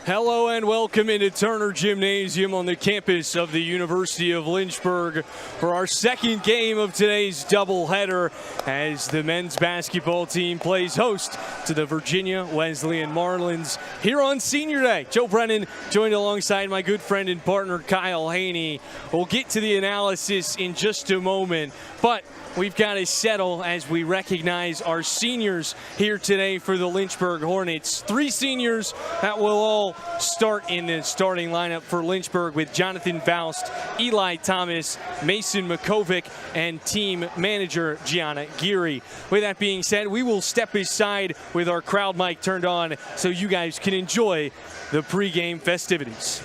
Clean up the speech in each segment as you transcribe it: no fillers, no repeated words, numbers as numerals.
Hello and welcome into Turner Gymnasium on the campus of the University of Lynchburg for our second game of today's doubleheader as the men's basketball team plays host to the Virginia Wesleyan Marlins here on Senior Day. Joe Brennan joined alongside my good friend and partner Kyle Haney. We'll get to the analysis in just a moment, but we've got to settle as we recognize our seniors here today for the Lynchburg Hornets. Three seniors that will all start in the starting lineup for Lynchburg with Jonathan Faust, Eli Thomas, Mason Makovic, and team manager Gianna Geary. With that being said, we will step aside with our crowd mic turned on so you guys can enjoy the pregame festivities.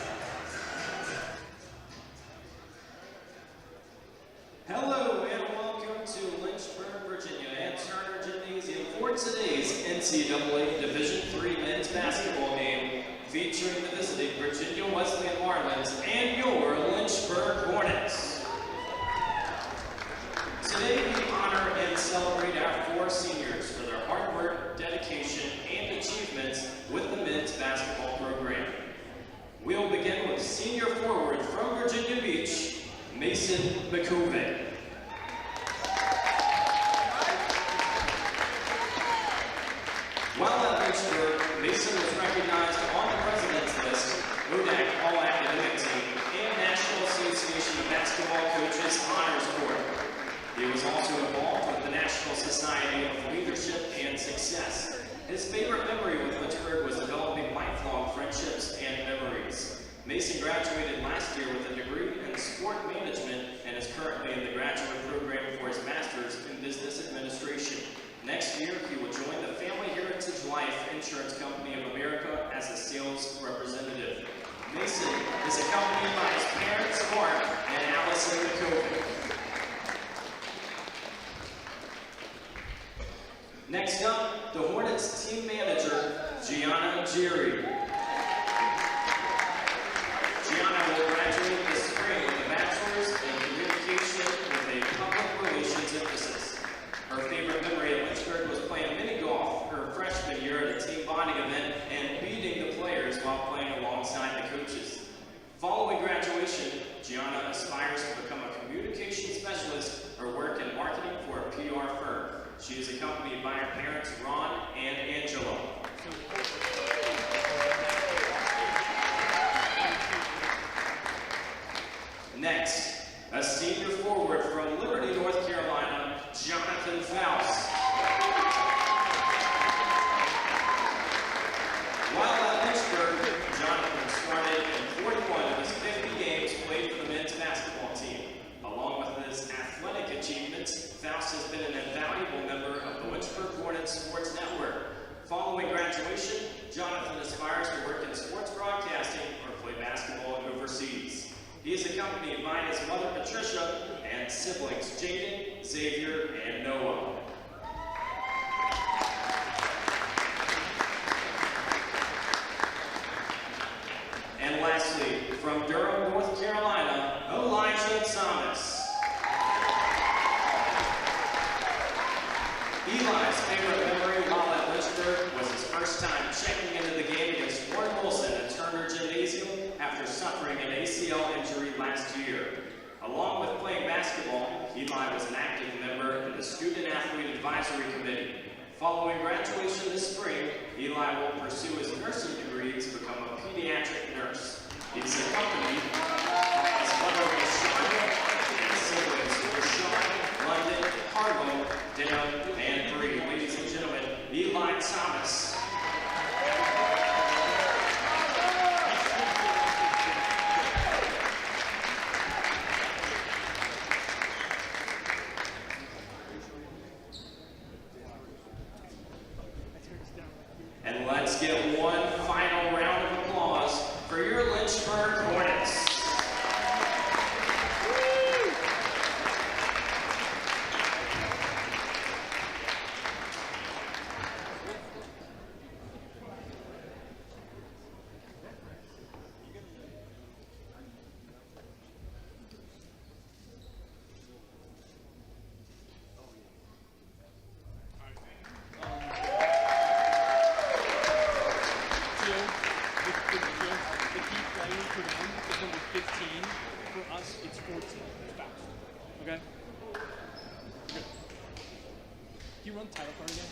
Hello and welcome to Lynchburg, Virginia at Turner Gymnasium for today's NCAA Division III men's basketball game featuring the visiting Virginia Wesleyan Marlins and your Lynchburg Hornets. Today we honor and celebrate our four seniors for their hard work, dedication, and achievements with the men's basketball program. We'll begin with senior forward from Virginia Beach, Mason Makovic. While at Lynchburg, Mason was recognized on the President's List, ODAC All-Academic Team, and National Association of Basketball Coaches Honors Corps. He was also involved with the National Society of Leadership and Success. His favorite memory with Lynchburg was developing lifelong friendships and memories. Mason graduated last year with a degree in sport management and is currently in the graduate program for his master's in business administration. Next year, he will join the Family Heritage Life Insurance Company of America as a sales representative. Mason is accompanied by his parents, Mark and Allison McCoven. Next up, the Hornets team manager, Gianna Geary. Gianna will graduate this spring with a bachelor's in communication with a public relations emphasis. Her favorite memory at Lynchburg was playing mini golf her freshman year at a team bonding event and beating the players while playing alongside the coaches. Following graduation, Gianna aspires to become a communication specialist or work in marketing for a PR firm. She is accompanied by her parents, Ron and Angela. Next, a senior forward from Liberty, North Carolina, Jonathan Faust. While at Lynchburg, Jonathan started in 41 of his 50 games played for the men's basketball team. Along with his athletic achievements, Faust has been an invaluable member of the Lynchburg Hornets Sports Network. Following graduation, Jonathan aspires to work in sports broadcasting or play basketball overseas. He is accompanied by his mother, Patricia, and siblings, Jaden, Xavier, and Noah. And lastly, from Durham, North Carolina, Elijah Thomas. Eli's favorite memory while at Lynchburg was his first time checking into the game against Warren Wilson at Turner Gymnasium after suffering an ACL injury last year. Along with playing basketball, Eli was an active member in the Student Athlete Advisory Committee. Following graduation this spring, Eli will pursue his nursing degree to become a pediatric nurse. He's accompanied by his mother, Rashonda, and siblings, Rashawn, London, Harlow, Denham, and Bree. Ladies and gentlemen, Eli Thomas. And let's get one final round of applause for your Lynchburg number 15. For us, it's 14. It's fast. Okay? Good. Can you run the title card again?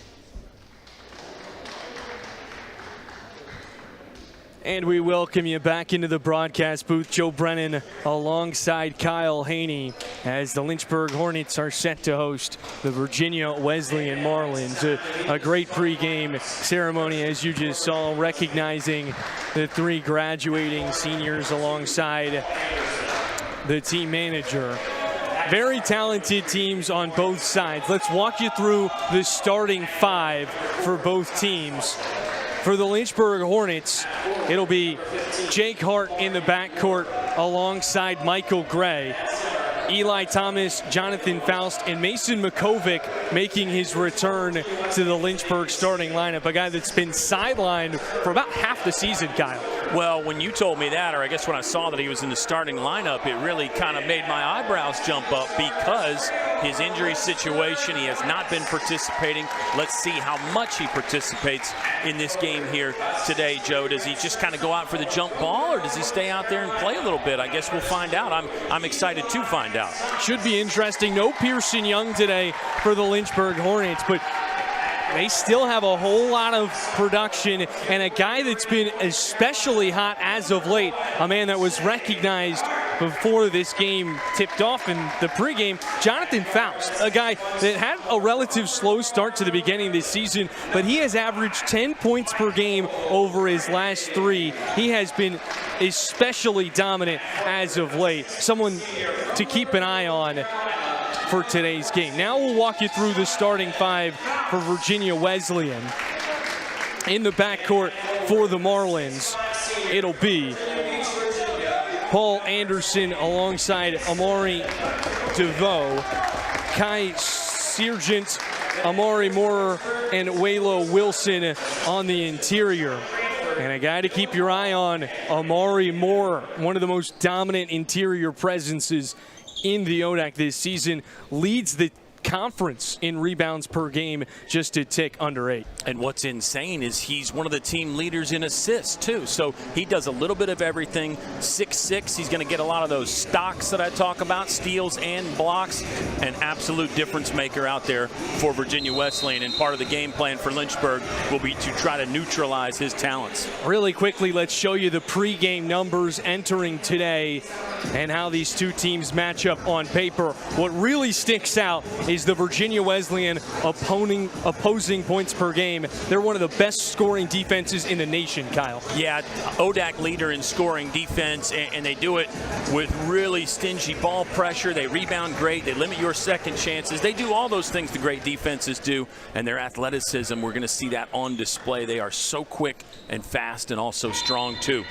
And we welcome you back into the broadcast booth. Joe Brennan alongside Kyle Haney as the Lynchburg Hornets are set to host the Virginia Wesleyan Marlins. A great pregame ceremony, as you just saw, recognizing the 3 graduating seniors alongside the team manager. Very talented teams on both sides. Let's walk you through the starting 5 for both teams. For the Lynchburg Hornets, it'll be Jake Hart in the backcourt alongside Michael Gray. Eli Thomas, Jonathan Faust, and Mason Makovic making his return to the Lynchburg starting lineup, a guy that's been sidelined for about half the season, Kyle. Well, when you told me that, or I guess when I saw that he was in the starting lineup, it really kind of made my eyebrows jump up because his injury situation, he has not been participating. Let's see how much he participates in this game here today, Joe. Does he just kind of go out for the jump ball, or does he stay out there and play a little bit? I guess we'll find out. I'm excited to find out. Should be interesting. No Pearson Young today for the Lynchburg Hornets, but they still have a whole lot of production, and a guy that's been especially hot as of late, a man that was recognized before this game tipped off in the pregame, Jonathan Faust, a guy that had a relative slow start to the beginning of this season, but he has averaged 10 points per game over his last 3. He has been especially dominant as of late. Someone to keep an eye on for today's game. Now we'll walk you through the starting 5 for Virginia Wesleyan. In the backcourt for the Marlins, it'll be Paul Anderson alongside Amari DeVoe, Kai Sergent, Amari Moore, and Waylo Wilson on the interior. And a guy to keep your eye on, Amari Moore, one of the most dominant interior presences in the ODAC this season, leads the conference in rebounds per game, just a tick under 8. And what's insane is he's one of the team leaders in assists too, so he does a little bit of everything. 6'6", he's going to get a lot of those stocks that I talk about, steals and blocks. An absolute difference maker out there for Virginia Wesleyan, and part of the game plan for Lynchburg will be to try to neutralize his talents. Really quickly, let's show you the pregame numbers entering today and how these two teams match up on paper. What really sticks out is the Virginia Wesleyan opposing points per game. They're one of the best scoring defenses in the nation, Kyle. Yeah, ODAC leader in scoring defense, and they do it with really stingy ball pressure. They rebound great. They limit your second chances. They do all those things the great defenses do, and their athleticism, we're going to see that on display. They are so quick and fast and also strong too.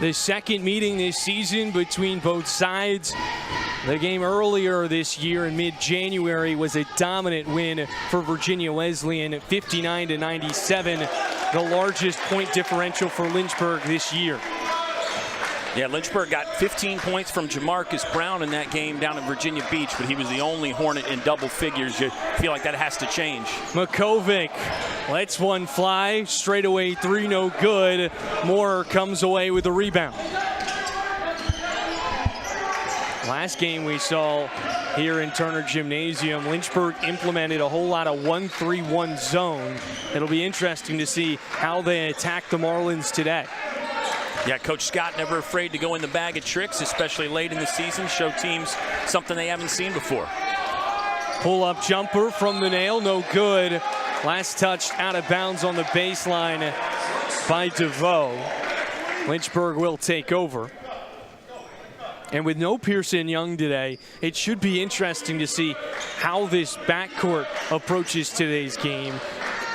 The second meeting this season between both sides. The game earlier this year in mid-January was a dominant win for Virginia Wesleyan, 59-97, the largest point differential for Lynchburg this year. Yeah, Lynchburg got 15 points from Jamarcus Brown in that game down in Virginia Beach, but he was the only Hornet in double figures. You feel like that has to change. Makovic lets one fly, straightaway 3, no good. Moore comes away with a rebound. Last game we saw here in Turner Gymnasium, Lynchburg implemented a whole lot of 1-3-1 zone. It'll be interesting to see how they attack the Marlins today. Yeah, Coach Scott never afraid to go in the bag of tricks, especially late in the season, show teams something they haven't seen before. Pull-up jumper from the nail, no good. Last touch out of bounds on the baseline by DeVoe. Lynchburg will take over. And with no Pearson Young today, it should be interesting to see how this backcourt approaches today's game.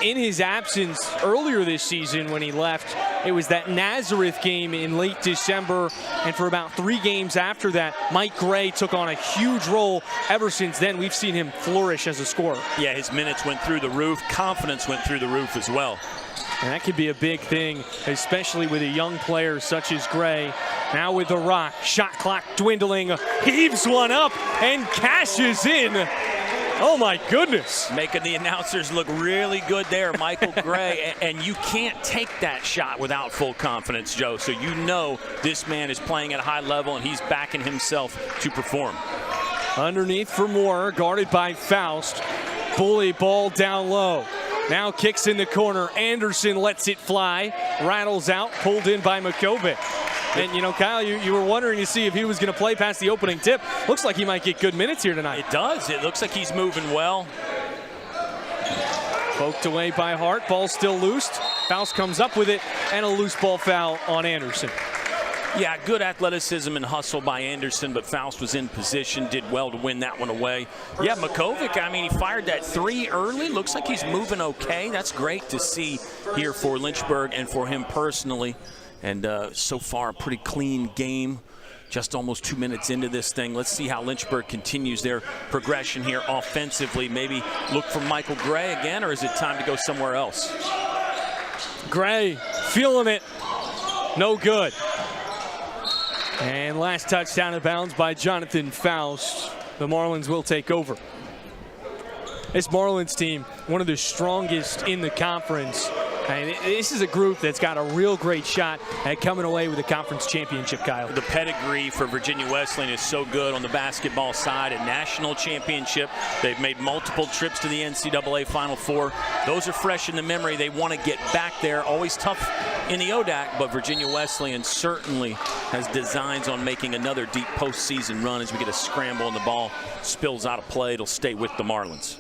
In his absence earlier this season when he left, it was that Nazareth game in late December, and for about 3 games after that, Mike Gray took on a huge role. Ever since then, we've seen him flourish as a scorer. Yeah, his minutes went through the roof. Confidence went through the roof as well. And that could be a big thing, especially with a young player such as Gray. Now with the rock, shot clock dwindling, heaves one up and cashes in. Oh, my goodness. Making the announcers look really good there, Michael Gray. And you can't take that shot without full confidence, Joe. So you know this man is playing at a high level, and he's backing himself to perform. Underneath for Moore, guarded by Faust. Bully ball down low. Now kicks in the corner. Anderson lets it fly. Rattles out, pulled in by Makovic. And, you know, Kyle, you were wondering to see if he was going to play past the opening tip. Looks like he might get good minutes here tonight. It does. It looks like he's moving well. Poked away by Hart. Ball still loose. Faust comes up with it, and a loose ball foul on Anderson. Yeah, good athleticism and hustle by Anderson, but Faust was in position, did well to win that one away. Yeah, Makovic, I mean, he fired that three early. Looks like he's moving okay. That's great to see here for Lynchburg and for him personally. And so far, a pretty clean game. Just almost 2 minutes into this thing. Let's see how Lynchburg continues their progression here offensively. Maybe look for Michael Gray again, or is it time to go somewhere else? Gray feeling it. No good. And last touchdown out of bounds by Jonathan Faust. The Marlins will take over. This Marlins team, one of the strongest in the conference. And this is a group that's got a real great shot at coming away with a conference championship, Kyle. The pedigree for Virginia Wesleyan is so good on the basketball side. A national championship. They've made multiple trips to the NCAA Final Four. Those are fresh in the memory. They want to get back there. Always tough in the ODAC, but Virginia Wesleyan certainly has designs on making another deep postseason run as we get a scramble and the ball spills out of play. It'll stay with the Marlins.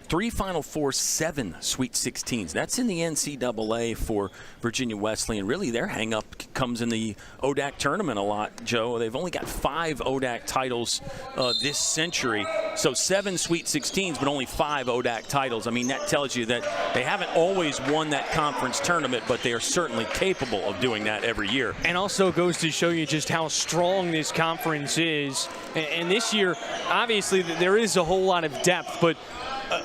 3 Final Four, 7 Sweet 16s. That's in the NCAA for Virginia Wesleyan. Really, their hang-up comes in the ODAC tournament a lot, Joe. They've only got 5 ODAC titles this century. So 7 Sweet 16s, but only 5 ODAC titles. I mean, that tells you that they haven't always won that conference tournament, but they are certainly capable of doing that every year. And also goes to show you just how strong this conference is. And this year, obviously, there is a whole lot of depth, but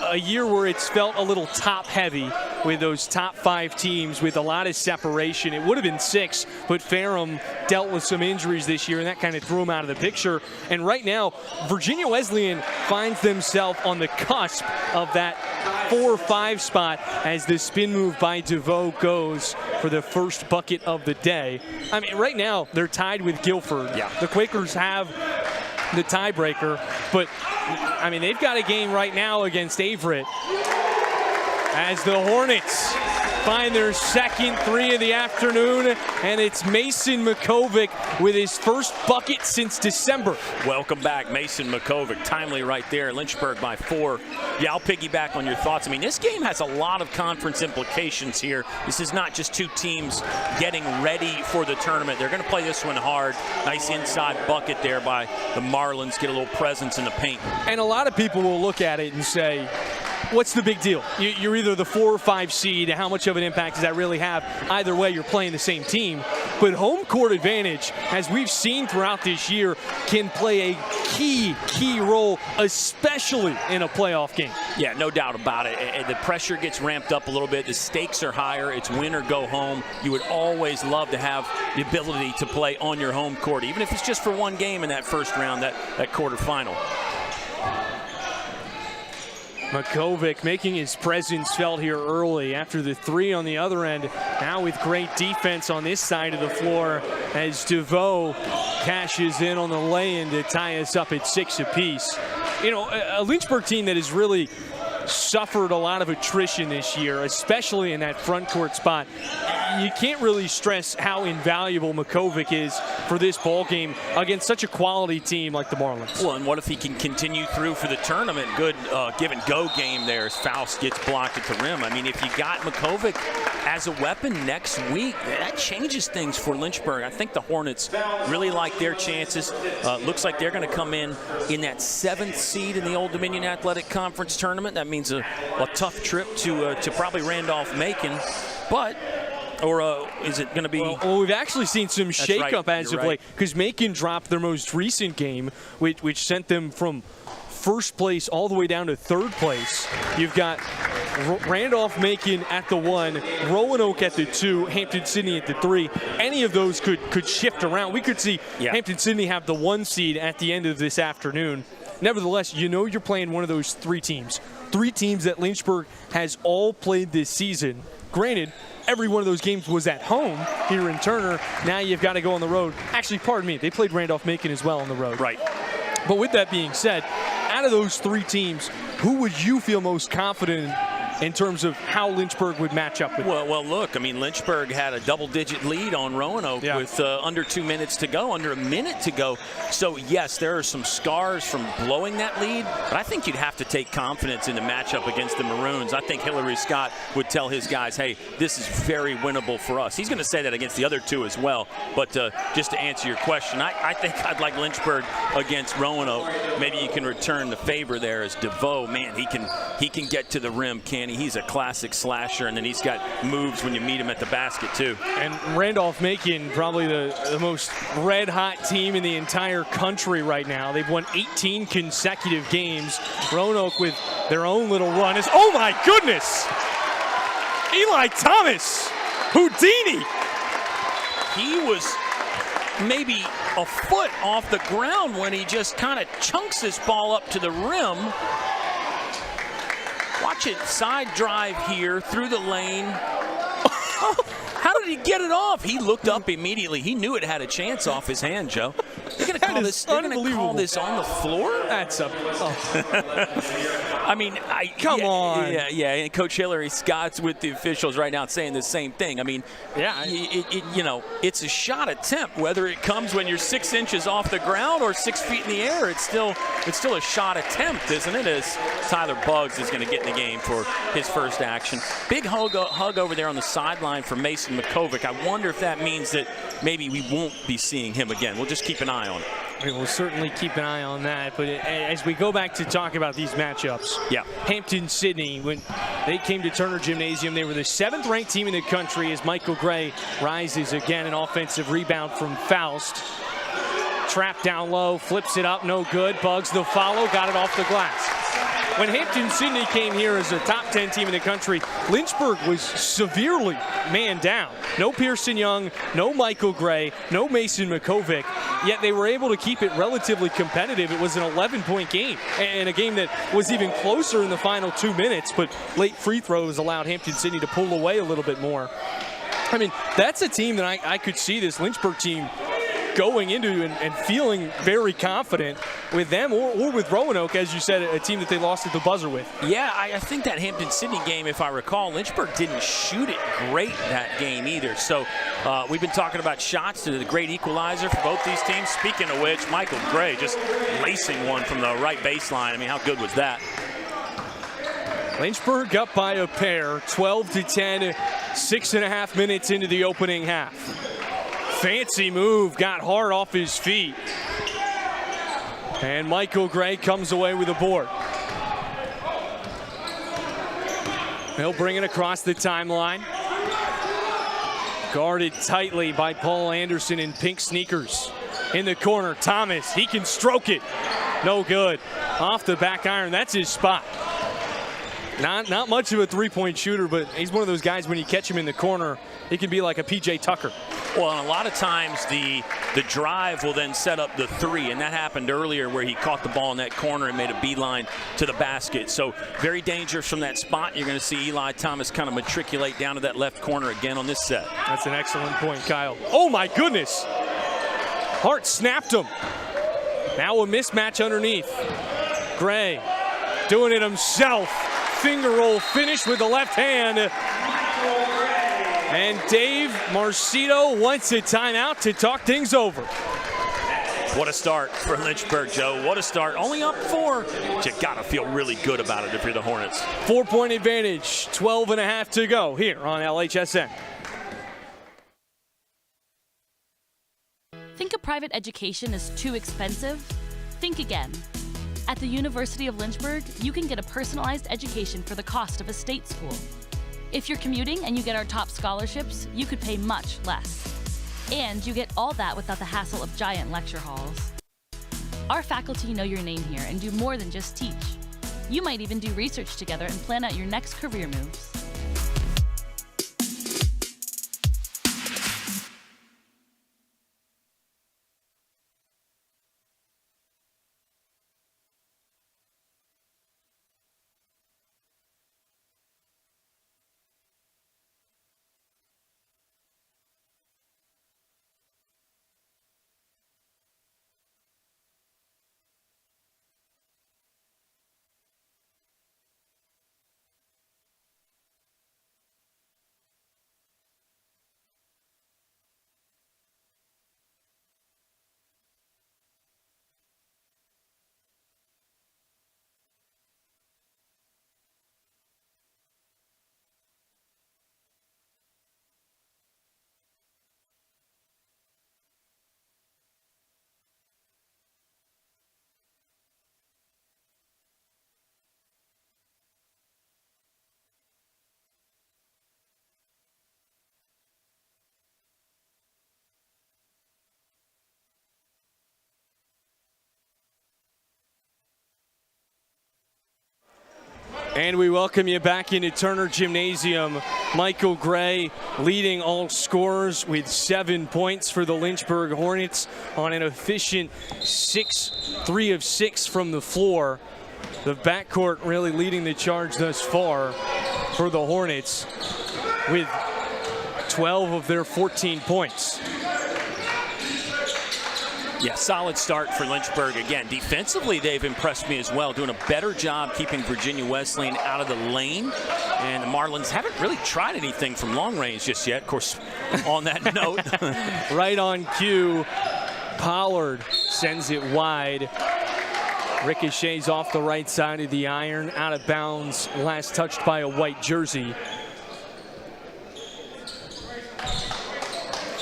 a year where it's felt a little top-heavy with those top 5 teams with a lot of separation. It would have been 6, but Ferrum dealt with some injuries this year, and that kind of threw him out of the picture. And right now, Virginia Wesleyan finds themselves on the cusp of that 4-5 spot as the spin move by DeVoe goes for the first bucket of the day. I mean, right now, they're tied with Guilford. Yeah. The Quakers have the tiebreaker, but I mean, they've got a game right now against Averett as the Hornets find their second 3 of the afternoon, and it's Mason Makovic with his first bucket since December. Welcome back, Mason Makovic. Timely right there. Lynchburg by 4. Yeah, I'll piggyback on your thoughts. I mean, this game has a lot of conference implications here. This is not just 2 teams getting ready for the tournament. They're going to play this one hard. Nice inside bucket there by the Marlins. Get a little presence in the paint. And a lot of people will look at it and say, what's the big deal? You're either the 4 or 5 seed. How much of an impact does that really have? Either way, you're playing the same team. But home court advantage, as we've seen throughout this year, can play a key role, especially in a playoff game. Yeah, no doubt about it. The pressure gets ramped up a little bit. The stakes are higher. It's win or go home. You would always love to have the ability to play on your home court, even if it's just for one game in that first round, that quarterfinal. Makovic making his presence felt here early after the 3 on the other end. Now with great defense on this side of the floor as DeVoe cashes in on the lay-in to tie us up at 6 apiece. You know, a Lynchburg team that has really suffered a lot of attrition this year, especially in that front court spot. You can't really stress how invaluable Makovic is for this ball game against such a quality team like the Marlins. Well, and what if he can continue through for the tournament? Good give-and-go game there as Faust gets blocked at the rim. I mean, if you got Makovic as a weapon next week, that changes things for Lynchburg. I think the Hornets really like their chances. Looks like they're going to come in that 7th seed in the Old Dominion Athletic Conference tournament. That means a tough trip to probably Randolph-Macon, but is it going to be? Well, we've actually seen some shakeup as of late, right, because Macon dropped their most recent game, which sent them from first place all the way down to third place. You've got Randolph-Macon at the 1, Roanoke at the 2, Hampton-Sydney at the 3. Any of those could shift around. We could see Hampton-Sydney have the 1 seed at the end of this afternoon. Nevertheless, you know you're playing one of those 3 teams. 3 teams that Lynchburg has all played this season. Granted, every one of those games was at home here in Turner. Now you've got to go on the road. Actually, pardon me, they played Randolph-Macon as well on the road. Right. But with that being said, out of those 3 teams, who would you feel most confident in terms of how Lynchburg would match up with? Well, look, I mean, Lynchburg had a double-digit lead on Roanoke with under 2 minutes to go, under a minute to go. So, yes, there are some scars from blowing that lead, but I think you'd have to take confidence in the matchup against the Maroons. I think Hillary Scott would tell his guys, hey, this is very winnable for us. He's going to say that against the other 2 as well. But just to answer your question, I think I'd like Lynchburg against Roanoke. Maybe you can return the favor there as DeVoe. Man, he can get to the rim, can he's a classic slasher, and then he's got moves when you meet him at the basket too. And Randolph-Macon, probably the most red-hot team in the entire country right now. They've won 18 consecutive games. Roanoke with their own little run is, oh my goodness! Eli Thomas, Houdini! He was maybe a foot off the ground when he just kind of chunks this ball up to the rim. Watch it, side drive here through the lane. How did he get it off? He looked up immediately. He knew it had a chance off his hand, Joe. They're going to call this. They're going to call this on the floor. That's a. Oh. I mean, come on. Yeah. And Coach Hillary Scott's with the officials right now saying the same thing. I mean, it's a shot attempt. Whether it comes when you're 6 inches off the ground or 6 feet in the air, it's still a shot attempt, isn't it? As Tyler Buggs is going to get in the game for his first action. Big hug over there on the sideline for Mason McCovic. I wonder if that means that maybe we won't be seeing him again. We'll just keep an eye on it. We will certainly keep an eye on that. But as we go back to talk about these matchups, Hampton-Sydney, when they came to Turner Gymnasium, they were the 7th-ranked team in the country as Michael Gray rises again. An offensive rebound from Faust. Trap down low, flips it up, no good. Buggs the follow, got it off the glass. When Hampton-Sydney came here as a top 10 team in the country, Lynchburg was severely man down. No Pearson Young, no Michael Gray, no Mason McCovic, yet they were able to keep it relatively competitive. It was an 11-point game, and a game that was even closer in the final 2 minutes, but late free throws allowed Hampton-Sydney to pull away a little bit more. I mean, that's a team that I could see this Lynchburg team going into and feeling very confident with them or with Roanoke, as you said, a team that they lost at the buzzer with. Yeah, I think that Hampton-Sydney game, if I recall, Lynchburg didn't shoot it great that game either. So we've been talking about shots to the great equalizer for both these teams. Speaking of which, Michael Gray just lacing one from the right baseline. I mean, how good was that? Lynchburg up by a pair, 12-10, 6.5 minutes into the opening half. Fancy move, got hard off his feet. And Michael Gray comes away with a board. He'll bring it across the timeline. Guarded tightly by Paul Anderson in pink sneakers. In the corner, Thomas, he can stroke it. No good. Off the back iron, that's his spot. Not much of a three-point shooter, but he's one of those guys when you catch him in the corner, he can be like a P.J. Tucker. Well, and a lot of times the drive will then set up the 3, and that happened earlier where he caught the ball in that corner and made a beeline to the basket. So very dangerous from that spot. You're going to see Eli Thomas kind of matriculate down to that left corner again on this set. That's an excellent point, Kyle. Oh, my goodness. Hart snapped him. Now a mismatch underneath. Gray doing it himself. Finger roll finish with the left hand. And Dave Marcito wants a timeout to talk things over. What a start for Lynchburg, Joe. What a start. Only up 4. But you got to feel really good about it if you're the Hornets. 4-point advantage, 12.5 to go here on LHSN. Think a private education is too expensive? Think again. At the University of Lynchburg, you can get a personalized education for the cost of a state school. If you're commuting and you get our top scholarships, you could pay much less. And you get all that without the hassle of giant lecture halls. Our faculty know your name here and do more than just teach. You might even do research together and plan out your next career moves. And we welcome you back into Turner Gymnasium. Michael Gray leading all scorers with 7 points for the Lynchburg Hornets on an efficient 3 of 6 from the floor. The backcourt really leading the charge thus far for the Hornets with 12 of their 14 points. Yeah, solid start for Lynchburg. Again, defensively, they've impressed me as well, doing a better job keeping Virginia Wesleyan out of the lane. And the Marlins haven't really tried anything from long range just yet. Of course, on that note. Right on cue, Pollard sends it wide. Ricochets off the right side of the iron, out of bounds, last touched by a white jersey.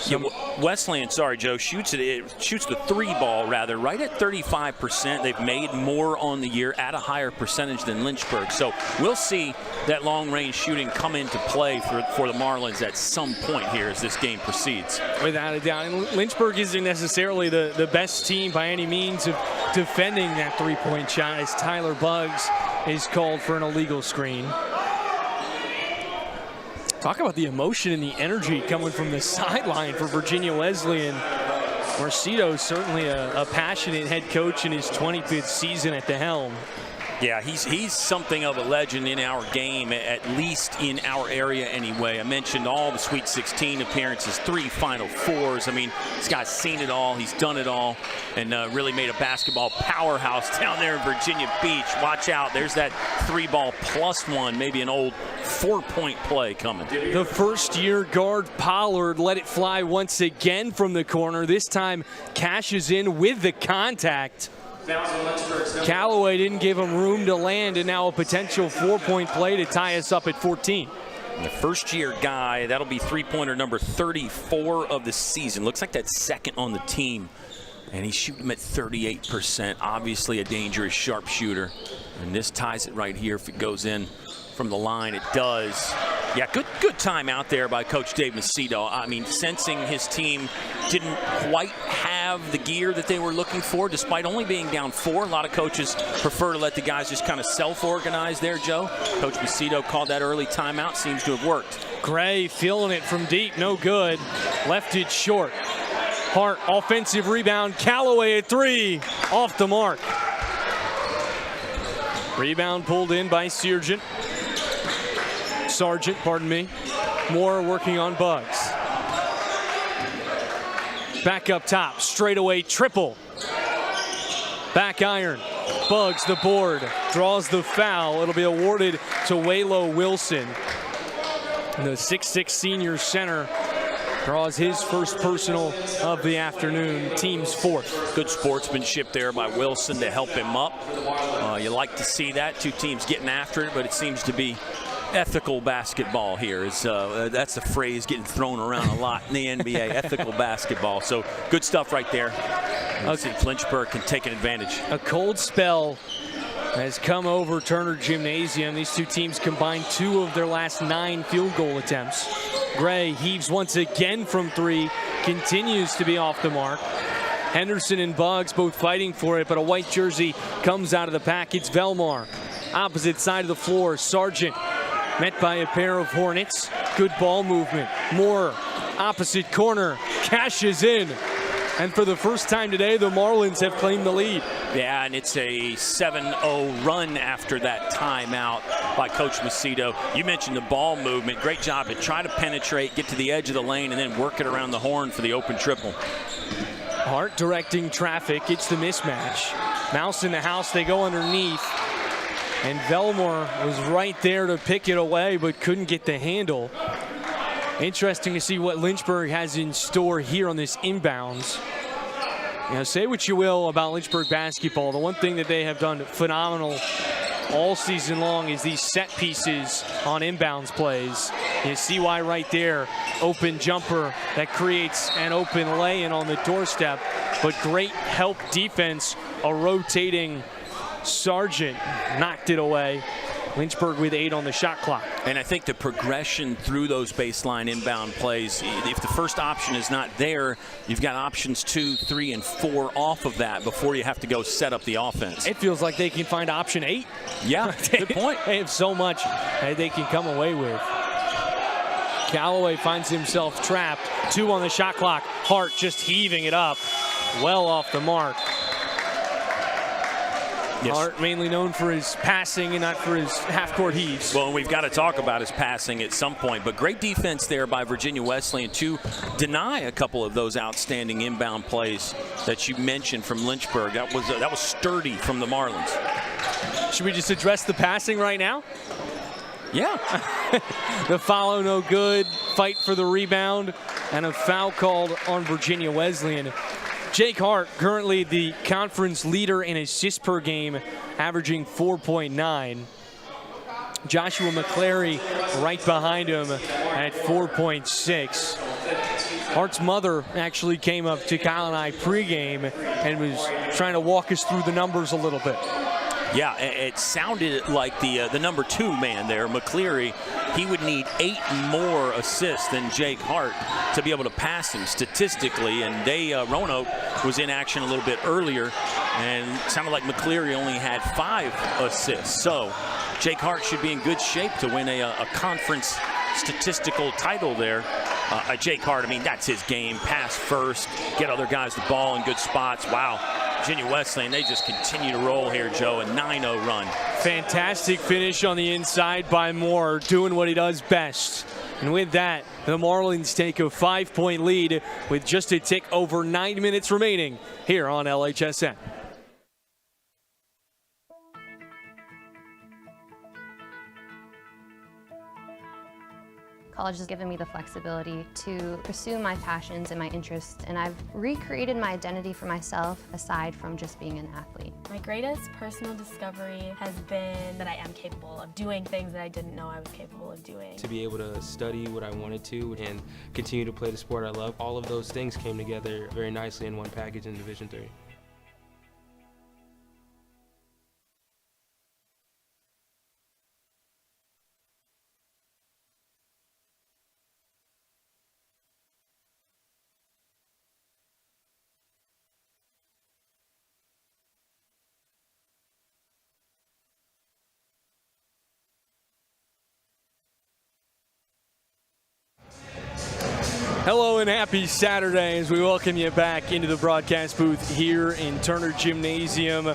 Yeah, Wesleyan, sorry, Joe, shoots the 3 ball rather right at 35%. They've made more on the year at a higher percentage than Lynchburg. So we'll see that long range shooting come into play for the Marlins at some point here as this game proceeds. Without a doubt. And Lynchburg isn't necessarily the best team by any means of defending that 3-point shot as Tyler Buggs is called for an illegal screen. Talk about the emotion and the energy coming from the sideline for Virginia Wesleyan. Marcito, certainly a passionate head coach in his 25th season at the helm. Yeah, he's something of a legend in our game, at least in our area anyway. I mentioned all the Sweet 16 appearances, 3 Final Fours. I mean, this guy's seen it all. He's done it all, and really made a basketball powerhouse down there in Virginia Beach. Watch out. There's that 3-ball plus 1, maybe an old 4-point play coming. The first-year guard Pollard let it fly once again from the corner. This time cashes in with the contact. Callaway didn't give him room to land, and now a potential 4-point play to tie us up at 14. The first-year guy, that'll be 3-pointer number 34 of the season. Looks like that's second on the team, and he's shooting them at 38%. Obviously a dangerous sharpshooter, and this ties it right here. If it goes in from the line, it does. Yeah, good time out there by Coach Dave Macedo. I mean, sensing his team didn't quite have the gear that they were looking for, despite only being down 4. A lot of coaches prefer to let the guys just kind of self-organize there, Joe. Coach Macedo called that early timeout. Seems to have worked. Gray feeling it from deep, no good. Left it short. Hart, offensive rebound. Callaway at 3, off the mark. Rebound pulled in by Sargent, pardon me. Moore working on Buggs. Back up top, straightaway triple. Back iron. Buggs the board, draws the foul. It'll be awarded to Waylon Wilson. And the 6'6" senior center draws his first personal of the afternoon, team's 4th. Good sportsmanship there by Wilson to help him up. You like to see that, 2 teams getting after it, but it seems to be ethical basketball here. That's a phrase getting thrown around a lot in the NBA, ethical basketball. So good stuff right there. Let's see if Lynchburg can take an advantage. A cold spell has come over Turner Gymnasium. These 2 teams combined 2 of their last 9 field goal attempts. Gray heaves once again from 3, continues to be off the mark. Henderson and Buggs both fighting for it, but a white jersey comes out of the pack. It's Velmar. Opposite side of the floor, Sargent met by a pair of Hornets. Good ball movement. Moore, opposite corner, cashes in. And for the first time today, the Marlins have claimed the lead. Yeah, and it's a 7-0 run after that timeout by Coach Macedo. You mentioned the ball movement. Great job to try to penetrate, get to the edge of the lane, and then work it around the horn for the open triple. Hart directing traffic. It's the mismatch. Mouse in the house. They go underneath. And Velmar was right there to pick it away, but couldn't get the handle. Interesting to see what Lynchburg has in store here on this inbounds. You know, say what you will about Lynchburg basketball. The one thing that they have done phenomenal all season long is these set pieces on inbounds plays. You see why right there, open jumper that creates an open lay-in on the doorstep, but great help defense, a rotating Sargent knocked it away. Lynchburg with 8 on the shot clock. And I think the progression through those baseline inbound plays, if the first option is not there, you've got options 2, 3, and 4 off of that before you have to go set up the offense. It feels like they can find option 8. Yeah, good point. They have so much that they can come away with. Callaway finds himself trapped. 2 on the shot clock. Hart just heaving it up. Well off the mark. Yes. Hart mainly known for his passing and not for his half-court heaves. Well, we've got to talk about his passing at some point, but great defense there by Virginia Wesleyan to deny a couple of those outstanding inbound plays that you mentioned from Lynchburg. That was sturdy from the Marlins. Should we just address the passing right now? Yeah. The follow no good, fight for the rebound, and a foul called on Virginia Wesleyan. Jake Hart, currently the conference leader in assists per game, averaging 4.9. Joshua McClary right behind him at 4.6. Hart's mother actually came up to Kyle and I pregame and was trying to walk us through the numbers a little bit. Yeah, it sounded like the number 2 man there, McCleary. He would need 8 more assists than Jake Hart to be able to pass him statistically. And Roanoke was in action a little bit earlier, and it sounded like McCleary only had 5 assists. So Jake Hart should be in good shape to win a conference statistical title there. Jake Hart, I mean, that's his game. Pass first, get other guys the ball in good spots. Wow. Virginia Wesleyan, they just continue to roll here, Joe, a 9-0 run. Fantastic finish on the inside by Moore, doing what he does best. And with that, the Marlins take a 5-point lead with just a tick over 9 minutes remaining here on LHSN. College has given me the flexibility to pursue my passions and my interests, and I've recreated my identity for myself aside from just being an athlete. My greatest personal discovery has been that I am capable of doing things that I didn't know I was capable of doing. To be able to study what I wanted to and continue to play the sport I love, all of those things came together very nicely in one package in Division III. Hello and happy Saturday as we welcome you back into the broadcast booth here in Turner Gymnasium. A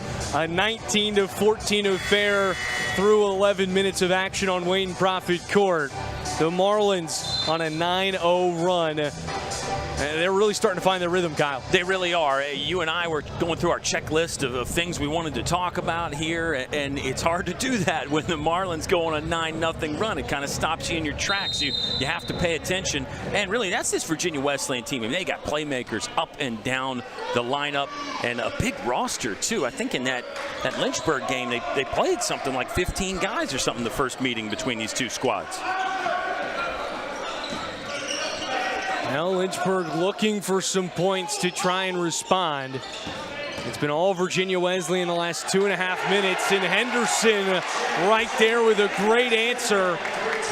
19-14 affair through 11 minutes of action on Wayne Prophet Court. The Marlins on a 9-0 run. They're really starting to find their rhythm, Kyle. They really are. You and I were going through our checklist of things we wanted to talk about here, and it's hard to do that when the Marlins go on a 9-0 run. It kind of stops you in your tracks. You have to pay attention. And really, that's this Virginia Wesleyan team. I mean, they got playmakers up and down the lineup and a big roster, too. I think in that Lynchburg game, they played something like 15 guys or something the first meeting between these two squads. Now Lynchburg looking for some points to try and respond. It's been all Virginia Wesleyan in the last 2.5 minutes, and Henderson right there with a great answer.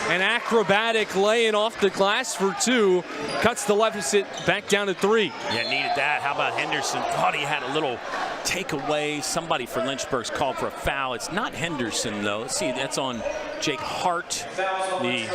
An acrobatic laying off the glass for 2. Cuts the deficit back down to 3. Yeah, needed that. How about Henderson? Thought he had a little takeaway. Somebody for Lynchburg's called for a foul. It's not Henderson, though. Let's see, that's on Jake Hart, the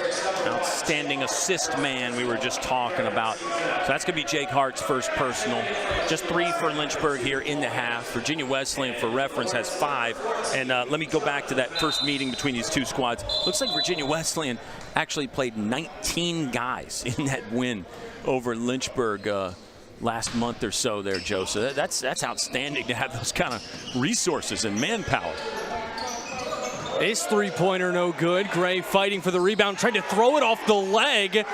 outstanding assist man we were just talking about. So that's going to be Jake Hart's first personal. Just 3 for Lynchburg here in the half. Virginia Wesleyan, for reference, has 5. And let me go back to that first meeting between these two squads. Looks like Virginia Wesleyan actually played 19 guys in that win over Lynchburg last month or so there, Joe. So that's outstanding to have those kind of resources and manpower. This three-pointer no good. Gray fighting for the rebound, trying to throw it off the leg.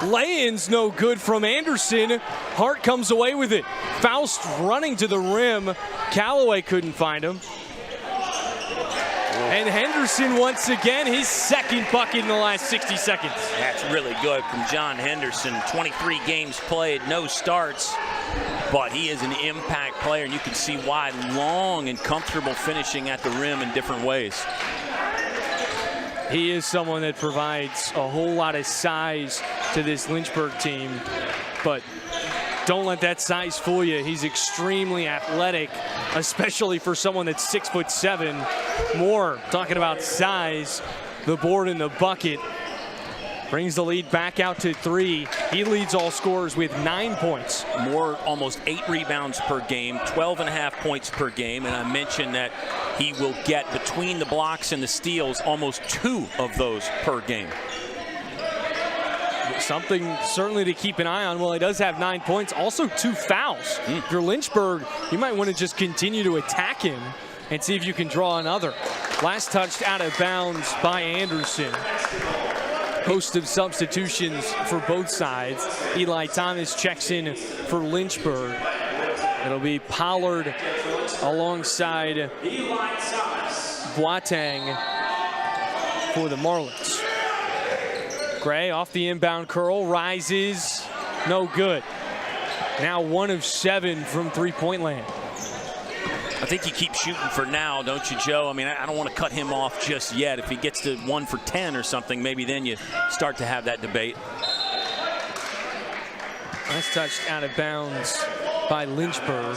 Lay-in's no good from Anderson. Hart comes away with it. Faust running to the rim. Callaway couldn't find him. And Henderson once again, his second bucket in the last 60 seconds. That's really good from John Henderson. 23 games played, no starts, but he is an impact player, and you can see why. Long and comfortable finishing at the rim in different ways. He is someone that provides a whole lot of size to this Lynchburg team, but don't let that size fool you. He's extremely athletic, especially for someone that's 6'7". More talking about size, the board and the bucket. Brings the lead back out to 3. He leads all scorers with 9 points. More, almost 8 rebounds per game, 12.5 points per game. And I mentioned that he will get between the blocks and the steals almost 2 of those per game. Something certainly to keep an eye on. Well, he does have 9 points, also 2 fouls. If you're Lynchburg, you might want to just continue to attack him and see if you can draw another. Last touched out of bounds by Anderson. Host of substitutions for both sides. Eli Thomas checks in for Lynchburg. It'll be Pollard alongside Boateng for the Marlins. Gray off the inbound curl, rises, no good. Now 1 of 7 from three-point land. I think you keep shooting for now, don't you, Joe? I mean, I don't want to cut him off just yet. If he gets to 1 for 10 or something, maybe then you start to have that debate. Last touched out of bounds by Lynchburg.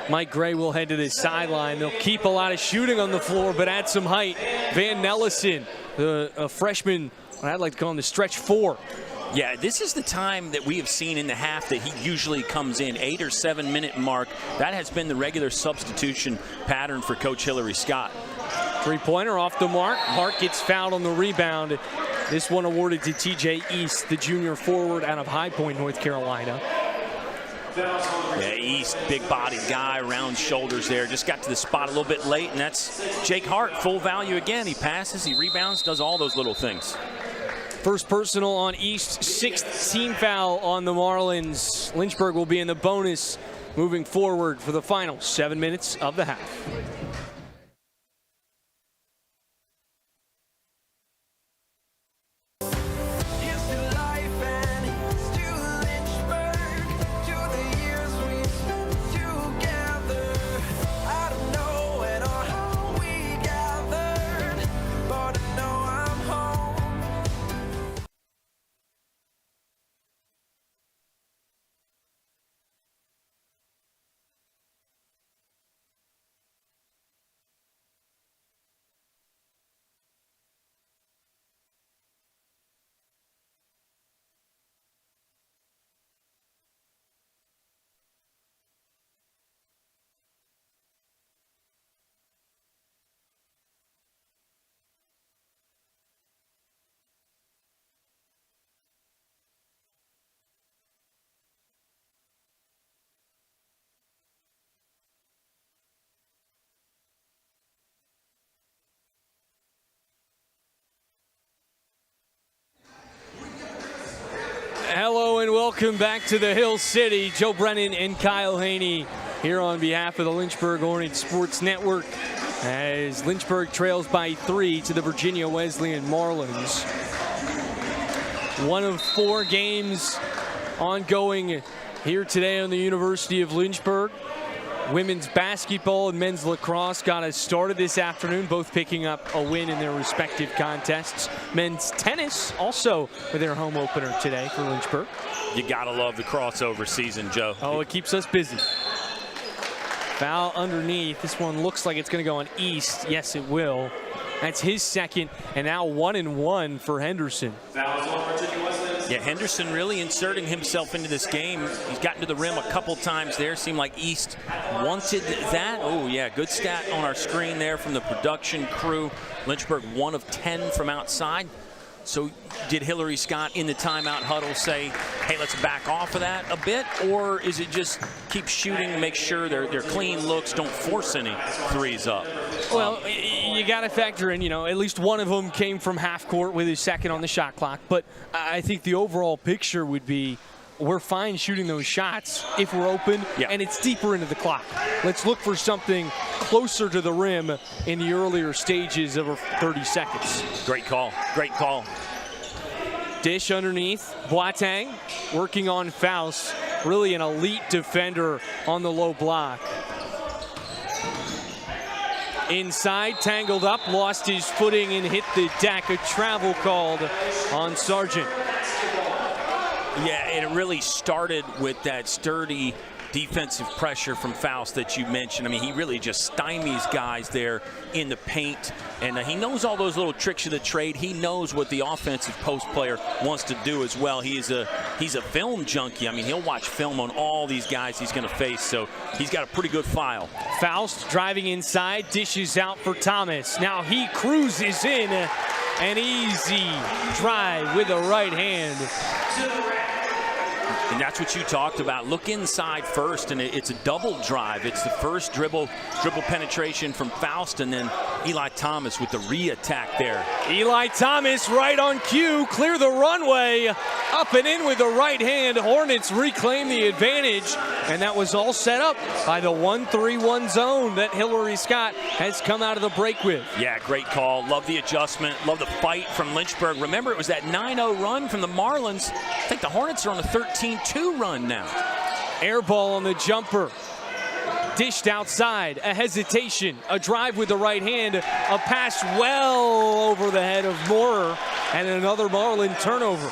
Mike Gray will head to the sideline. They'll keep a lot of shooting on the floor, but add some height. Van Nellison, a freshman, I'd like to call him the stretch 4. Yeah, this is the time that we have seen in the half that he usually comes in, 8 or 7 minute mark. That has been the regular substitution pattern for Coach Hillary Scott. Three-pointer off the mark. Hart gets fouled on the rebound. This one awarded to TJ East, the junior forward out of High Point, North Carolina. Yeah, East, big-bodied guy, round shoulders there. Just got to the spot a little bit late, and that's Jake Hart, full value again. He passes, he rebounds, does all those little things. First personal on East, 6th team foul on the Marlins. Lynchburg will be in the bonus moving forward for the final 7 minutes of the half. Hello and welcome back to the Hill City. Joe Brennan and Kyle Haney here on behalf of the Lynchburg Hornets Sports Network as Lynchburg trails by 3 to the Virginia Wesleyan Marlins. 1 of 4 games ongoing here today on the University of Lynchburg. Women's basketball and men's lacrosse got us started this afternoon, both picking up a win in their respective contests. Men's tennis also with their home opener today for Lynchburg. You gotta love the crossover season, Joe. Oh, it keeps us busy. Foul underneath. This one looks like it's going to go on East. Yes, it will. That's his second, and now 1-1 for Henderson. Yeah, Henderson really inserting himself into this game. He's gotten to the rim a couple times there. Seemed like East wanted that. Oh, yeah, good stat on our screen there from the production crew. Lynchburg 1 of 10 from outside. So did Hillary Scott in the timeout huddle say, hey, let's back off of that a bit? Or is it just keep shooting, make sure they're clean looks, don't force any threes up? Well, you got to factor in, at least one of them came from half court with his second on the shot clock. But I think the overall picture would be we're fine shooting those shots if we're open and it's deeper into the clock. Let's look for something closer to the rim in the earlier stages of 30 seconds. Great call. Great call. Dish underneath. Boateng working on Faust. Really an elite defender on the low block. Inside, tangled up, lost his footing and hit the deck. A travel called on Sargent. Yeah, and it really started with that sturdy defensive pressure from Faust that you mentioned. I mean, he really just stymies guys there in the paint, and he knows all those little tricks of the trade. He knows what the offensive post player wants to do as well. He's a film junkie. I mean, he'll watch film on all these guys he's going to face, so he's got a pretty good file. Faust driving inside, dishes out for Thomas. Now he cruises in, an easy drive with the right hand. And that's what you talked about. Look inside first, and it's a double drive. It's the first dribble penetration from Faust, and then Eli Thomas with the re-attack there. Eli Thomas right on cue, clear the runway, up and in with the right hand. Hornets reclaim the advantage, and that was all set up by the 1-3-1 zone that Hillary Scott has come out of the break with. Yeah, great call. Love the adjustment. Love the fight from Lynchburg. Remember, it was that 9-0 run from the Marlins. I think the Hornets are on a 13-2 run now. Air ball on the jumper. Dished outside, a hesitation, a drive with the right hand, a pass well over the head of Moorer, and another Marlin turnover.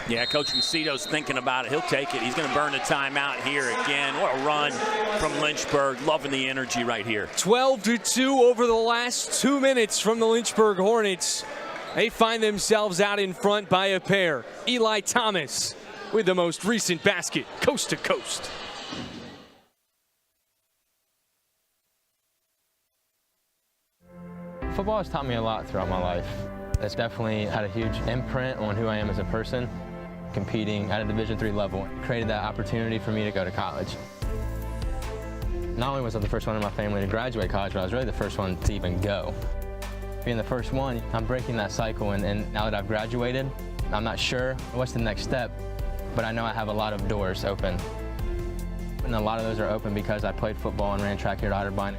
Yeah, Coach Macedo's thinking about it. He'll take it. He's going to burn the timeout here again. What a run from Lynchburg. Loving the energy right here. 12-2 over the last 2 minutes from the Lynchburg Hornets. They find themselves out in front by a pair. Eli Thomas with the most recent basket, coast to coast. Football has taught me a lot throughout my life. It's definitely had a huge imprint on who I am as a person. Competing at a Division III level created that opportunity for me to go to college. Not only was I the first one in my family to graduate college, but I was really the first one to even go. Being the first one, I'm breaking that cycle, and now that I've graduated, I'm not sure what's the next step, but I know I have a lot of doors open. And a lot of those are open because I played football and ran track here at Otterbein.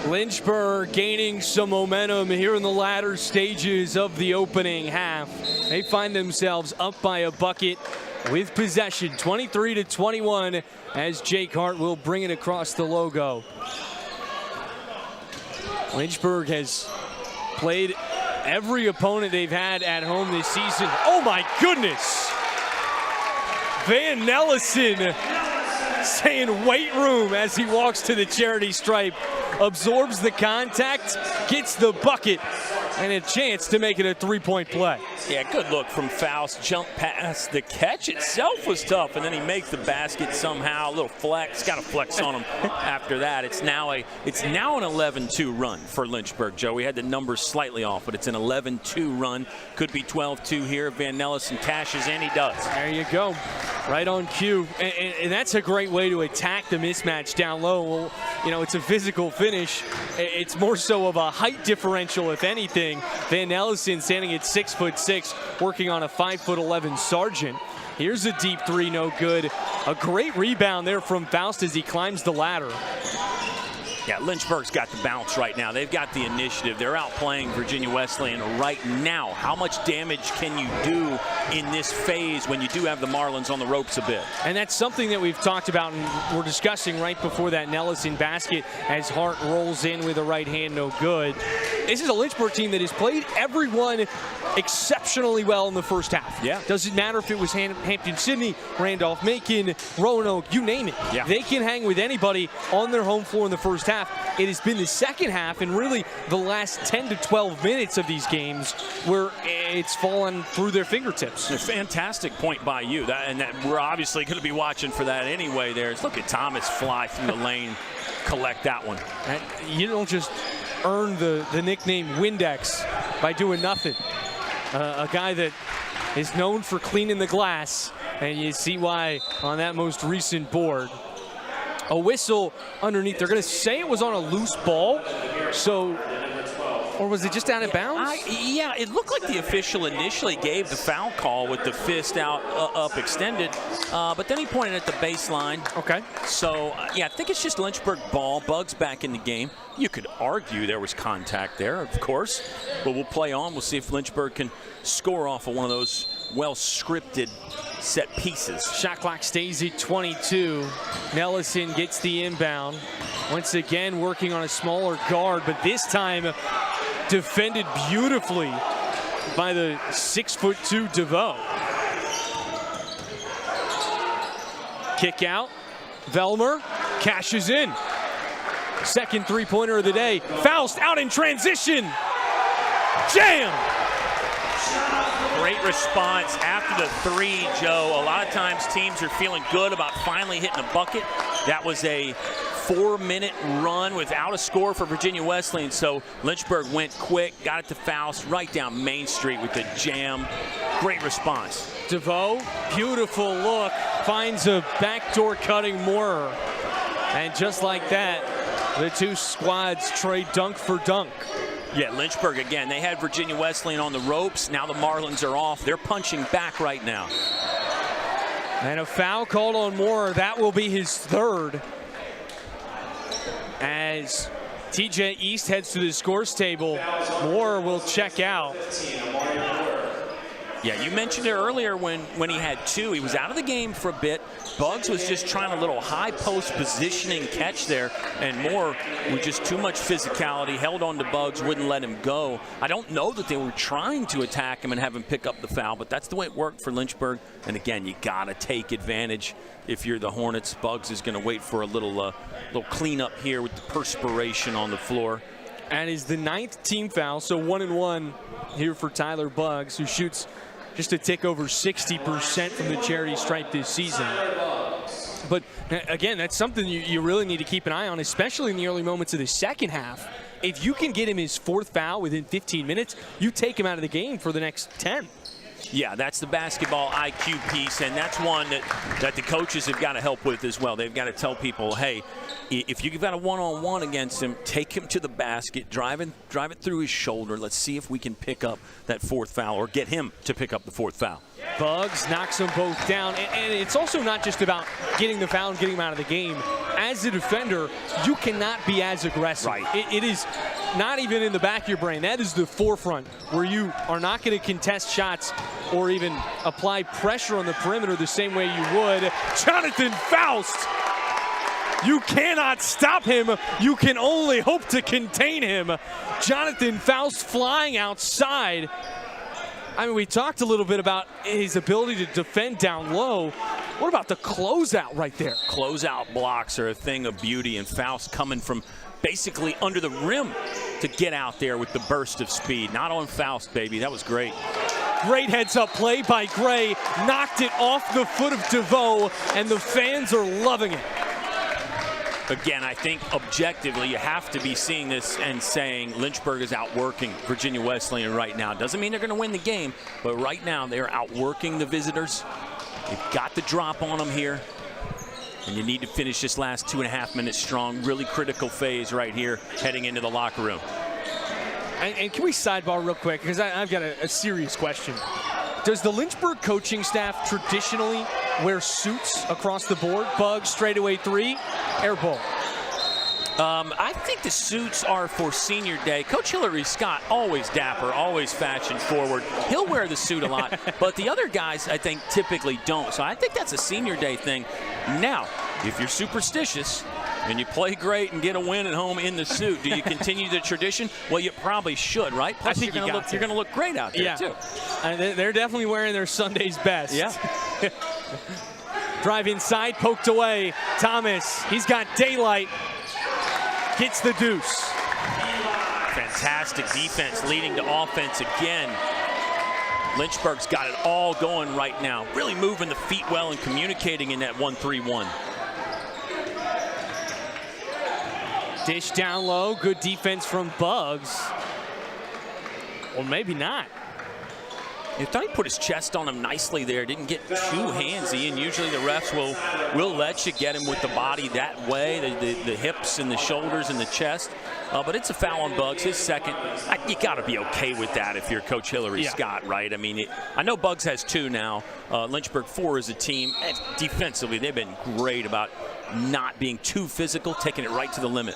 Lynchburg gaining some momentum here in the latter stages of the opening half. They find themselves up by a bucket with possession, 23-21, as Jake Hart will bring it across the logo. Lynchburg has played every opponent they've had at home this season. Oh my goodness! Van Nellison saying weight room as he walks to the charity stripe. Absorbs the contact, gets the bucket, and a chance to make it a three-point play. Yeah, good look from Faust. Jump pass. The catch itself was tough, and then he makes the basket somehow. A little flex. Got a flex on him after that. It's now an 11-2 run for Lynchburg, Joe. We had the numbers slightly off, but it's an 11-2 run. Could be 12-2 here. Van Nellison cashes in. He does. There you go. Right on cue. And that's a great way to attack the mismatch down low. Well, it's a physical finish. It's more so of a height differential, if anything. Van Nellison standing at 6'6", working on a 5'11" Sargent. Here's a deep three, no good. A great rebound there from Faust as he climbs the ladder. Yeah, Lynchburg's got the bounce right now. They've got the initiative. They're outplaying Virginia Wesleyan right now. How much damage can you do in this phase when you do have the Marlins on the ropes a bit? And that's something that we've talked about and we're discussing right before that Nelson basket as Hart rolls in with a right hand, no good. This is a Lynchburg team that has played everyone exceptionally well in the first half. Yeah. Doesn't matter if it was Hampton-Sydney, Randolph-Macon, Roanoke, you name it. Yeah. They can hang with anybody on their home floor in the first half. It has been the second half and really the last 10 to 12 minutes of these games where it's fallen through their fingertips. A fantastic point by you. That we're obviously going to be watching for that anyway. Look at Thomas fly through the lane, collect that one. And you don't just earn the nickname Windex by doing nothing. A guy that is known for cleaning the glass, and you see why on that most recent board. A whistle underneath. They're going to say it was on a loose ball, or was it just out of bounds? Yeah, it looked like the official initially gave the foul call with the fist out, up extended, but then he pointed at the baseline. Okay. So, yeah, I think it's just Lynchburg ball. Bugs back in the game. You could argue there was contact there, of course, but we'll play on. We'll see if Lynchburg can score off of one of those well-scripted set pieces. Shot clock stays at 22. Nelson gets the inbound. Once again, working on a smaller guard, but this time defended beautifully by the 6'2" DeVoe. Kick out. Velmer cashes in. Second three-pointer of the day. Faust out in transition. Jam! Great response after the three, Joe. A lot of times teams are feeling good about finally hitting a bucket. That was a 4-minute run without a score for Virginia Wesleyan, so Lynchburg went quick, got it to Faust right down Main Street with the jam. Great response. DeVoe, beautiful look, finds a backdoor cutting Moorer. And just like that, the two squads trade dunk for dunk. Yeah, Lynchburg again, they had Virginia Wesleyan on the ropes. Now the Marlins are off. They're punching back right now. And a foul called on Moorer. That will be his third. As TJ East heads to the scores table, Moorer will check out. Yeah, you mentioned it earlier when he had two. He was out of the game for a bit. Bugs was just trying a little high post positioning catch there, and Moore with just too much physicality, held on to Bugs, wouldn't let him go. I don't know that they were trying to attack him and have him pick up the foul, but that's the way it worked for Lynchburg. And again, you gotta take advantage if you're the Hornets. Bugs is gonna wait for a little cleanup here with the perspiration on the floor. And is the 9th team foul, so 1-1 here for Tyler Bugs, who shoots just a tick over 60% from the charity stripe this season. But again, that's something you really need to keep an eye on, especially in the early moments of the second half. If you can get him his 4th foul within 15 minutes, you take him out of the game for the next 10. Yeah, that's the basketball IQ piece, and that's one that the coaches have got to help with as well. They've got to tell people, hey, if you've got a one-on-one against him, take him to the basket, drive it through his shoulder. Let's see if we can pick up that 4th foul or get him to pick up the 4th foul. Bugs knocks them both down, and it's also not just about getting the foul and getting him out of the game. As a defender, you cannot be as aggressive. Right. It is not even in the back of your brain. That is the forefront, where you are not going to contest shots or even apply pressure on the perimeter the same way you would. Jonathan Faust! You cannot stop him. You can only hope to contain him. Jonathan Faust flying outside. I mean, we talked a little bit about his ability to defend down low. What about the closeout right there? Closeout blocks are a thing of beauty, and Faust coming from basically under the rim to get out there with the burst of speed. Not on Faust, baby. That was great. Great heads-up play by Gray. Knocked it off the foot of DeVoe, and the fans are loving it. Again, I think objectively you have to be seeing this and saying Lynchburg is outworking Virginia Wesleyan right now. Doesn't mean they're going to win the game, but right now they're outworking the visitors. They've got the drop on them here, and you need to finish this last 2.5 minutes strong. Really critical phase right here heading into the locker room. And can we sidebar real quick, because I've got a serious question. Does the Lynchburg coaching staff traditionally wear suits across the board. Bugs, straightaway three, air ball. I think the suits are for senior day. Coach Hillary Scott, always dapper, always fashion forward. He'll wear the suit a lot, but the other guys, I think, typically don't. So I think that's a senior day thing. Now, if you're superstitious and you play great and get a win at home in the suit, do you continue the tradition? Well, you probably should, right? Plus, I think you're going to look great out there, too. They're definitely wearing their Sunday's best. Yeah. Drive inside, poked away. Thomas, he's got daylight. Gets the deuce. Fantastic defense leading to offense again. Lynchburg's got it all going right now. Really moving the feet well and communicating in that 1-3-1. Dish down low. Good defense from Bugs. Or maybe not. I thought he put his chest on him nicely there. Didn't get too handsy, and usually the refs will let you get him with the body that way, the hips and the shoulders and the chest. But it's a foul on Bugs, his second. You got to be okay with that if you're Coach Hillary Scott, right? I mean, I know Bugs has 2 now. Lynchburg 4 as a team. Defensively, they've been great about not being too physical, taking it right to the limit.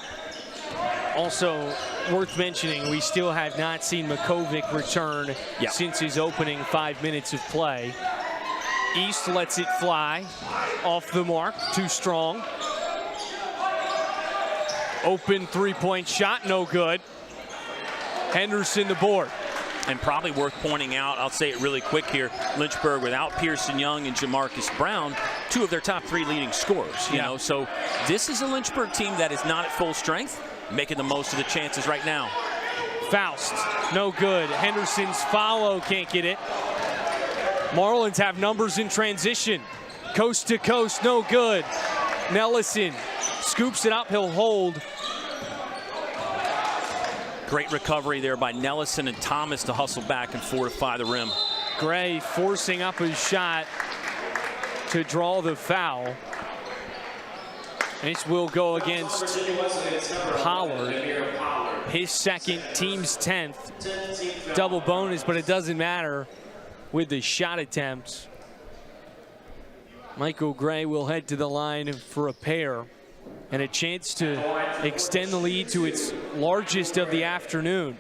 Also worth mentioning, we still have not seen Makovic return since his opening 5 minutes of play. East lets it fly off the mark, too strong. Open three-point shot, no good. Henderson the board. And probably worth pointing out, I'll say it really quick here, Lynchburg without Pearson Young and Jamarcus Brown, 2 of their top 3 leading scorers. You know, so this is a Lynchburg team that is not at full strength, making the most of the chances right now. Faust, no good. Henderson's follow, can't get it. Marlins have numbers in transition. Coast to coast, no good. Nellison scoops it up, he'll hold. Great recovery there by Nellison and Thomas to hustle back and fortify the rim. Gray forcing up his shot to draw the foul. This will go against Pollard. His second, team's 10th. Double bonus, but it doesn't matter with the shot attempts. Michael Gray will head to the line for a pair and a chance to extend the lead to its largest of the afternoon.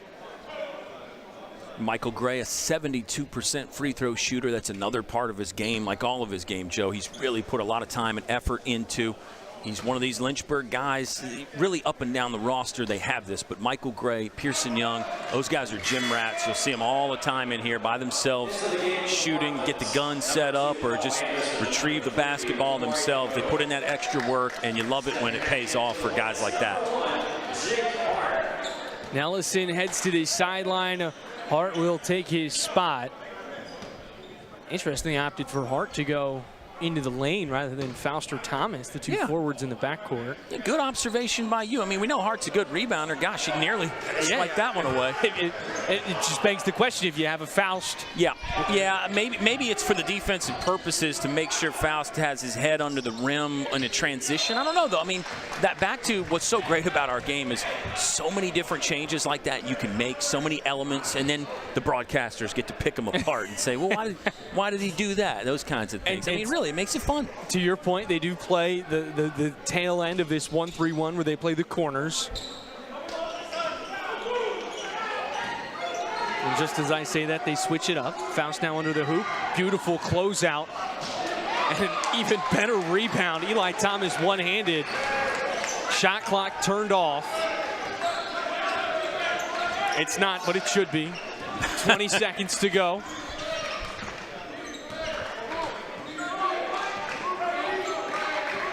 Michael Gray, a 72% free throw shooter. That's another part of his game, like all of his game, Joe. He's really put a lot of time and effort into. He's one of these Lynchburg guys, really up and down the roster. They have this, but Michael Gray, Pearson Young, those guys are gym rats. You'll see them all the time in here by themselves, shooting, get the gun set up, or just retrieve the basketball themselves. They put in that extra work, and you love it when it pays off for guys like that. Nellison heads to the sideline. Hart will take his spot. Interestingly, opted for Hart to go into the lane rather than Faust or Thomas, the 2 forwards in the backcourt. Yeah, good observation by you. I mean, we know Hart's a good rebounder. Gosh, he nearly swiped that one away. It just begs the question, if you have a Faust. Yeah, maybe it's for the defensive purposes to make sure Faust has his head under the rim in a transition. I don't know, though. I mean, that back to what's so great about our game is so many different changes like that you can make, so many elements, and then the broadcasters get to pick them apart and say, well, why did he do that? Those kinds of things. I mean, really, it makes it fun. To your point, they do play the tail end of this 1-3-1 where they play the corners. And just as I say that, they switch it up. Faust now under the hoop. Beautiful closeout. And an even better rebound. Eli Thomas one-handed. Shot clock turned off. It's not, but it should be. 20 seconds to go.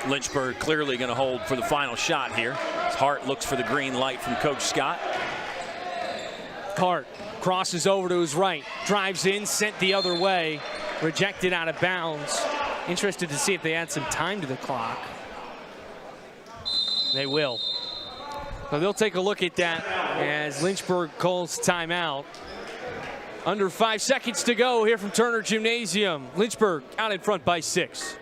Lynchburg clearly going to hold for the final shot here. Hart looks for the green light from Coach Scott. Hart crosses over to his right, drives in, sent the other way, rejected out of bounds. Interested to see if they add some time to the clock. They will. So they'll take a look at that as Lynchburg calls timeout. Under 5 seconds to go here from Turner Gymnasium. Lynchburg out in front by 6.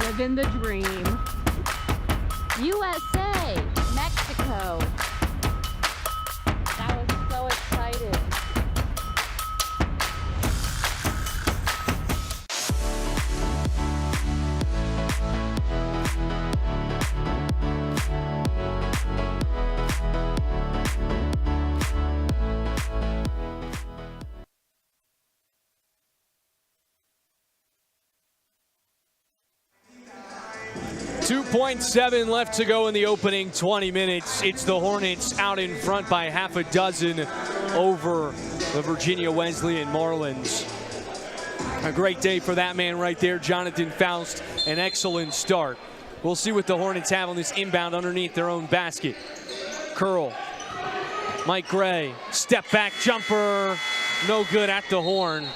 Living the dream. USA, Mexico. That was so exciting. .7 left to go in the opening 20 minutes. It's the Hornets out in front by half a dozen over the Virginia Wesleyan Marlins. A great day for that man right there, Jonathan Faust. An excellent start. We'll see what the Hornets have on this inbound underneath their own basket. Curl. Mike Gray, step back jumper, no good at the horn.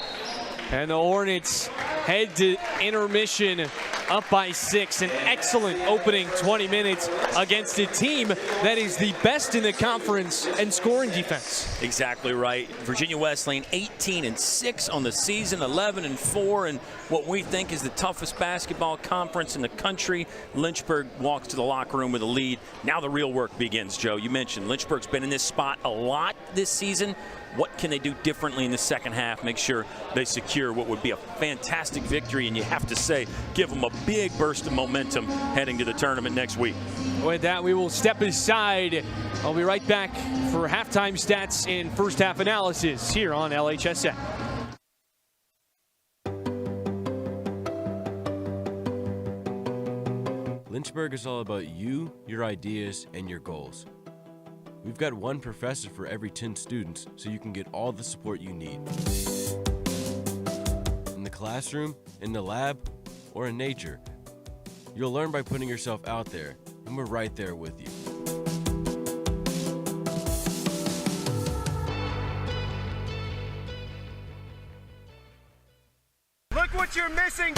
And the Hornets head to intermission up by 6. An excellent opening 20 minutes against a team that is the best in the conference in scoring defense. Exactly right. Virginia Wesleyan 18-6 on the season, 11-4 in what we think is the toughest basketball conference in the country. Lynchburg walks to the locker room with a lead. Now the real work begins, Joe. You mentioned Lynchburg's been in this spot a lot this season. What can they do differently in the second half? Make sure they secure what would be a fantastic victory, and you have to say, give them a big burst of momentum heading to the tournament next week. With that, we will step aside. I'll be right back for halftime stats and first half analysis here on LHSN. Lynchburg is all about you, your ideas, and your goals. We've got one professor for every 10 students, so you can get all the support you need. In the classroom, in the lab, or in nature. You'll learn by putting yourself out there, and we're right there with you. Look what you're missing!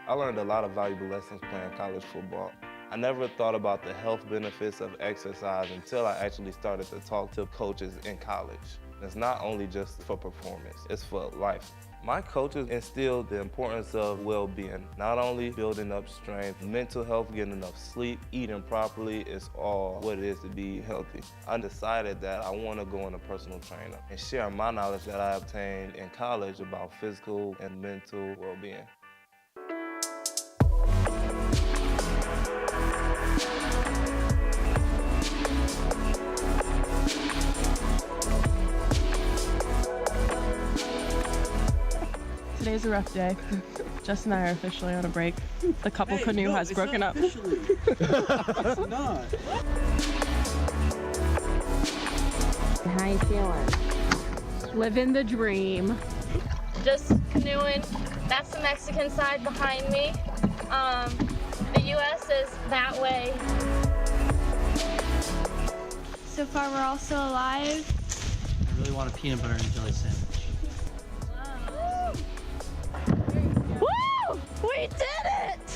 I learned a lot of valuable lessons playing college football. I never thought about the health benefits of exercise until I actually started to talk to coaches in college. It's not only just for performance, it's for life. My coaches instilled the importance of well-being, not only building up strength, mental health, getting enough sleep, eating properly is all what it is to be healthy. I decided that I want to go on a personal trainer and share my knowledge that I obtained in college about physical and mental well-being. Today's a rough day. Jess and I are officially on a break. The couple canoe has broken up. It's not. How you feeling? Living the dream. Just canoeing. That's the Mexican side behind me. The U.S. is that way. So far, we're all still alive. I really want a peanut butter and jelly sandwich. Woo! We did it!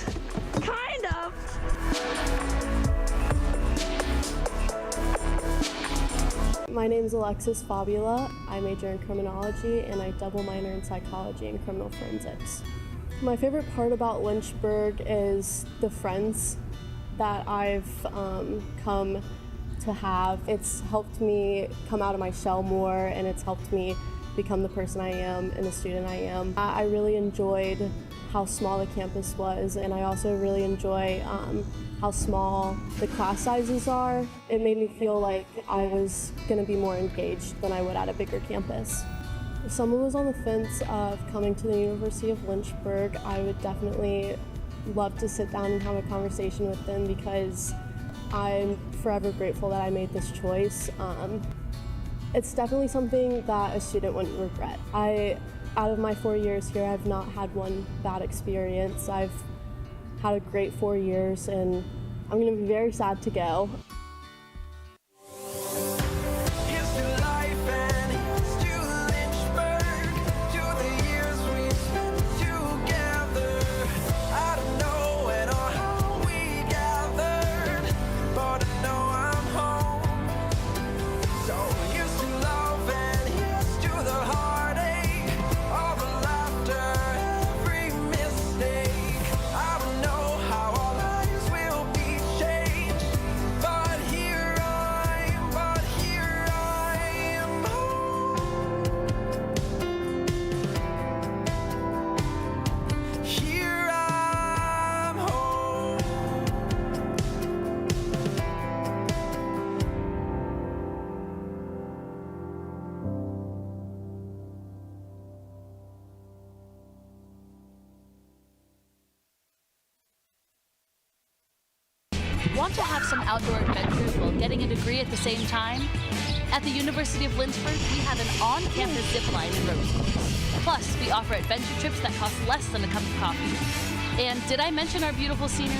Kind of. My name's Alexis Fabula. I major in criminology and I double minor in psychology and criminal forensics. My favorite part about Lynchburg is the friends that I've come to have. It's helped me come out of my shell more, and it's helped me become the person I am and the student I am. I really enjoyed how small the campus was, and I also really enjoy how small the class sizes are. It made me feel like I was going to be more engaged than I would at a bigger campus. If someone was on the fence of coming to the University of Lynchburg, I would definitely love to sit down and have a conversation with them, because I'm forever grateful that I made this choice. It's definitely something that a student wouldn't regret. Out of my 4 years here, I've not had one bad experience. I've had a great 4 years, and I'm going to be very sad to go. Want to have some outdoor adventures while getting a degree at the same time? At the University of Lynchburg, we have an on-campus zip line and road course. Plus, we offer adventure trips that cost less than a cup of coffee. And did I mention our beautiful scenery?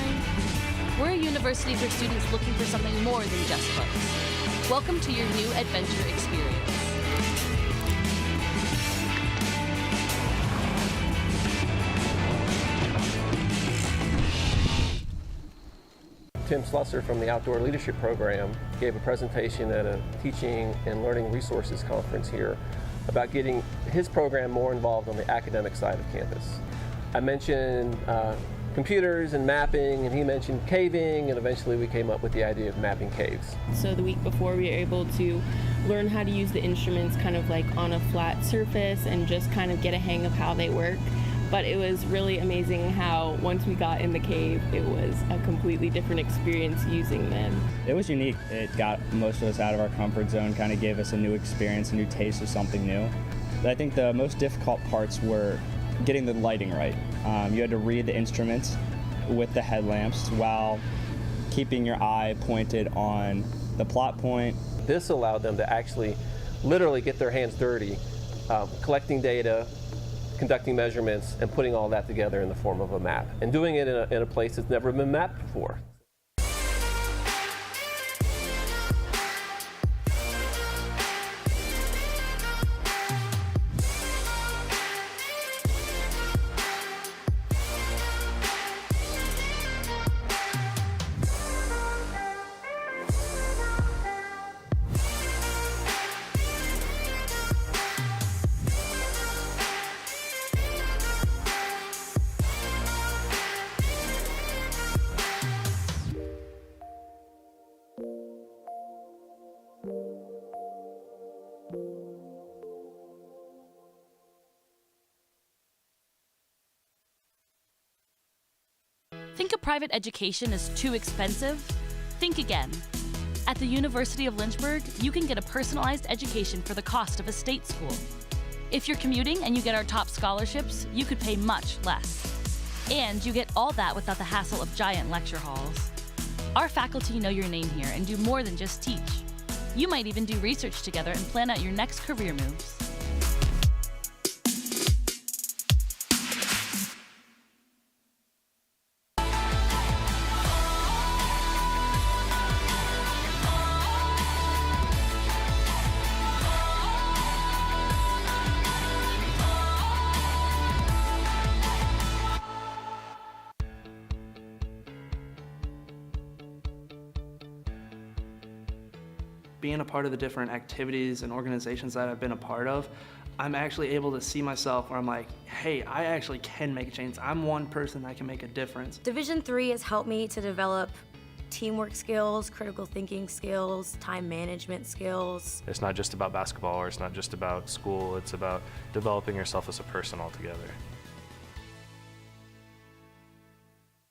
We're a university for students looking for something more than just books. Welcome to your new adventure experience. Tim Slusser from the Outdoor Leadership Program gave a presentation at a Teaching and Learning Resources conference here about getting his program more involved on the academic side of campus. I mentioned computers and mapping, and he mentioned caving, and eventually we came up with the idea of mapping caves. So the week before, we were able to learn how to use the instruments kind of like on a flat surface and just kind of get a hang of how they work. But it was really amazing how once we got in the cave, it was a completely different experience using them. It was unique. It got most of us out of our comfort zone, kind of gave us a new experience, a new taste of something new. But I think the most difficult parts were getting the lighting right. You had to read the instruments with the headlamps while keeping your eye pointed on the plot point. This allowed them to actually literally get their hands dirty, collecting data, conducting measurements, and putting all that together in the form of a map, and doing it in a place that's never been mapped before. Think a private education is too expensive? Think again. At the University of Lynchburg, you can get a personalized education for the cost of a state school. If you're commuting and you get our top scholarships, you could pay much less. And you get all that without the hassle of giant lecture halls. Our faculty know your name here and do more than just teach. You might even do research together and plan out your next career moves. being a part of the different activities and organizations that I've been a part of, I'm actually able to see myself where I'm like, hey, I actually can make a change. I'm one person that can make a difference. Division III has helped me to develop teamwork skills, critical thinking skills, time management skills. It's not just about basketball, or it's not just about school, it's about developing yourself as a person altogether.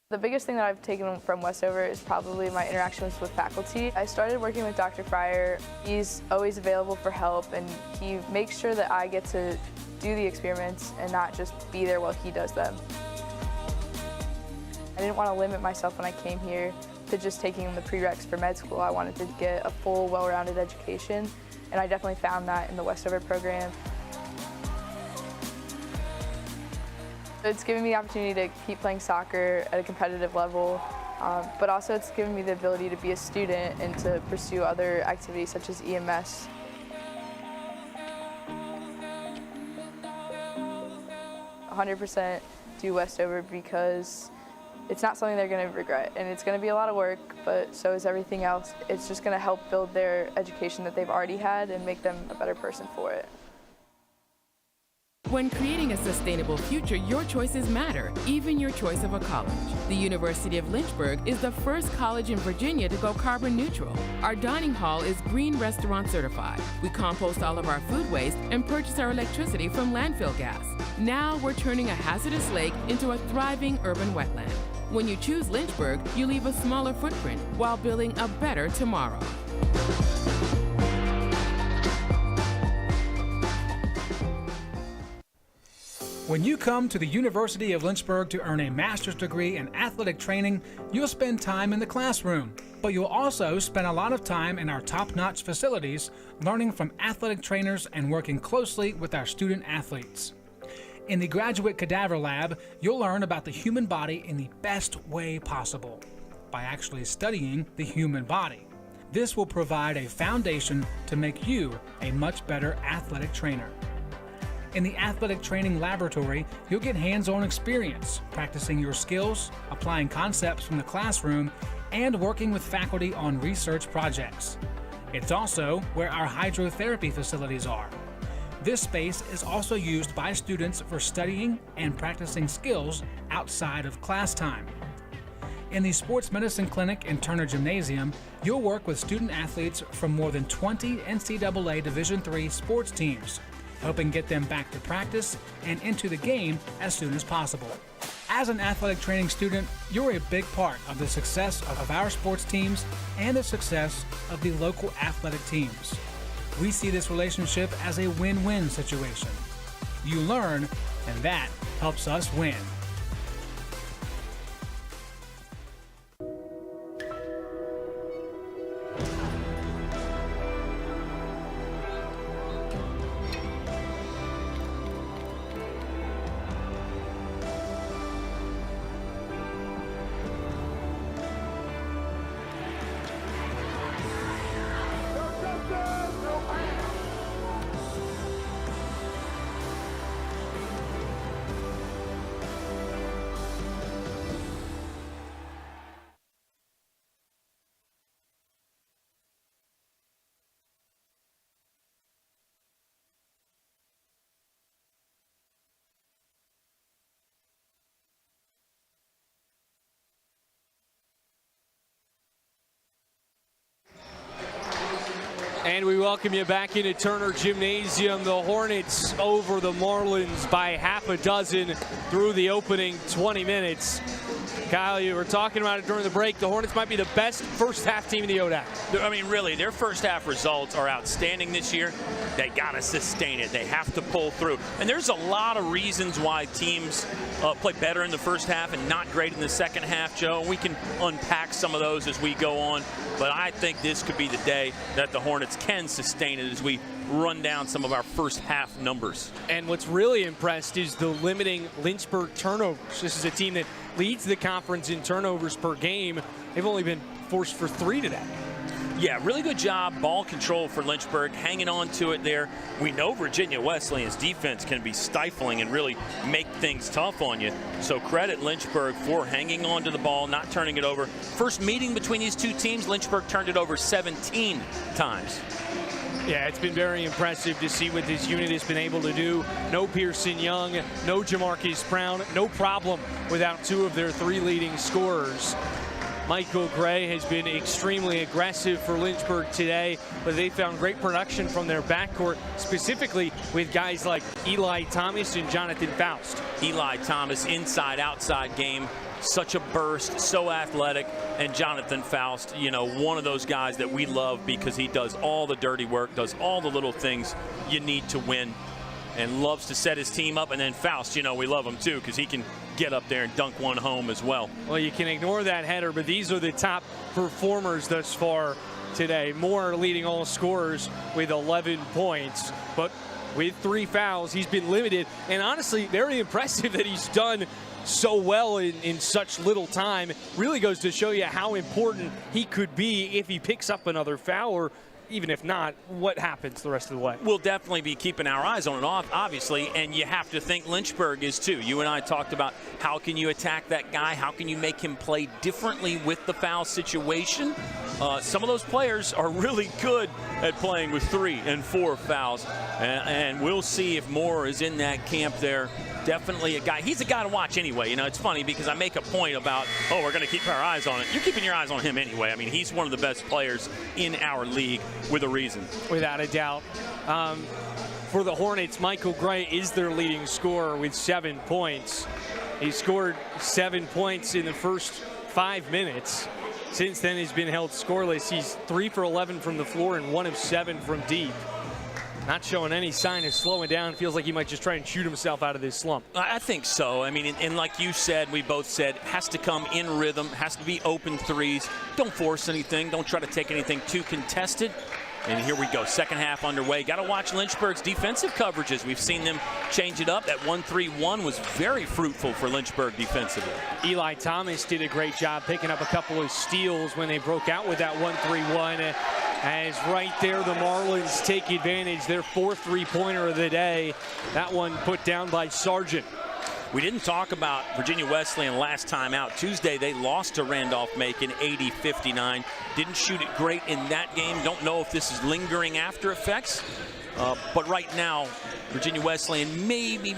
The biggest thing that I've taken from Westover is probably my interactions with faculty. I started working with Dr. Fryer. He's always available for help, and he makes sure that I get to do the experiments and not just be there while he does them. I didn't want to limit myself when I came here to just taking the prereqs for med school. I wanted to get a full, well-rounded education, and I definitely found that in the Westover program. It's given me the opportunity to keep playing soccer at a competitive level, but also it's given me the ability to be a student and to pursue other activities such as EMS. I 100% do Westover because it's not something they're going to regret, and it's going to be a lot of work, but so is everything else. It's just going to help build their education that they've already had and make them a better person for it. When creating a sustainable future, your choices matter, even your choice of a college. The University of Lynchburg is the first college in Virginia to go carbon neutral. Our dining hall is Green Restaurant certified. We compost all of our food waste and purchase our electricity from landfill gas. Now we're turning a hazardous lake into a thriving urban wetland. When you choose Lynchburg, you leave a smaller footprint while building a better tomorrow. When you come to the University of Lynchburg to earn a master's degree in athletic training, you'll spend time in the classroom, but you'll also spend a lot of time in our top-notch facilities, learning from athletic trainers and working closely with our student athletes. In the Graduate Cadaver Lab, you'll learn about the human body in the best way possible, by actually studying the human body. This will provide a foundation to make you a much better athletic trainer. In the Athletic Training Laboratory, you'll get hands-on experience, practicing your skills, applying concepts from the classroom, and working with faculty on research projects. It's also where our hydrotherapy facilities are. This space is also used by students for studying and practicing skills outside of class time. In the Sports Medicine Clinic and Turner Gymnasium, you'll work with student athletes from more than 20 NCAA Division III sports teams, helping get them back to practice and into the game as soon as possible. As an athletic training student, you're a big part of the success of our sports teams and the success of the local athletic teams. We see this relationship as a win-win situation. You learn, and that helps us win. And we welcome you back into Turner Gymnasium. The Hornets over the Marlins by half a dozen through the opening 20 minutes. Kyle, you were talking about it during the break. The Hornets might be the best first half team in the ODAC. I mean, really, their first half results are outstanding this year. They got to sustain it. They have to pull through. And there's a lot of reasons why teams play better in the first half and not great in the second half, Joe. We can unpack some of those as we go on. But I think this could be the day that the Hornets can sustain it as we run down some of our first half numbers. And what's really impressed is the limiting Lynchburg turnovers. This is a team that leads the conference in turnovers per game. They've only been forced for 3 today. Yeah, really good job, ball control for Lynchburg, hanging on to it there. We know Virginia Wesleyan's defense can be stifling and really make things tough on you. So credit Lynchburg for hanging on to the ball, not turning it over. First meeting between these two teams, Lynchburg turned it over 17 times. Yeah, it's been very impressive to see what this unit has been able to do. No Pearson Young, no Jamarcus Brown, no problem without two of their three leading scorers. Michael Gray has been extremely aggressive for Lynchburg today, but they found great production from their backcourt, specifically with guys like Eli Thomas and Jonathan Faust. Eli Thomas, inside-outside game, such a burst, so athletic, and Jonathan Faust, you know, one of those guys that we love because he does all the dirty work, does all the little things you need to win, and loves to set his team up. And then Faust, you know, we love him too because he can get up there and dunk one home as well. Well, you can ignore that header, but these are the top performers thus far today. Moore leading all scorers with 11 points, but with 3 fouls, he's been limited. And honestly, very impressive that he's done so well in such little time. Really goes to show you how important he could be if he picks up another foul, or even if not, what happens the rest of the way. We'll definitely be keeping our eyes on it, obviously, and you have to think Lynchburg is too. You and I talked about how can you attack that guy, how can you make him play differently with the foul situation. Some of those players are really good at playing with 3 and 4 fouls, and we'll see if Moore is in that camp there. Definitely a guy. He's a guy to watch anyway. You know, it's funny because I make a point about, oh, we're going to keep our eyes on it. You're keeping your eyes on him anyway. I mean, he's one of the best players in our league with a reason. Without a doubt. For the Hornets, Michael Gray is their leading scorer with 7 points. He scored 7 points in the first 5 minutes. Since then, he's been held scoreless. He's 3 for 11 from the floor and 1 of 7 from deep. Not showing any sign of slowing down. Feels like he might just try and shoot himself out of this slump. I think so. I mean, and like you said, we both said, has to come in rhythm, has to be open threes. Don't force anything. Don't try to take anything too contested. And here we go, second half underway. Got to watch Lynchburg's defensive coverages. We've seen them change it up. That 1-3-1 was very fruitful for Lynchburg defensively. Eli Thomas did a great job picking up a couple of steals when they broke out with that 1-3-1. As right there, the Marlins take advantage. Their 4th three-pointer of the day. That one put down by Sargent. We didn't talk about Virginia Wesleyan last time out. Tuesday, they lost to Randolph-Macon 80-59. Didn't shoot it great in that game. Don't know if this is lingering after effects. But right now, Virginia Wesleyan maybe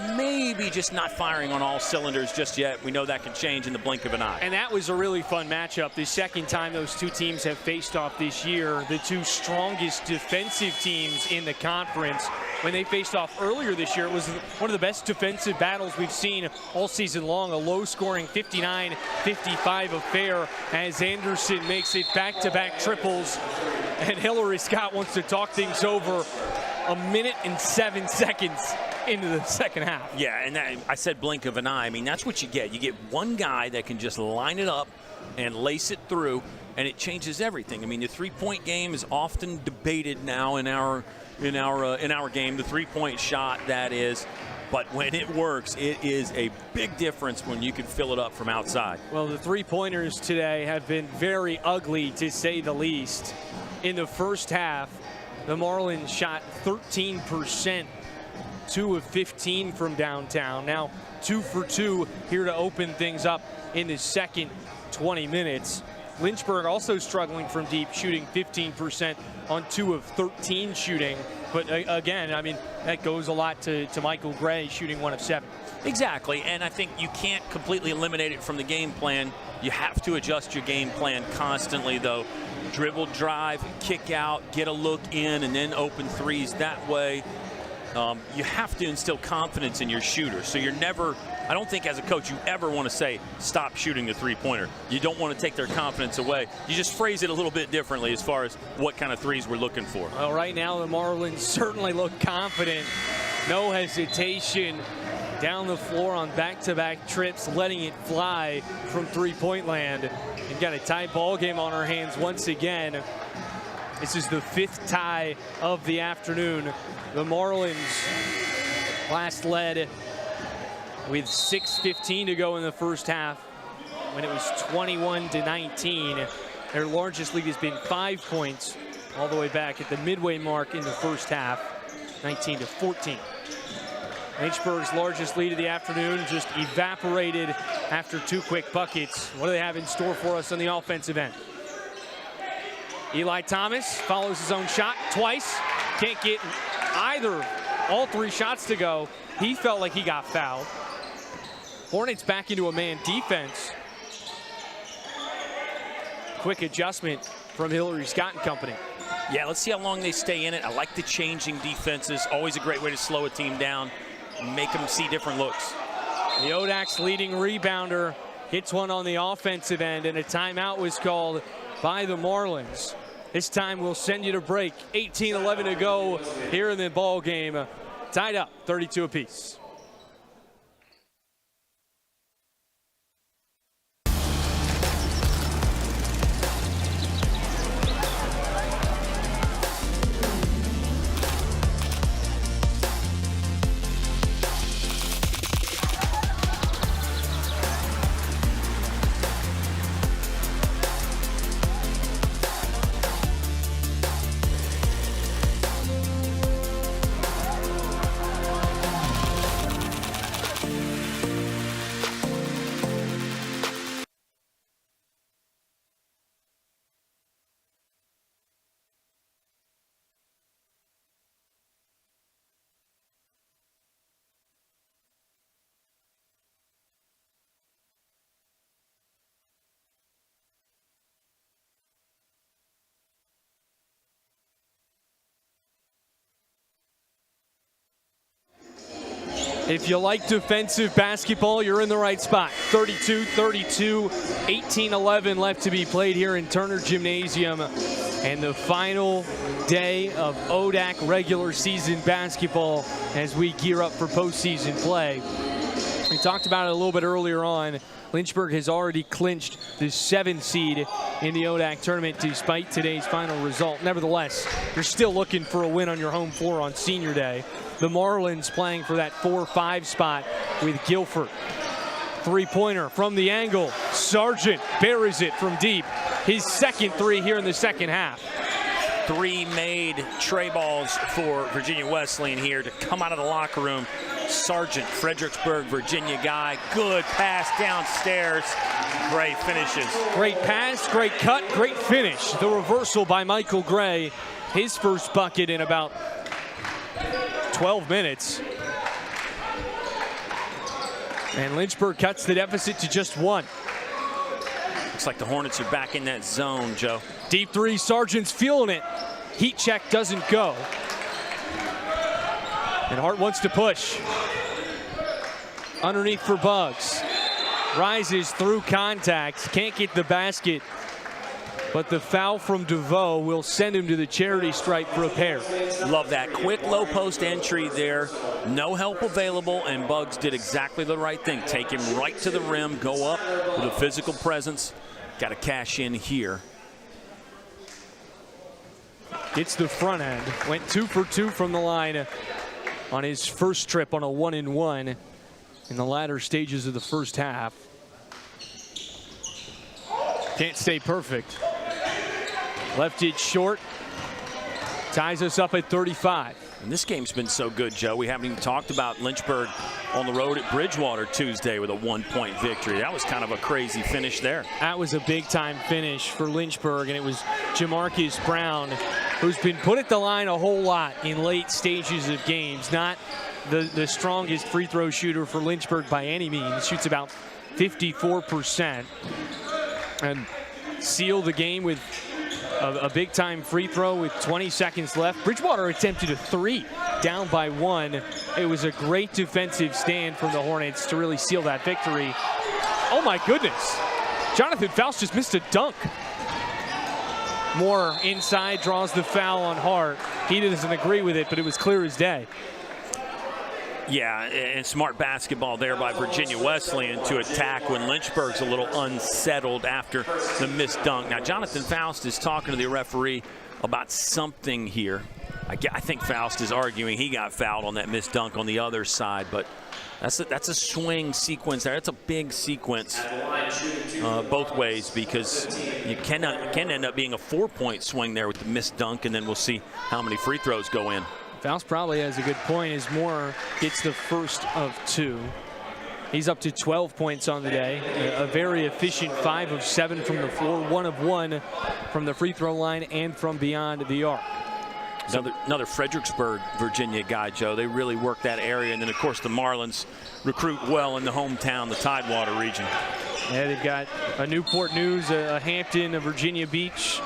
just not firing on all cylinders just yet. We know that can change in the blink of an eye. And that was a really fun matchup. The second time those two teams have faced off this year. The two strongest defensive teams in the conference. When they faced off earlier this year, it was one of the best defensive battles we've seen all season long. A low-scoring 59-55 affair as Anderson makes it back-to-back triples. And Hillary Scott wants to talk things over. 1 minute and 7 seconds into the second half. Yeah, and I said blink of an eye. I mean, that's what you get. You get one guy that can just line it up and lace it through, and it changes everything. I mean, the three-point game is often debated now in our game, the three-point shot, that is. But when it works, it is a big difference when you can fill it up from outside. Well, the three-pointers today have been very ugly, to say the least. In the first half, the Marlins shot 13%, 2 of 15 from downtown. Now 2 for 2 here to open things up in the second 20 minutes. Lynchburg also struggling from deep, shooting 15% on 2 of 13 shooting. But again, I mean, that goes a lot to Michael Gray shooting 1 of 7. Exactly, and I think you can't completely eliminate it from the game plan. You have to adjust your game plan constantly, though. Dribble, drive, kick out, get a look in, and then open threes that way. You have to instill confidence in your shooter. So you're never, I don't think as a coach you ever want to say, stop shooting the three-pointer. You don't want to take their confidence away. You just phrase it a little bit differently as far as what kind of threes we're looking for. Well, right now the Marlins certainly look confident. No hesitation. Down the floor on back-to-back trips, letting it fly from three-point land. We've got a tight ball game on our hands once again. This is the 5th tie of the afternoon. The Marlins last led with 6:15 to go in the first half when it was 21-19. Their largest lead has been 5 points all the way back at the midway mark in the first half, 19-14. Lynchburg's largest lead of the afternoon just evaporated after 2 quick buckets. What do they have in store for us on the offensive end? Eli Thomas follows his own shot twice. Can't get all 3 shots to go. He felt like he got fouled. Hornets back into a man defense. Quick adjustment from Hillary Scott and company. Yeah, let's see how long they stay in it. I like the changing defenses. Always a great way to slow a team down, make them see different looks. The ODAC's leading rebounder hits one on the offensive end, and a timeout was called by the Marlins. This time we'll send you to break. 18-11 to go here in the ball game. Tied up, 32 apiece. If you like defensive basketball, you're in the right spot. 32-32, 18-11 left to be played here in Turner Gymnasium. And the final day of ODAC regular season basketball as we gear up for postseason play. We talked about it a little bit earlier on. Lynchburg has already clinched the 7th seed in the ODAC tournament despite today's final result. Nevertheless, you're still looking for a win on your home floor on senior day. The Marlins playing for that 4-5 spot with Guilford. 3-pointer from the angle. Sargent buries it from deep. His second 3 here in the second half. 3 made tray balls for Virginia Wesleyan here to come out of the locker room. Sargent, Fredericksburg, Virginia guy. Good pass downstairs. Gray finishes. Great pass, great cut, great finish. The reversal by Michael Gray. His first bucket in about 12 minutes. And Lynchburg cuts the deficit to just 1. Looks like the Hornets are back in that zone, Joe. Deep 3, Sargent's feeling it. Heat check doesn't go. And Hart wants to push. Underneath for Bugs. Rises through contact. Can't get the basket. But the foul from DeVoe will send him to the charity stripe for a pair. Love that quick low post entry there. No help available, and Bugs did exactly the right thing. Take him right to the rim, go up with a physical presence. Got to cash in here. Gets the front end. Went 2 for 2 from the line on his first trip on a 1-and-1 in the latter stages of the first half. Can't stay perfect. Left it short. Ties us up at 35. And this game's been so good, Joe. We haven't even talked about Lynchburg on the road at Bridgewater Tuesday with a 1-point victory. That was kind of a crazy finish there. That was a big-time finish for Lynchburg, and it was Jamarcus Brown, who's been put at the line a whole lot in late stages of games. Not the strongest free throw shooter for Lynchburg by any means. Shoots about 54%. And sealed the game with a big-time free throw with 20 seconds left. Bridgewater attempted a 3, down by 1. It was a great defensive stand from the Hornets to really seal that victory. Oh my goodness. Jonathan Faust just missed a dunk. Moore inside, draws the foul on Hart. He doesn't agree with it, but it was clear as day. Yeah, and smart basketball there by Virginia Wesleyan to attack when Lynchburg's a little unsettled after the missed dunk. Now, Jonathan Faust is talking to the referee about something here. I think Faust is arguing he got fouled on that missed dunk on the other side, but that's a swing sequence there. That's a big sequence both ways, because you can end up being a 4-point swing there with the missed dunk, and then we'll see how many free throws go in. Faust probably has a good point as Moore gets the first of 2. He's up to 12 points on the day. A very efficient 5 of 7 from the floor, 1 of 1 from the free throw line and from beyond the arc. Another Fredericksburg, Virginia guy, Joe. They really work that area. And then, of course, the Marlins recruit well in the hometown, the Tidewater region. Yeah, they've got a Newport News, a Hampton, a Virginia Beach,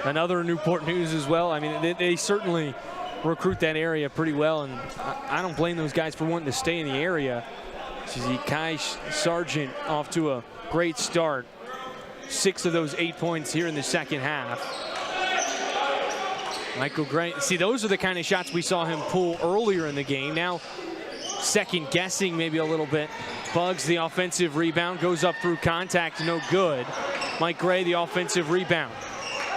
another Newport News as well. I mean, they certainly recruit that area pretty well, and I don't blame those guys for wanting to stay in the area. See Kai Sargent off to a great start. 6 of those 8 points here in the second half. Michael Gray, see, those are the kind of shots we saw him pull earlier in the game. Now, second guessing maybe a little bit. Bugs the offensive rebound, goes up through contact, no good. Mike Gray, the offensive rebound,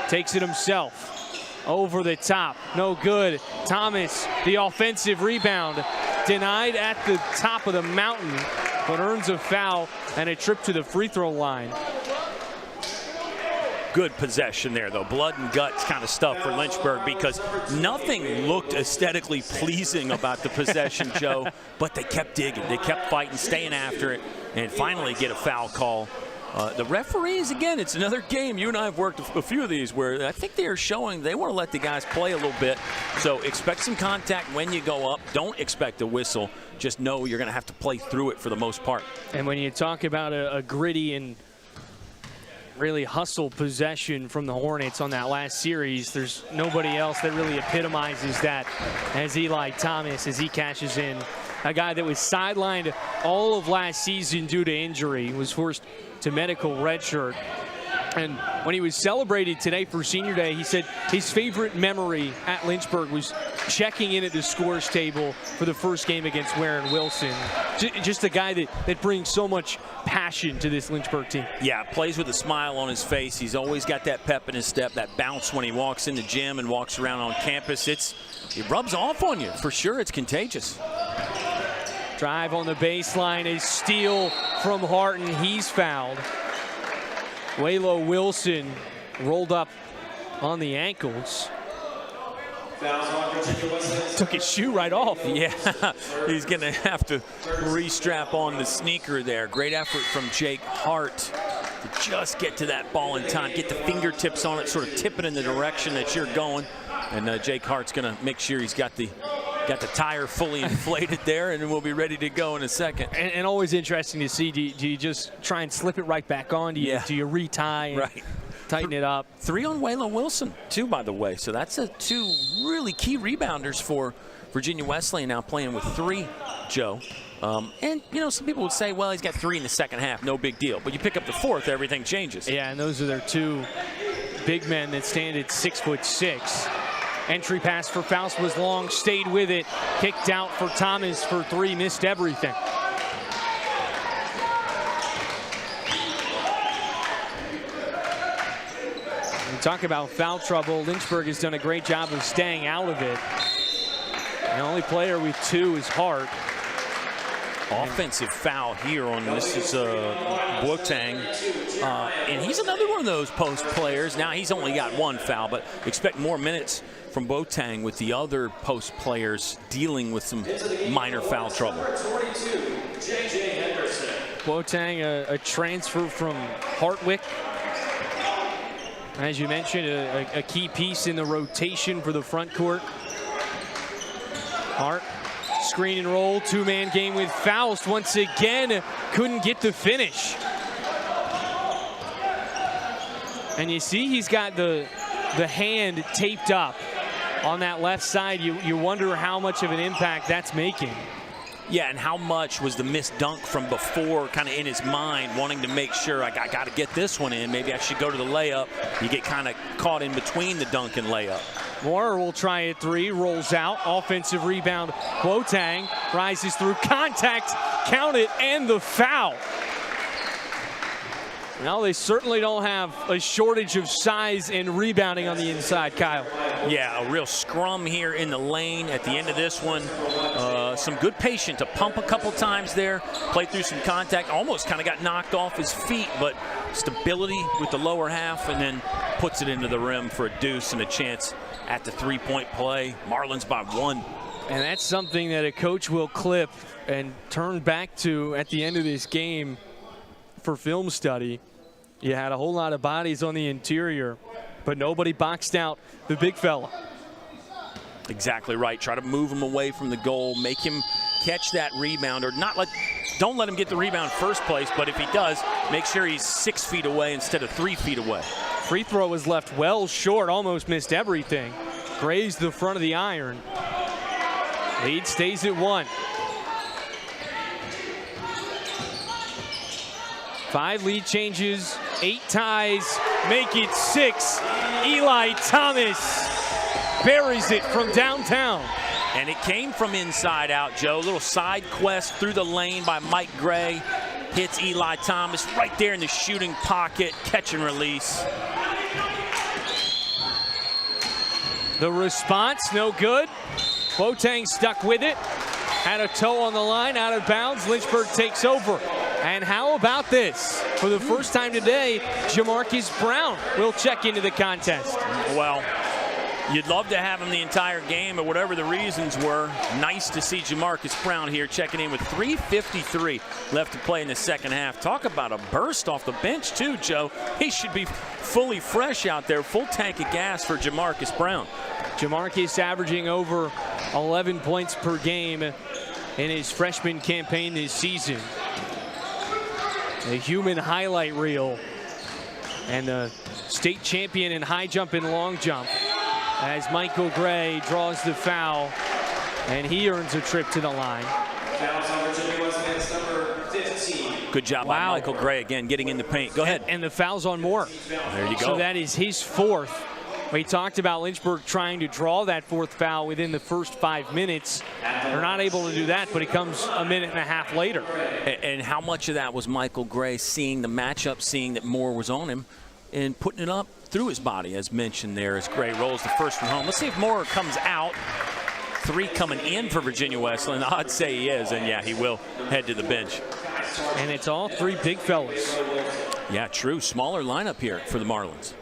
takes it himself. Over the top, no good. Thomas, the offensive rebound, denied at the top of the mountain, but earns a foul and a trip to the free throw line. Good possession there, though. Blood and guts kind of stuff for Lynchburg, because nothing looked aesthetically pleasing about the possession, Joe, but they kept digging. They kept fighting, staying after it, and finally get a foul call. The referees, again, it's another game. You and I have worked a few of these where I think they are showing they want to let the guys play a little bit. So expect some contact when you go up. Don't expect a whistle. Just know you're going to have to play through it for the most part. And when you talk about a gritty and really hustle possession from the Hornets on that last series, there's nobody else that really epitomizes that as Eli Thomas, as he cashes in. A guy that was sidelined all of last season due to injury, was forced to medical redshirt. And when he was celebrated today for Senior Day, he said his favorite memory at Lynchburg was checking in at the scores table for the first game against Warren Wilson. Just a guy that brings so much passion to this Lynchburg team. Yeah, plays with a smile on his face. He's always got that pep in his step, that bounce when he walks in the gym and walks around on campus. It rubs off on you, for sure. It's contagious. Drive on the baseline, a steal from Harton. He's fouled. Waylon Wilson rolled up on the ankles. Took his shoe right off. Yeah, he's going to have to re-strap on the sneaker there. Great effort from Jake Hart to just get to that ball in time, get the fingertips on it, sort of tip it in the direction that you're going. And Jake Hart's going to make sure he's got the tire fully inflated there, and we'll be ready to go in a second. And always interesting to see, do you just try and slip it right back on? Do you retie and tighten it up? 3 on Waylon Wilson, too, by the way. So that's 2 really key rebounders for Virginia Wesleyan, now playing with 3, Joe. And, you know, some people would say, well, he's got 3 in the second half, no big deal. But you pick up the 4th, everything changes. Yeah, and those are their 2 big men that stand at 6'6". Entry pass for Faust was long, stayed with it, kicked out for Thomas for 3, missed everything. We talk about foul trouble. Lynchburg has done a great job of staying out of it. The only player with 2 is Hart. Offensive foul here on this is Boateng. And he's another one of those post players. Now he's only got 1 foul, but expect more minutes from Boateng with the other post players dealing with some minor foul trouble. Boateng, a transfer from Hartwick. As you mentioned, a key piece in the rotation for the front court. Hart, screen and roll, 2-man game with Faust. Once again, couldn't get the finish. And you see he's got the hand taped up on that left side. You wonder how much of an impact that's making. Yeah, and how much was the missed dunk from before kind of in his mind, wanting to make sure, I got to get this one in. Maybe I should go to the layup. You get kind of caught in between the dunk and layup. Moore will try at 3, rolls out, offensive rebound. Boateng rises through contact, count it, and the foul. Well, they certainly don't have a shortage of size and rebounding on the inside, Kyle. Yeah, a real scrum here in the lane at the end of this one. Some good patience to pump a couple times there, play through some contact, almost kind of got knocked off his feet, but stability with the lower half, and then puts it into the rim for a deuce and a chance at the three-point play. Marlins by 1. And that's something that a coach will clip and turn back to at the end of this game for film study. You had a whole lot of bodies on the interior, but nobody boxed out the big fella. Exactly right. Try to move him away from the goal, make him catch that rebound, or don't let him get the rebound first place, but if he does, make sure he's 6 feet away instead of 3 feet away. Free throw was left well short, almost missed everything. Grazed the front of the iron. Lead stays at 1. 5 lead changes, 8 ties, make it 6. Eli Thomas buries it from downtown. And it came from inside out, Joe. A little side quest through the lane by Mike Gray. Hits Eli Thomas right there in the shooting pocket, catch and release. The response, no good. Boateng stuck with it. Had a toe on the line, out of bounds. Lynchburg takes over. And how about this? For the first time today, Jamarcus Brown will check into the contest. Well, you'd love to have him the entire game, but whatever the reasons were, nice to see Jamarcus Brown here checking in with 3:53 left to play in the second half. Talk about a burst off the bench too, Joe. He should be fully fresh out there, full tank of gas for Jamarcus Brown. Jamarcus averaging over 11 points per game in his freshman campaign this season. A human highlight reel, and the state champion in high jump and long jump as Michael Gray draws the foul, and he earns a trip to the line. Good job by Michael Gray again, getting in the paint. Go ahead. And the foul's on Moore. There you go. So that is his 4th. We talked about Lynchburg trying to draw that 4th foul within the first 5 minutes. They're not able to do that, but it comes a minute and a half later. And how much of that was Michael Gray seeing the matchup, seeing that Moore was on him, and putting it up through his body, as mentioned there, as Gray rolls the first one home. Let's see if Moore comes out. 3 coming in for Virginia Wesleyan. I'd say he is, and yeah, he will head to the bench. And it's all 3 big fellas. Yeah, true. Smaller lineup here for the Marlins.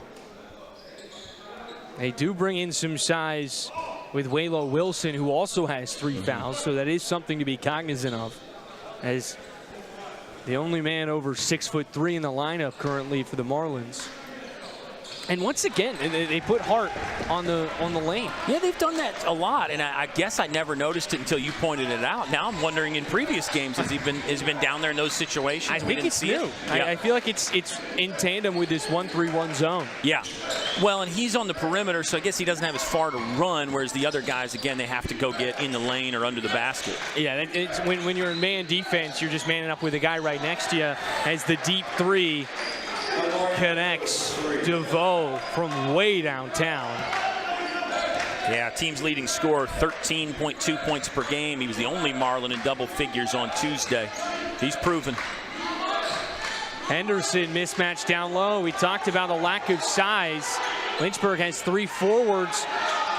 They do bring in some size with Waylo Wilson, who also has 3 fouls, so that is something to be cognizant of, as the only man over 6'3" in the lineup currently for the Marlins. And once again, they put Hart on the lane. Yeah, they've done that a lot, and I guess I never noticed it until you pointed it out. Now I'm wondering, in previous games, has he been down there in those situations? I think it's new. I feel like it's in tandem with this 1-3-1 zone. Yeah. Well, and he's on the perimeter, so I guess he doesn't have as far to run, whereas the other guys, again, they have to go get in the lane or under the basket. Yeah, it's when you're in man defense, you're just manning up with a guy right next to you as the deep 3 connects DeVoe from way downtown. Yeah, team's leading scorer, 13.2 points per game. He was the only Marlin in double figures on Tuesday. He's proven. Henderson mismatched down low. We talked about the lack of size. Lynchburg has 3 forwards.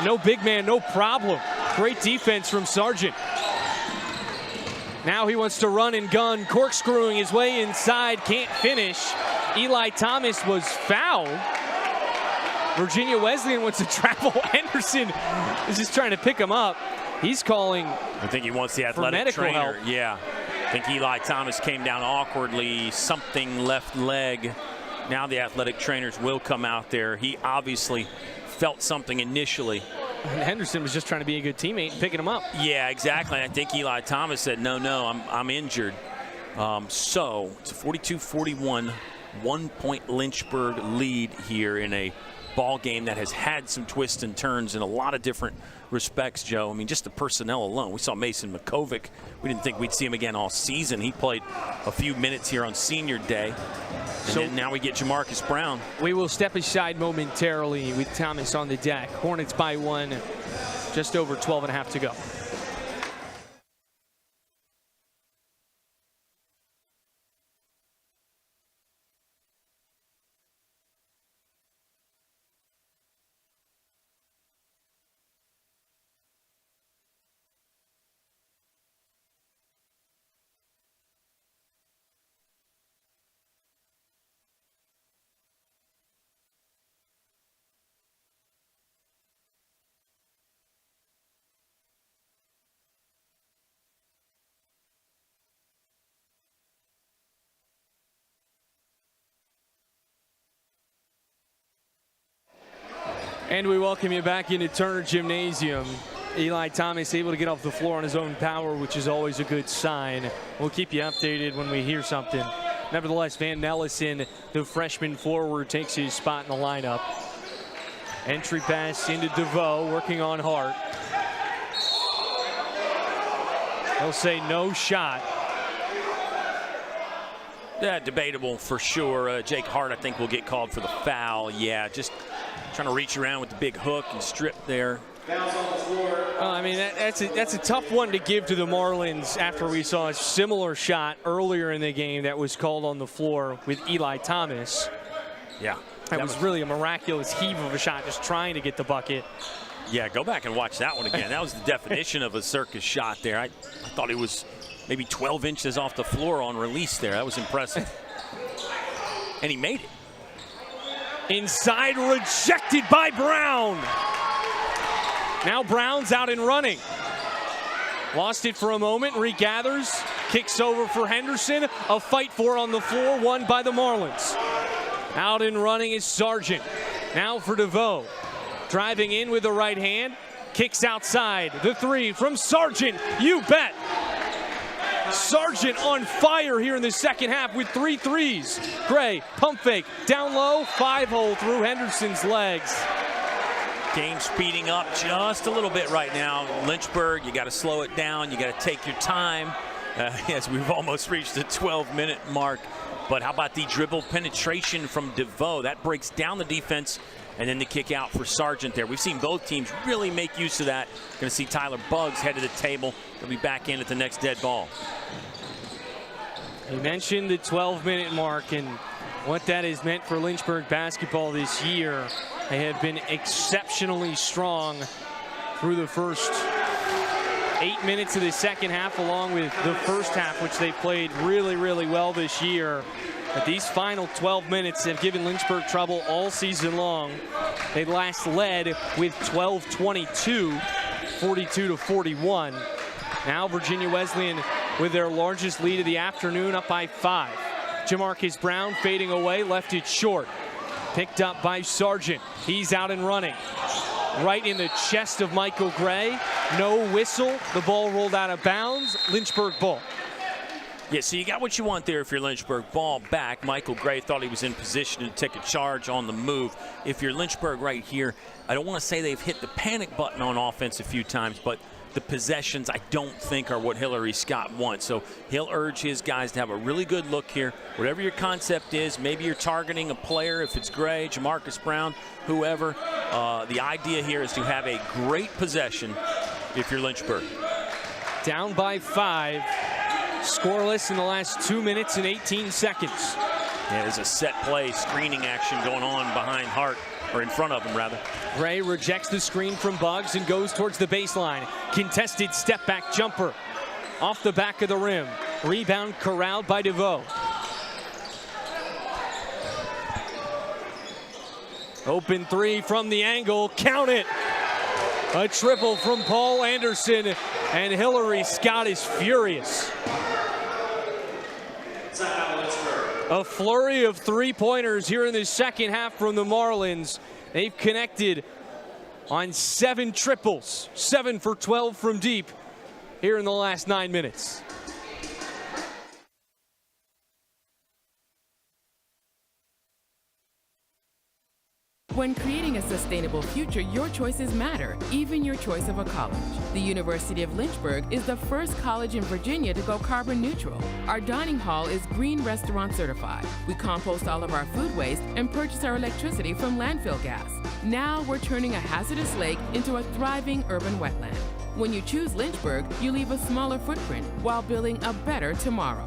No big man, no problem. Great defense from Sargent. Now he wants to run and gun, corkscrewing his way inside, can't finish. Eli Thomas was fouled. Virginia Wesleyan wants to travel. Henderson is just trying to pick him up. He's calling. I think he wants the athletic trainer. Help. Yeah. I think Eli Thomas came down awkwardly, something left leg. Now the athletic trainers will come out there. He obviously felt something initially. And Henderson was just trying to be a good teammate and picking him up. Yeah, exactly. I think Eli Thomas said, no, I'm injured. So it's a 42-41, 1-point Lynchburg lead here in a ball game that has had some twists and turns in a lot of different respects, Joe. I mean, just the personnel alone. We saw Mason Makovic. We didn't think we'd see him again all season. He played a few minutes here on senior day. And then now we get Jamarcus Brown. We will step aside momentarily with Thomas on the deck. Hornets by 1, just over 12.5 to go. And we welcome you back into Turner Gymnasium. Eli Thomas able to get off the floor on his own power, which is always a good sign. We'll keep you updated when we hear something. Nevertheless, Van Nellison, the freshman forward, takes his spot in the lineup. Entry pass into DeVoe, working on Hart. They'll say no shot. Yeah, debatable for sure. Jake Hart, I think, will get called for the foul. Yeah, just trying to reach around with the big hook and strip there. I mean, that's a tough one to give to the Marlins after we saw a similar shot earlier in the game that was called on the floor with Eli Thomas. Yeah. That was really a miraculous heave of a shot, just trying to get the bucket. Yeah, go back and watch that one again. That was the definition of a circus shot there. I thought it was maybe 12 inches off the floor on release there. That was impressive. And he made it. Inside, rejected by Brown. Now Brown's out and running. Lost it for a moment, regathers, kicks over for Henderson. A fight for on the floor, won by the Marlins. Out and running is Sargent. Now for DeVoe. Driving in with the right hand, kicks outside. The three from Sargent, you bet. Sargent on fire here in the second half with 3 threes. Gray, pump fake, down low, 5-hole through Henderson's legs. Game speeding up just a little bit right now. Lynchburg, you got to slow it down. You got to take your time. Yes, we've almost reached the 12-minute mark. But how about the dribble penetration from DeVoe? That breaks down the defense, and then the kick out for Sargent there. We've seen both teams really make use of that. Going to see Tyler Buggs head to the table. He'll be back in at the next dead ball. You mentioned the 12-minute mark and what that has meant for Lynchburg basketball this year. They have been exceptionally strong through the first 8 minutes of the second half, along with the first half, which they played really, really well this year. But these final 12 minutes have given Lynchburg trouble all season long. They last led with 12-22, 42-41. Now Virginia Wesleyan with their largest lead of the afternoon, up by 5. Jamarcus Brown fading away, left it short. Picked up by Sargent. He's out and running. Right in the chest of Michael Gray. No whistle. The ball rolled out of bounds. Lynchburg ball. Yeah, so you got what you want there if you're Lynchburg. Ball back. Michael Gray thought he was in position to take a charge on the move. If you're Lynchburg right here, I don't want to say they've hit the panic button on offense a few times, but the possessions I don't think are what Hillary Scott wants. So he'll urge his guys to have a really good look here. Whatever your concept is, maybe you're targeting a player, if it's Gray, Jamarcus Brown, whoever. The idea here is to have a great possession if you're Lynchburg. Down by 5. Scoreless in the last 2 minutes and 18 seconds. Yeah, there's a set play, screening action going on behind Hart, or in front of him, rather. Gray rejects the screen from Buggs and goes towards the baseline. Contested step-back jumper off the back of the rim. Rebound corralled by DeVoe. Open 3 from the angle. Count it. A triple from Paul Anderson, and Hillary Scott is furious. A flurry of 3-pointers here in the second half from the Marlins. They've connected on 7 triples, 7 for 12 from deep here in the last 9 minutes. When creating a sustainable future, your choices matter, even your choice of a college. The University of Lynchburg is the first college in Virginia to go carbon neutral. Our dining hall is green restaurant certified. We compost all of our food waste and purchase our electricity from landfill gas. Now we're turning a hazardous lake into a thriving urban wetland. When you choose Lynchburg, you leave a smaller footprint while building a better tomorrow.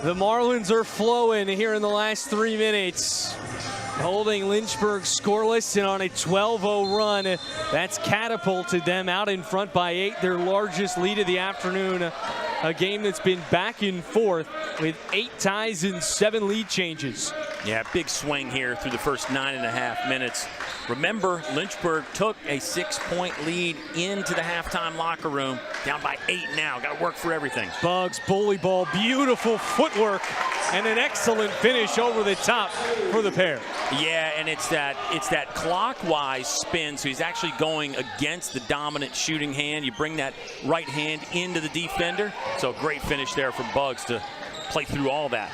The Marlins are flowing here in the last 3 minutes, holding Lynchburg scoreless and on a 12-0 run. That's catapulted them out in front by 8, their largest lead of the afternoon. A game that's been back and forth with 8 ties and 7 lead changes. Yeah, big swing here through the first 9.5 minutes. Remember, Lynchburg took a 6-point lead into the halftime locker room, down by 8 now. Got to work for everything. Bugs, bully ball, beautiful footwork, and an excellent finish over the top for the pair. Yeah, and it's that clockwise spin, so he's actually going against the dominant shooting hand. You bring that right hand into the defender, so great finish there from Bugs to play through all that.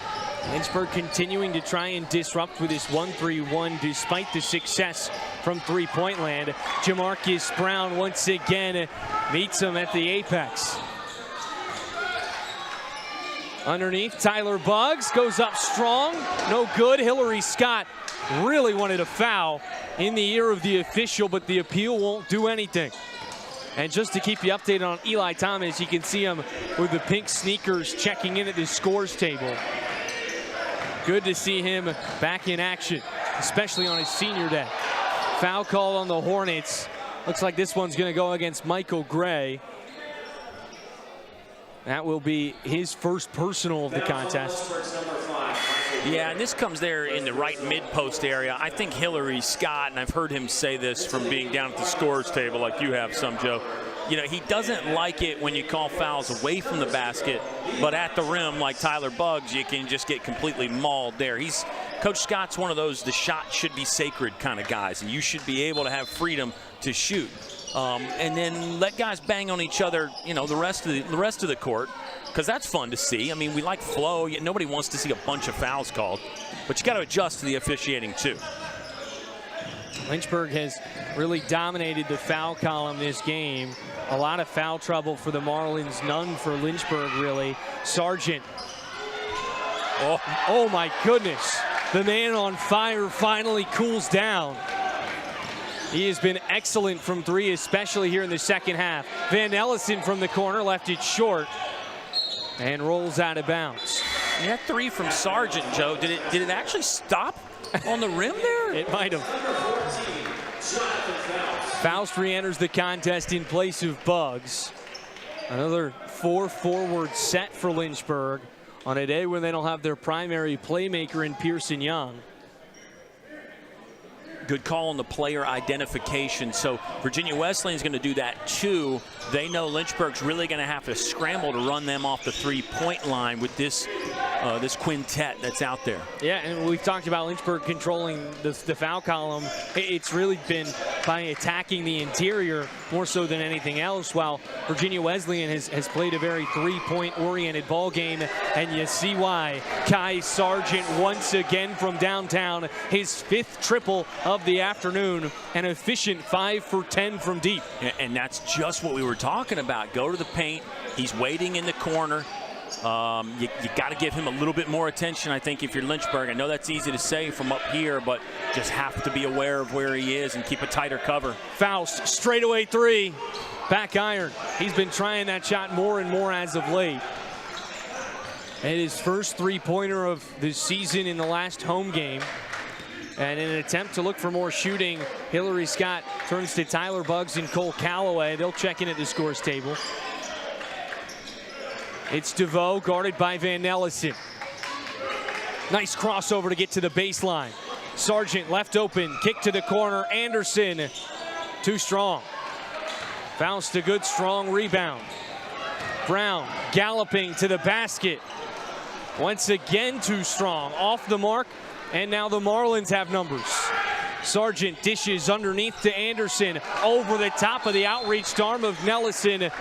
Lynchburg continuing to try and disrupt with this 1-3-1 despite the success from three-point land. Jamarcus Brown once again meets him at the apex. Underneath, Tyler Bugs goes up strong. No good. Hillary Scott really wanted a foul in the ear of the official, but the appeal won't do anything. And just to keep you updated on Eli Thomas, you can see him with the pink sneakers checking in at the scores table. Good to see him back in action, especially on his senior day. Foul call on the Hornets. Looks like this one's going to go against Michael Gray. That will be his first personal of the contest. Yeah, and this comes there in the right mid-post area. I think Hillary Scott, and I've heard him say this from being down at the scores table like you have some, Joe, you know, he doesn't like it when you call fouls away from the basket, but at the rim, like Tyler Bugs, you can just get completely mauled there. Coach Scott's one of those the shot should be sacred kind of guys, and you should be able to have freedom to shoot. And then let guys bang on each other, you know, the rest of the court, because that's fun to see. I mean, we like flow. Nobody wants to see a bunch of fouls called, but you got to adjust to the officiating too. Lynchburg has really dominated the foul column this game. A lot of foul trouble for the Marlins, none for Lynchburg really. Sargent. Oh my goodness. The man on fire finally cools down. He has been excellent from 3, especially here in the second half. Van Ellison from the corner left it short and rolls out of bounds. Yeah, 3 from Sargent, Joe. Did it actually stop on the rim there? It might have. Faust re-enters the contest in place of Bugs. Another 4-forward set for Lynchburg on a day when they don't have their primary playmaker in Pearson Young. Good call on the player identification. So Virginia Wesleyan is going to do that too. They know Lynchburg's really going to have to scramble to run them off the three-point line with this quintet that's out there. Yeah, and we've talked about Lynchburg controlling the foul column. It's really been by attacking the interior more so than anything else, while Virginia Wesleyan has played a very three-point oriented ball game, and you see why. Kai Sargent once again from downtown, his 5th triple of the afternoon, an efficient 5 for 10 from deep. And that's just what we were talking about. Go to the paint. He's waiting in the corner. You got to give him a little bit more attention, I think, if you're Lynchburg. I know that's easy to say from up here, but just have to be aware of where he is and keep a tighter cover. Faust, straightaway 3, back iron. He's been trying that shot more and more as of late. And his first three-pointer of the season in the last home game. And in an attempt to look for more shooting, Hillary Scott turns to Tyler Bugs and Cole Calloway. They'll check in at the scores table. It's DeVoe guarded by Van Ellison. Nice crossover to get to the baseline. Sargent left open, kick to the corner. Anderson, too strong. Faust a good strong rebound. Brown galloping to the basket. Once again too strong, off the mark. And now the Marlins have numbers. Sargent dishes underneath to Anderson, over the top of the outreached arm of Nellison.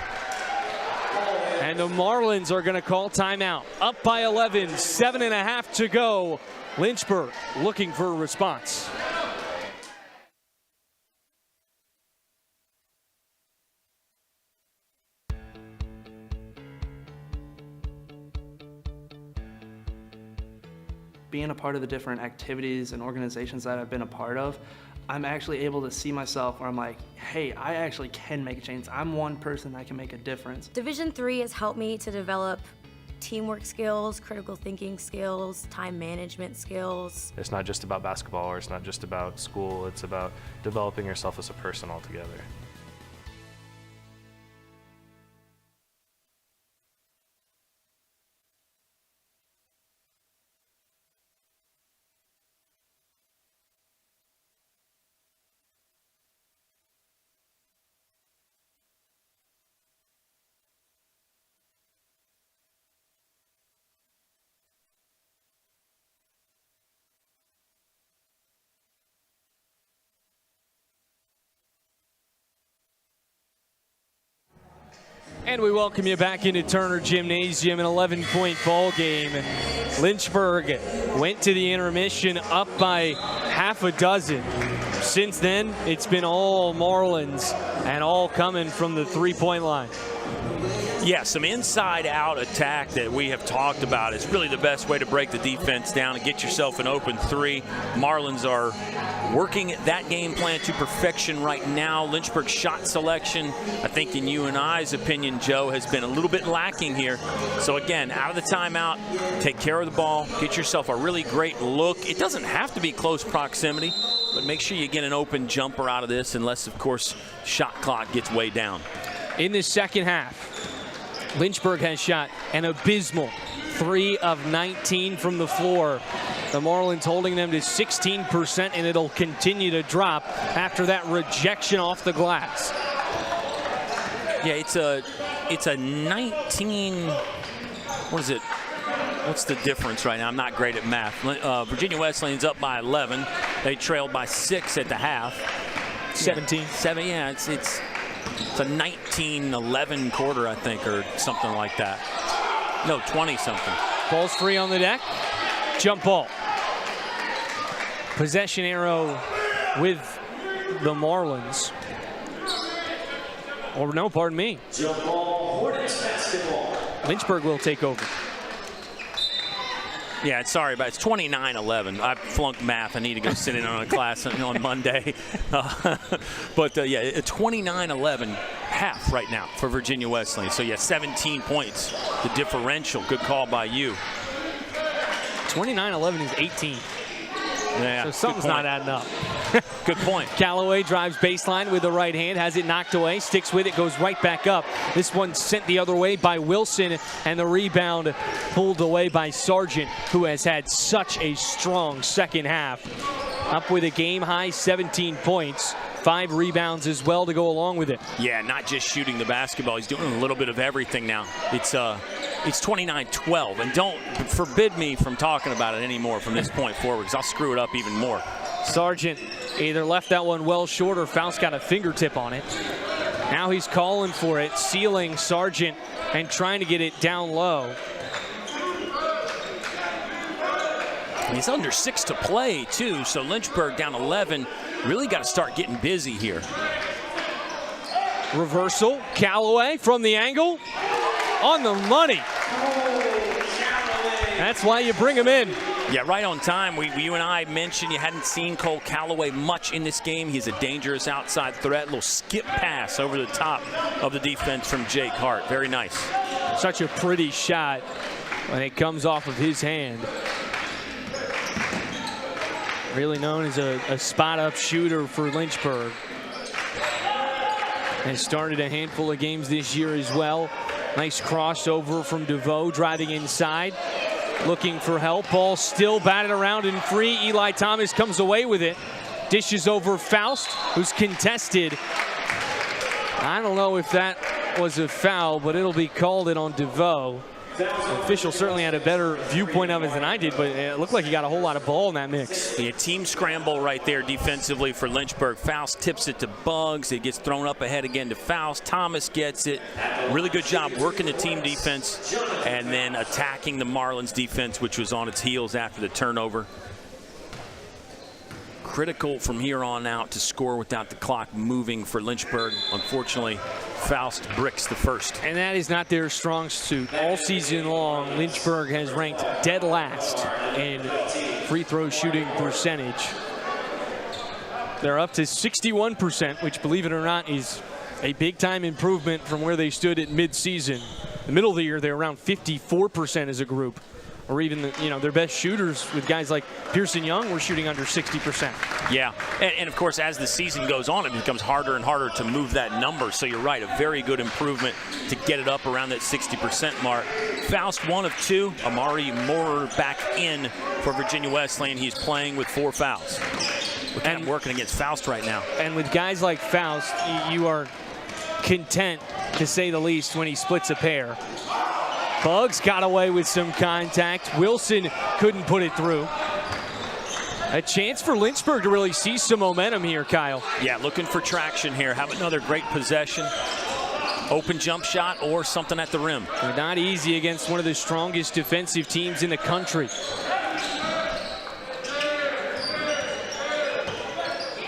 And the Marlins are going to call timeout. Up by 11, 7.5 to go. Lynchburg looking for a response. Being a part of the different activities and organizations that I've been a part of, I'm actually able to see myself where I'm like, hey, I actually can make a change. I'm one person that can make a difference. Division III has helped me to develop teamwork skills, critical thinking skills, time management skills. It's not just about basketball, or it's not just about school, it's about developing yourself as a person altogether. And we welcome you back into Turner Gymnasium, an 11-point ball game. Lynchburg went to the intermission up by half a dozen. Since then, it's been all Marlins and all coming from the three-point line. Yeah, some inside-out attack that we have talked about is really the best way to break the defense down and get yourself an open three. Marlins are working that game plan to perfection right now. Lynchburg's shot selection, I think in you and I's opinion, Joe, has been a little bit lacking here. So again, out of the timeout, take care of the ball, get yourself a really great look. It doesn't have to be close proximity, but make sure you get an open jumper out of this, unless, of course, shot clock gets way down. In the second half, Lynchburg has shot an abysmal 3 of 19 from the floor. The Marlins holding them to 16%, and it'll continue to drop after that rejection off the glass. Yeah, it's a 19. What is it? What's the difference right now? I'm not great at math. Virginia Wesleyan's up by 11. They trailed by 6 at the half. 17. 7. Yeah, it's a 19-11 quarter, I think, or something like that. No, 20-something. Ball's free on the deck. Jump ball. Possession arrow with the Marlins. Or no, pardon me. Jump ball, Hornets basketball. Lynchburg will take over. Yeah, sorry, but it's 29-11. I flunked math. I need to go sit in on a class on Monday. But yeah, a 29-11 half right now for Virginia Wesleyan. So yeah, 17 points, the differential. Good call by you. 29-11 is 18. Yeah, so something's not adding up. Good point. Callaway drives baseline with the right hand, has it knocked away, sticks with it, goes right back up. This one sent the other way by Wilson, and the rebound pulled away by Sargent, who has had such a strong second half. Up with a game-high 17 points. 5 rebounds as well to go along with it. Yeah, not just shooting the basketball. He's doing a little bit of everything now. It's 29-12, and don't forbid me from talking about it anymore from this point forward, because I'll screw it up even more. Sargent either left that one well short, or Faust got a fingertip on it. Now he's calling for it, sealing Sargent and trying to get it down low. And he's under 6 to play, too, so Lynchburg down 11. Really got to start getting busy here. Reversal, Callaway from the angle, on the money. That's why you bring him in. Yeah, right on time. You and I mentioned you hadn't seen Cole Callaway much in this game. He's a dangerous outside threat. A little skip pass over the top of the defense from Jake Hart. Very nice. Such a pretty shot when it comes off of his hand. Really known as a spot-up shooter for Lynchburg. Has started a handful of games this year as well. Nice crossover from DeVoe, driving inside, looking for help. Ball still batted around and free. Eli Thomas comes away with it. Dishes over Faust, who's contested. I don't know if that was a foul, but it'll be called in on DeVoe. The official certainly had a better viewpoint of it than I did, but it looked like he got a whole lot of ball in that mix. Yeah, team scramble right there defensively for Lynchburg. Faust tips it to Bugs. It gets thrown up ahead again to Faust. Thomas gets it. Really good job working the team defense and then attacking the Marlins defense, which was on its heels after the turnover. Critical from here on out to score without the clock moving for Lynchburg. Unfortunately, Faust bricks the first. And that is not their strong suit. All season long, Lynchburg has ranked dead last in free throw shooting percentage. They're up to 61%, which, believe it or not, is a big-time improvement from where they stood at midseason. the middle of the year, they're around 54% as a group. Or even, their best shooters with guys like Pearson Young were shooting under 60%. Yeah, and of course, as the season goes on, it becomes harder and harder to move that number. So you're right, a very good improvement to get it up around that 60% mark. Faust, 1 of 2. Amari Moorer back in for Virginia Wesleyan. He's playing with 4 fouls. We're kind of working against Faust right now. And with guys like Faust, you are content, to say the least, when he splits a pair. Bugs got away with some contact. Wilson couldn't put it through. A chance for Lynchburg to really see some momentum here, Kyle. Yeah, looking for traction here. Have another great possession. Open jump shot or something at the rim. They're not easy against one of the strongest defensive teams in the country.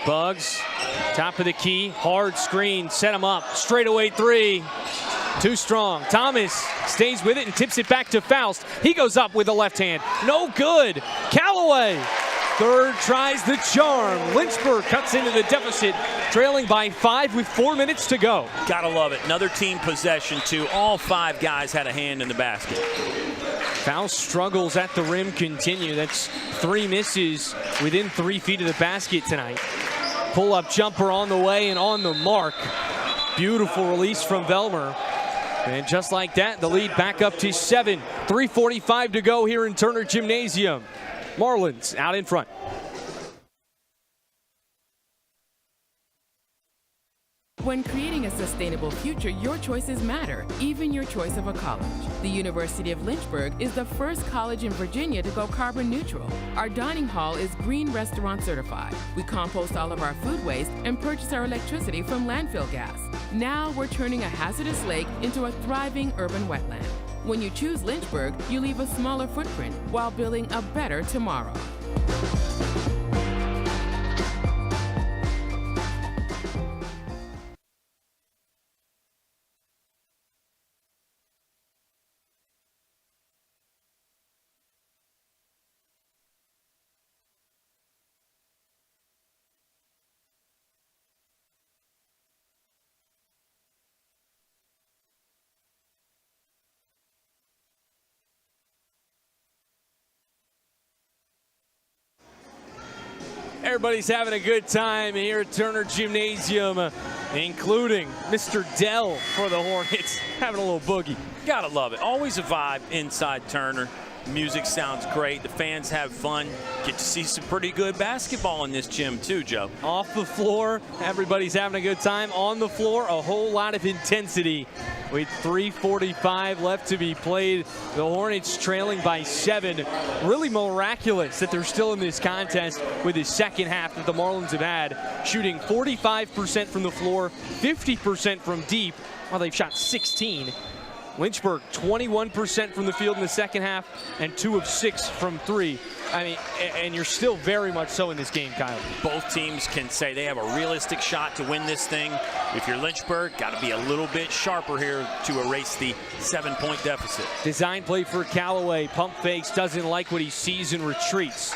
Bugs, top of the key, hard screen, set him up, straightaway 3. Too strong. Thomas stays with it and tips it back to Faust. He goes up with the left hand. No good. Callaway. Third tries the charm. Lynchburg cuts into the deficit, trailing by 5 with 4 minutes to go. Gotta love it. Another team possession, too. All 5 guys had a hand in the basket. Faust struggles at the rim continue. That's 3 misses within 3 feet of the basket tonight. Pull-up jumper on the way and on the mark. Beautiful release from Velmer. And just like that, the lead back up to 7. 3:45 to go here in Turner Gymnasium. Marlins out in front. When creating a sustainable future, your choices matter, even your choice of a college. The University of Lynchburg is the first college in Virginia to go carbon neutral. Our dining hall is green restaurant certified. We compost all of our food waste and purchase our electricity from landfill gas. Now we're turning a hazardous lake into a thriving urban wetland. When you choose Lynchburg, you leave a smaller footprint while building a better tomorrow. Everybody's having a good time here at Turner Gymnasium, including Mr. Dell for the Hornets, having a little boogie. Gotta love it. Always a vibe inside Turner. Music sounds great. The fans have fun. Get to see some pretty good basketball in this gym too, Joe. Off the floor, everybody's having a good time. On the floor, a whole lot of intensity. With 3:45 left to be played, the Hornets trailing by 7. Really miraculous that they're still in this contest with the second half that the Marlins have had. Shooting 45% from the floor, 50% from deep, while they've shot 16. Lynchburg, 21% from the field in the second half and 2 of 6 from 3. I mean, and you're still very much so in this game, Kyle. Both teams can say they have a realistic shot to win this thing. If you're Lynchburg, got to be a little bit sharper here to erase the 7-point deficit. Design play for Callaway. Pump fakes, doesn't like what he sees and retreats.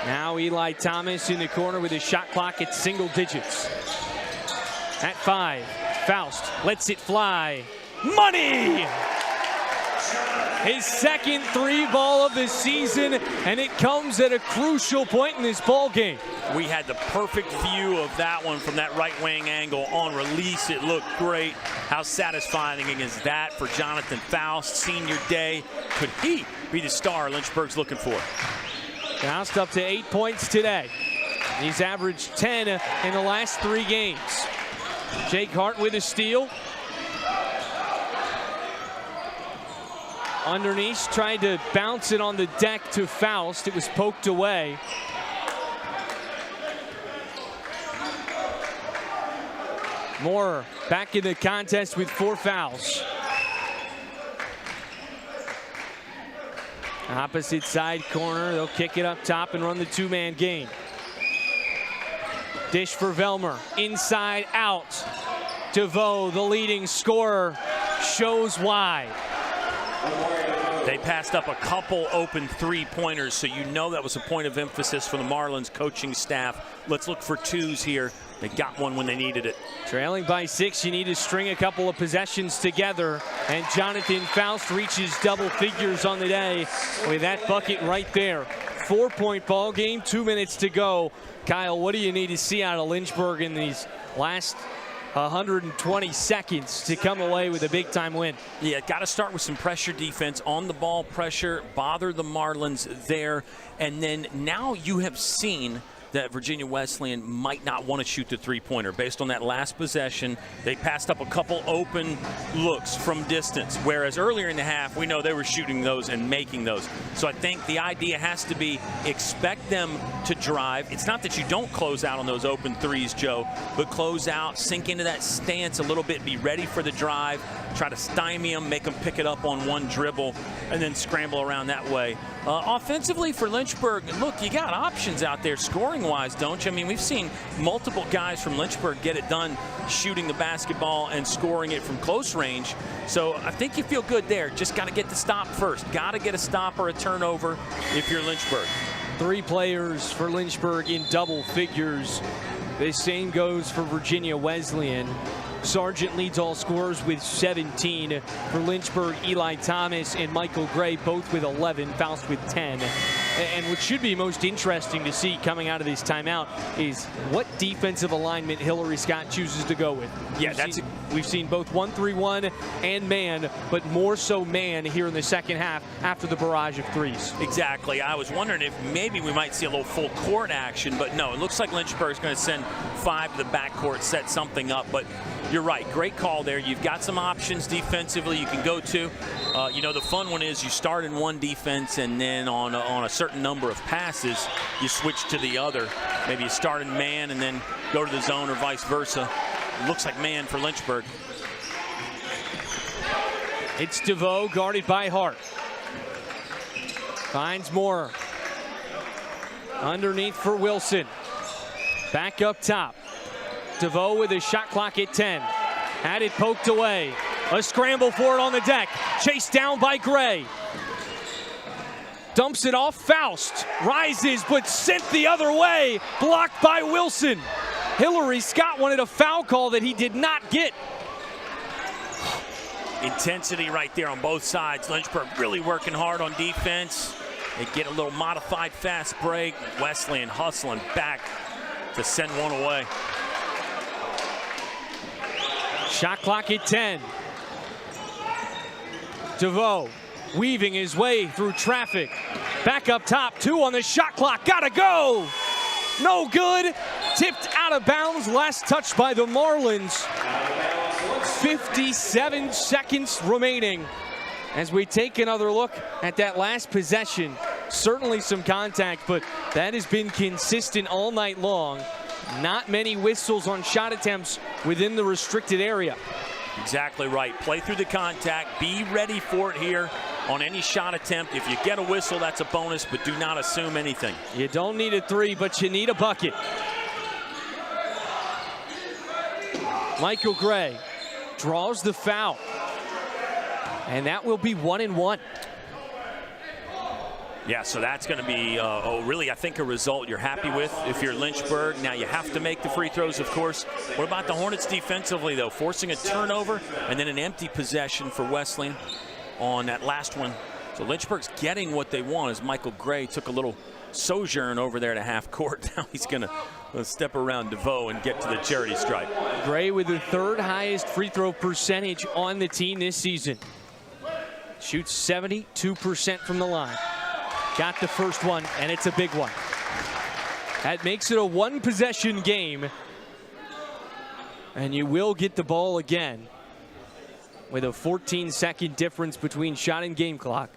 Now Eli Thomas in the corner with his shot clock at single digits. At 5, Faust lets it fly. Money! His second 3-ball of the season, and it comes at a crucial point in this ball game. We had the perfect view of that one from that right wing angle. On release, it looked great. How satisfying is that for Jonathan Faust? Senior day. Could he be the star Lynchburg's looking for? Faust up to 8 points today. He's averaged 10 in the last 3 games. Jake Hart with a steal. Underneath, tried to bounce it on the deck to Faust. It was poked away. Moore back in the contest with 4 fouls. Opposite side corner, they'll kick it up top and run the 2-man game. Dish for Velmer, inside out. DeVoe, the leading scorer, shows why. They passed up a couple open three-pointers, so you know that was a point of emphasis for the Marlins coaching staff. Let's look for twos here. They got one when they needed it. Trailing by 6, you need to string a couple of possessions together, and Jonathan Faust reaches double figures on the day with that bucket right there. 4-point ball game, 2 minutes to go. Kyle, what do you need to see out of Lynchburg in these last 120 seconds to come away with a big-time win? Yeah, got to start with some pressure defense, on the ball pressure, bother the Marlins there, and then now you have seen that Virginia Wesleyan might not want to shoot the three-pointer. Based on that last possession, they passed up a couple open looks from distance, whereas earlier in the half, we know they were shooting those and making those. So I think the idea has to be expect them to drive. It's not that you don't close out on those open threes, Joe, but close out, sink into that stance a little bit, be ready for the drive, try to stymie them, make them pick it up on one dribble, and then scramble around that way. Offensively for Lynchburg, look, you got options out there scoring-wise, don't you? I mean, we've seen multiple guys from Lynchburg get it done shooting the basketball and scoring it from close range. So I think you feel good there. Just got to get the stop first. Got to get a stop or a turnover if you're Lynchburg. 3 players for Lynchburg in double figures. The same goes for Virginia Wesleyan. Sargent leads all scorers with 17. For Lynchburg, Eli Thomas and Michael Gray both with 11, Faust with 10. And what should be most interesting to see coming out of this timeout is what defensive alignment Hillary Scott chooses to go with. Yeah, we've seen both 1-3-1 and man, but more so man here in the second half after the barrage of threes. Exactly. I was wondering if maybe we might see a little full court action, but no, it looks like Lynchburg's going to send 5 to the backcourt, set something up, but you're right. Great call there. You've got some options defensively you can go to. You know, the fun one is you start in one defense, and then on a certain number of passes, you switch to the other. Maybe you start in man and then go to the zone or vice versa. Looks like man for Lynchburg. It's DeVoe guarded by Hart. Finds Moore. Underneath for Wilson. Back up top. DeVoe with his shot clock at 10. Had it poked away. A scramble for it on the deck. Chased down by Gray. Dumps it off. Faust rises but sent the other way. Blocked by Wilson. Hillary Scott wanted a foul call that he did not get. Intensity right there on both sides. Lynchburg really working hard on defense. They get a little modified fast break. Wesleyan hustling back to send one away. Shot clock at 10. DeVoe weaving his way through traffic. Back up top, 2 on the shot clock. Gotta go! No good. Tipped out of bounds. Last touch by the Marlins. 57 seconds remaining. As we take another look at that last possession. Certainly some contact, but that has been consistent all night long. Not many whistles on shot attempts within the restricted area. Exactly right. Play through the contact. Be ready for it here on any shot attempt. If you get a whistle, that's a bonus, but do not assume anything. You don't need a 3, but you need a bucket. Michael Gray draws the foul. And that will be 1-1. Yeah, so that's going to be, really, I think, a result you're happy with if you're Lynchburg. Now, you have to make the free throws, of course. What about the Hornets defensively, though? Forcing a turnover and then an empty possession for Wesleyan on that last one. So Lynchburg's getting what they want as Michael Gray took a little sojourn over there to half court. Now he's going to step around DeVoe and get to the charity stripe. Gray with the 3rd highest free throw percentage on the team this season. Shoots 72% from the line. Got the first one, and it's a big one. That makes it a 1-possession game. And you will get the ball again with a 14-second difference between shot and game clock.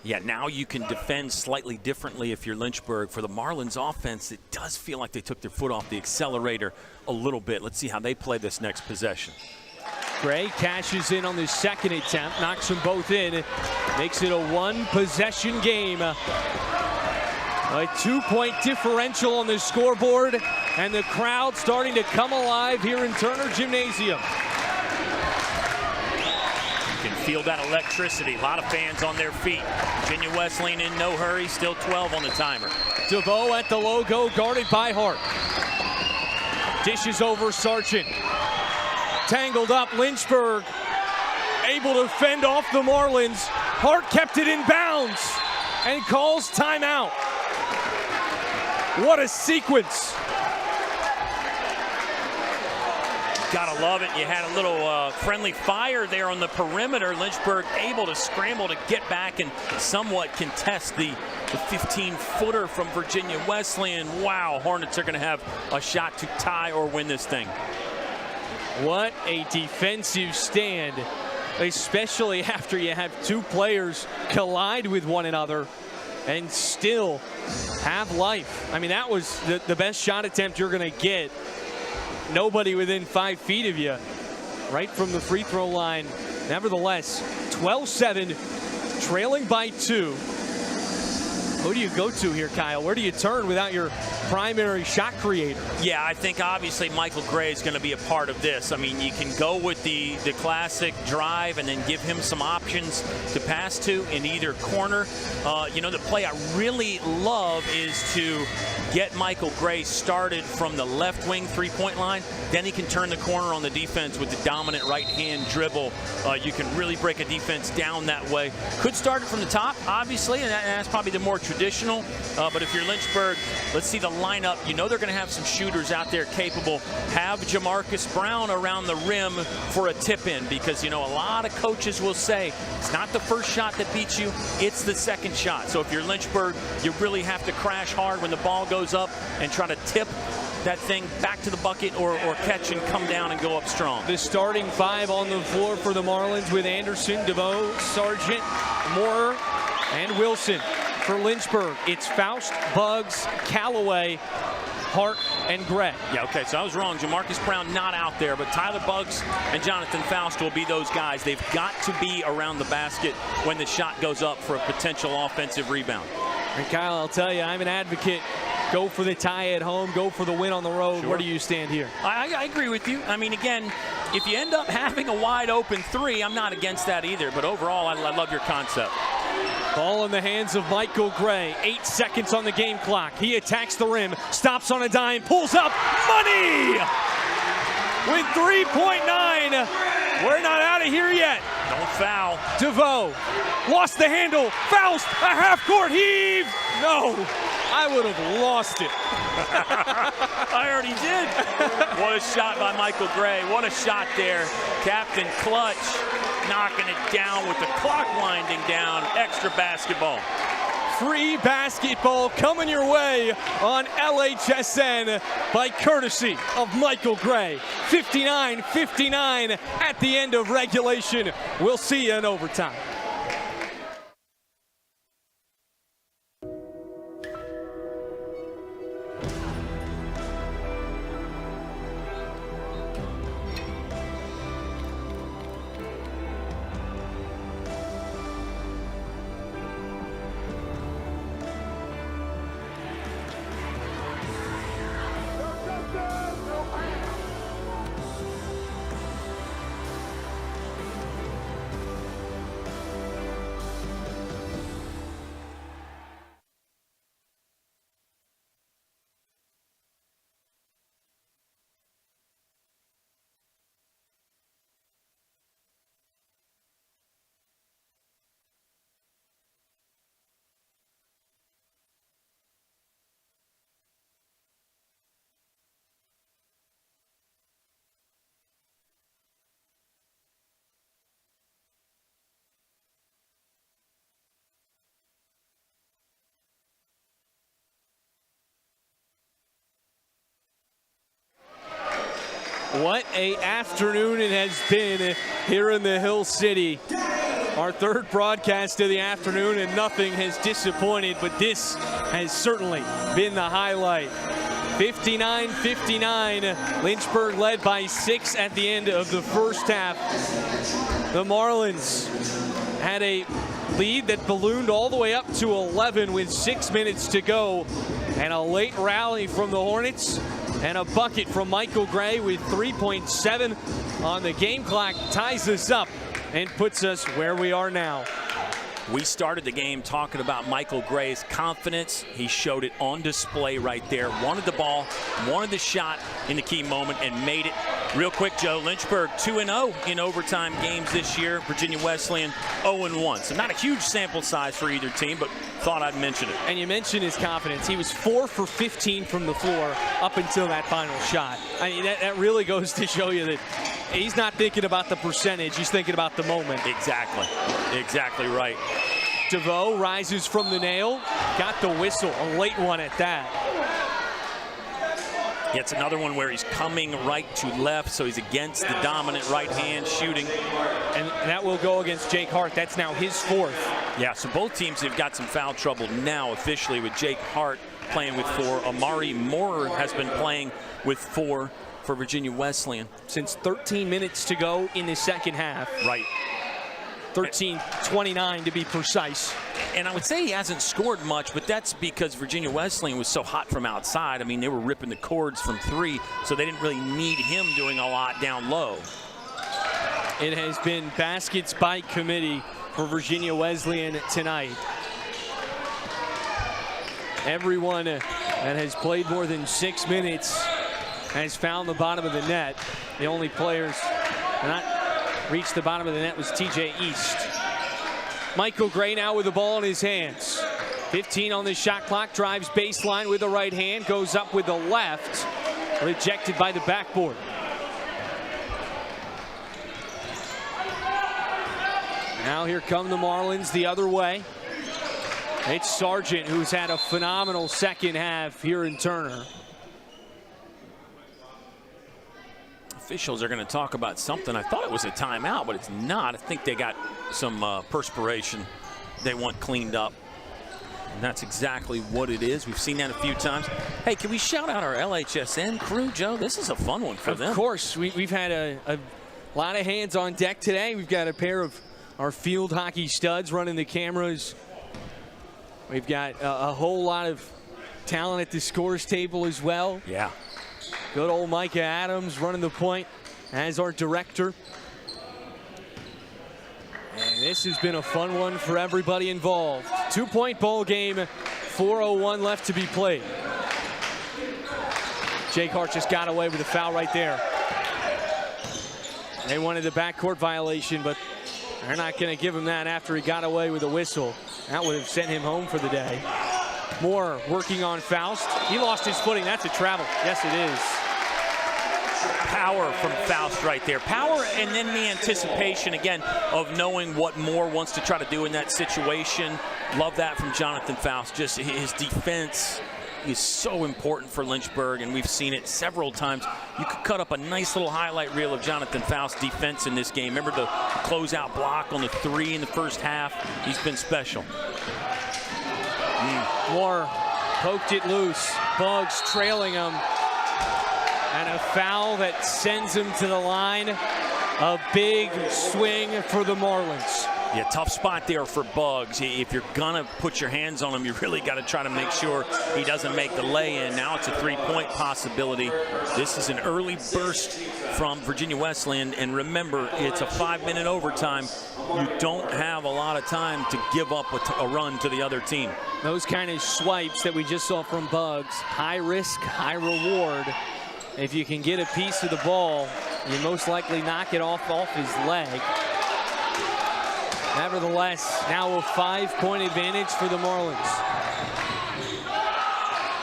Yeah, now you can defend slightly differently if you're Lynchburg. For the Marlins offense, it does feel like they took their foot off the accelerator a little bit. Let's see how they play this next possession. Gray cashes in on the second attempt, knocks them both in, makes it a 1-possession game. A 2-point differential on the scoreboard, and the crowd starting to come alive here in Turner Gymnasium. You can Feel that electricity. A lot of fans on their feet. Virginia Wesleyan in no hurry, still 12 on the timer. DeVoe at the logo, guarded by Hart. Dishes over Sargent. Tangled up, Lynchburg able to fend off the Marlins. Hart kept it in bounds and calls timeout. What a sequence. Gotta love it. You had a little friendly fire there on the perimeter. Lynchburg able to scramble to get back and somewhat contest the 15-footer from Virginia Wesleyan. Wow, Hornets are going to have a shot to tie or win this thing. What a defensive stand, especially after you have two players collide with one another and still have life. I mean, that was the best shot attempt you're going to get. Nobody within 5 feet of you, right from the free throw line. Nevertheless, 12-7, trailing by 2. Who do you go to here, Kyle? Where do you turn without your primary shot creator? Yeah, I think obviously Michael Gray is going to be a part of this. I mean, you can go with the classic drive and then give him some options to pass to in either corner. You know, the play I really love is to get Michael Gray started from the left wing three-point line. Then he can turn the corner on the defense with the dominant right-hand dribble. You can really break a defense down that way. Could start it from the top, obviously, and that's probably the more traditional. But if you're Lynchburg, let's see the lineup. You know they're going to have some shooters out there capable. Have Jamarcus Brown around the rim for a tip-in, because, you know, a lot of coaches will say it's not the first shot that beats you, it's the second shot. So if you're Lynchburg, you really have to crash hard when the ball goes up and try to tip that thing back to the bucket or catch and come down and go up strong. The starting 5 on the floor for the Marlins with Anderson, DeVoe, Sargent, Moore, and Wilson. For Lynchburg, it's Faust, Buggs, Callaway, Hart, and Gray. Yeah, okay, so I was wrong. Jamarcus Brown not out there, but Tyler Buggs and Jonathan Faust will be those guys. They've got to be around the basket when the shot goes up for a potential offensive rebound. And Kyle, I'll tell you, I'm an advocate. Go for the tie at home, go for the win on the road. Sure. Where do you stand here? I agree with you. I mean, again, if you end up having a wide open 3, I'm not against that either, but overall, I love your concept. Ball in the hands of Michael Gray. 8 seconds on the game clock. He attacks the rim, stops on a dime, pulls up, money! With 3.9, we're not out of here yet. Don't foul. DeVoe lost the handle. Faust, a half-court heave. No, I would have lost it. I already did. What a shot by Michael Gray. What a shot there. Captain Clutch knocking it down with the clock winding down. Extra basketball. Free basketball coming your way on LHSN by courtesy of Michael Gray. 59-59 at the end of regulation. We'll see you in overtime. What a afternoon it has been here in the Hill City. Our third broadcast of the afternoon, and nothing has disappointed, but this has certainly been the highlight. 59-59, Lynchburg led by 6 at the end of the first half. The Marlins had a lead that ballooned all the way up to 11 with 6 minutes to go, and a late rally from the Hornets and a bucket from Michael Gray with 3.7 on the game clock ties us up and puts us where we are now. We started the game talking about Michael Gray's confidence. He showed it on display right there. Wanted the ball, wanted the shot in the key moment, and made it. Real quick, Joe, Lynchburg 2-0 in overtime games this year. Virginia Wesleyan 0-1. So not a huge sample size for either team, but thought I'd mention it. And you mentioned his confidence. He was 4 for 15 from the floor up until that final shot. I mean, that really goes to show you that he's not thinking about the percentage. He's thinking about the moment. Exactly. Exactly right. DeVoe rises from the nail. Got the whistle. A late one at that. It's another one where he's coming right to left, so he's against the dominant right hand shooting. And that will go against Jake Hart. That's now his 4th. Yeah, so both teams have got some foul trouble now officially, with Jake Hart playing with 4. Amari Moore has been playing with 4 for Virginia Wesleyan. Since 13 minutes to go in the second half. Right. 13-29 to be precise. And I would say he hasn't scored much, but that's because Virginia Wesleyan was so hot from outside. I mean, they were ripping the cords from 3, so they didn't really need him doing a lot down low. It has been baskets by committee for Virginia Wesleyan tonight. Everyone that has played more than 6 minutes has found the bottom of the net. The only players not reached the bottom of the net was TJ East. Michael Gray now with the ball in his hands. 15 on the shot clock, drives baseline with the right hand, goes up with the left, rejected by the backboard. Now here come the Marlins the other way. It's Sargent, who's had a phenomenal second half here in Turner. Officials are going to talk about something. I thought it was a timeout, but it's not. I think they got some perspiration they want cleaned up. And that's exactly what it is. We've seen that a few times. Hey, can we shout out our LHSN crew, Joe? This is a fun one for them. Of course. We've had a lot of hands on deck today. We've got a pair of our field hockey studs running the cameras. We've got a whole lot of talent at the scores table as well. Yeah. Good old Micah Adams running the point as our director. And this has been a fun one for everybody involved. 2-point ball game, 4:01 left to be played. Jake Hart just got away with a foul right there. They wanted the backcourt violation, but they're not going to give him that after he got away with a whistle. That would have sent him home for the day. Moore working on Faust. He lost his footing. That's a travel. Yes, it is. Power from Faust right there. Power, and then the anticipation, again, of knowing what Moore wants to try to do in that situation. Love that from Jonathan Faust. Just his defense is so important for Lynchburg, and we've seen it several times. You could cut up a nice little highlight reel of Jonathan Faust's defense in this game. Remember the closeout block on the 3 in the first half? He's been special. Moore poked it loose. Bugs trailing him. And a foul that sends him to the line. A big swing for the Marlins. Yeah, tough spot there for Bugs. If you're gonna put your hands on him, you really got to try to make sure he doesn't make the lay-in. Now it's a 3-point possibility. This is an early burst from Virginia Wesleyan, and remember, it's a 5-minute overtime. You don't have a lot of time to give up a run to the other team. Those kind of swipes that we just saw from Bugs, high risk, high reward. If you can get a piece of the ball, you most likely knock it off his leg. Nevertheless, now a 5-point advantage for the Marlins.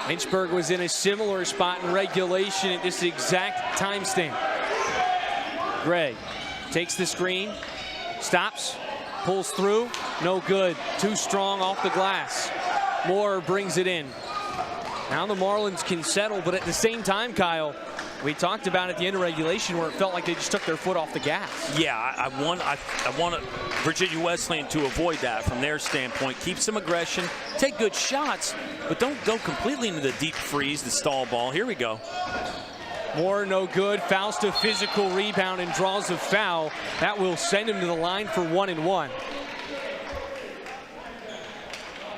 Lynchburg was in a similar spot in regulation at this exact timestamp. Gray takes the screen, stops, pulls through, no good. Too strong off the glass. Moore brings it in. Now the Marlins can settle, but at the same time, Kyle, we talked about at the end of regulation where it felt like they just took their foot off the gas. Yeah, I want Virginia Wesleyan to avoid that from their standpoint. Keep some aggression, take good shots, but don't go completely into the deep freeze, the stall ball. Here we go. Moore no good. Faust a physical rebound and draws a foul. That will send him to the line for 1-1.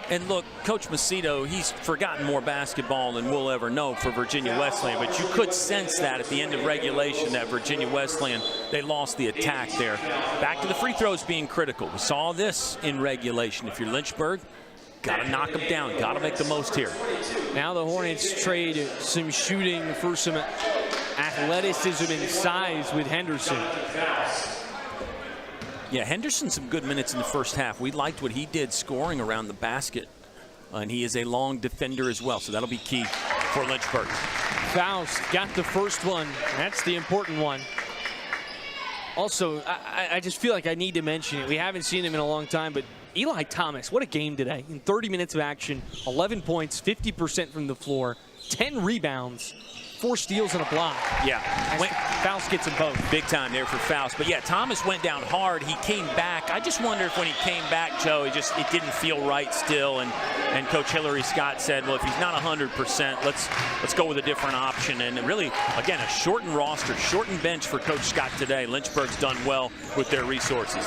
And look, Coach Macedo, he's forgotten more basketball than we'll ever know for Virginia Wesleyan, but you could sense that at the end of regulation that Virginia Wesleyan, they lost the attack there. Back to the free throws being critical. We saw this in regulation. If you're Lynchburg, got to knock them down, got to make the most here. Now the Hornets trade some shooting for some athleticism and size with Henderson. Yeah, Henderson some good minutes in the first half. We liked what he did scoring around the basket. And he is a long defender as well, so that'll be key for Lynchburg. Faust got the first one. That's the important one. Also, I just feel like I need to mention it. We haven't seen him in a long time, but Eli Thomas, what a game today. In 30 minutes of action, 11 points, 50% from the floor, 10 rebounds, 4 steals and a block. Yeah. Faust gets them both. Big time there for Faust. But yeah, Thomas went down hard. He came back. I just wonder if when he came back, Joe, it didn't feel right still. And Coach Hillary Scott said, well, if he's not 100%, let's go with a different option. And really, again, a shortened roster, shortened bench for Coach Scott today. Lynchburg's done well with their resources.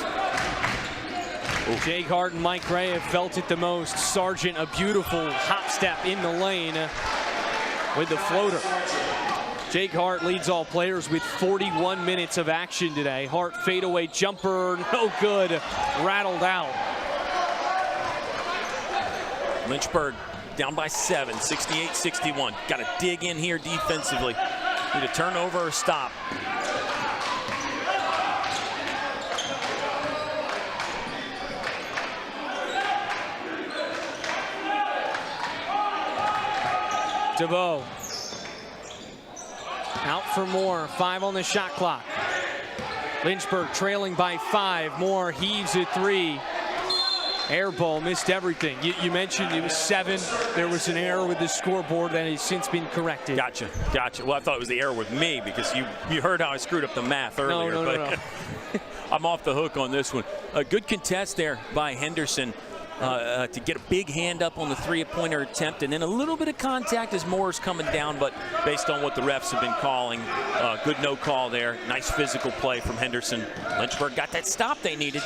Jake Hart and Mike Ray have felt it the most. Sargent, a beautiful hop step in the lane with the floater. Jake Hart leads all players with 41 minutes of action today. Hart fadeaway jumper, no good, rattled out. Lynchburg down by 7, 68-61. Got to dig in here defensively. Need a turnover or stop. DeVoe out for Moore, 5 on the shot clock. Lynchburg trailing by 5. Moore heaves a 3. Air ball, missed everything. You mentioned it was 7. There was an error with the scoreboard that has since been corrected. Gotcha. Well, I thought it was the error with me because you heard how I screwed up the math earlier. No. I'm off the hook on this one. A good contest there by Henderson. To get a big hand up on the three-pointer attempt, and then a little bit of contact as Moore's coming down, but based on what the refs have been calling, good no call there. Nice physical play from Henderson. Lynchburg got that stop they needed.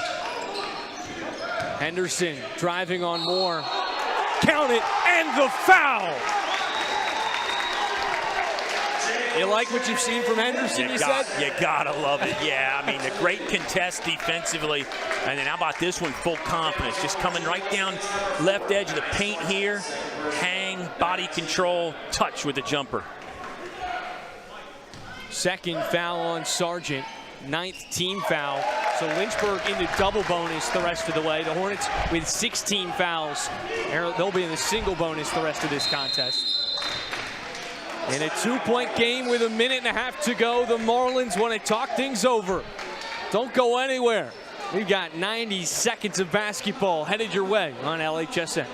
Henderson driving on Moore. Count it, and the foul! You like what you've seen from Henderson, you said? You gotta love it, yeah. I mean, the great contest defensively. And then how about this one, full confidence. Just coming right down left edge of the paint here. Hang, body control, touch with the jumper. Second foul on Sargent. 9th team foul. So Lynchburg into double bonus the rest of the way. The Hornets with 16 fouls. They'll be in the single bonus the rest of this contest. In a 2-point game with 1.5 minutes to go, the Marlins want to talk things over. Don't go anywhere. We've got 90 seconds of basketball headed your way on LHSN.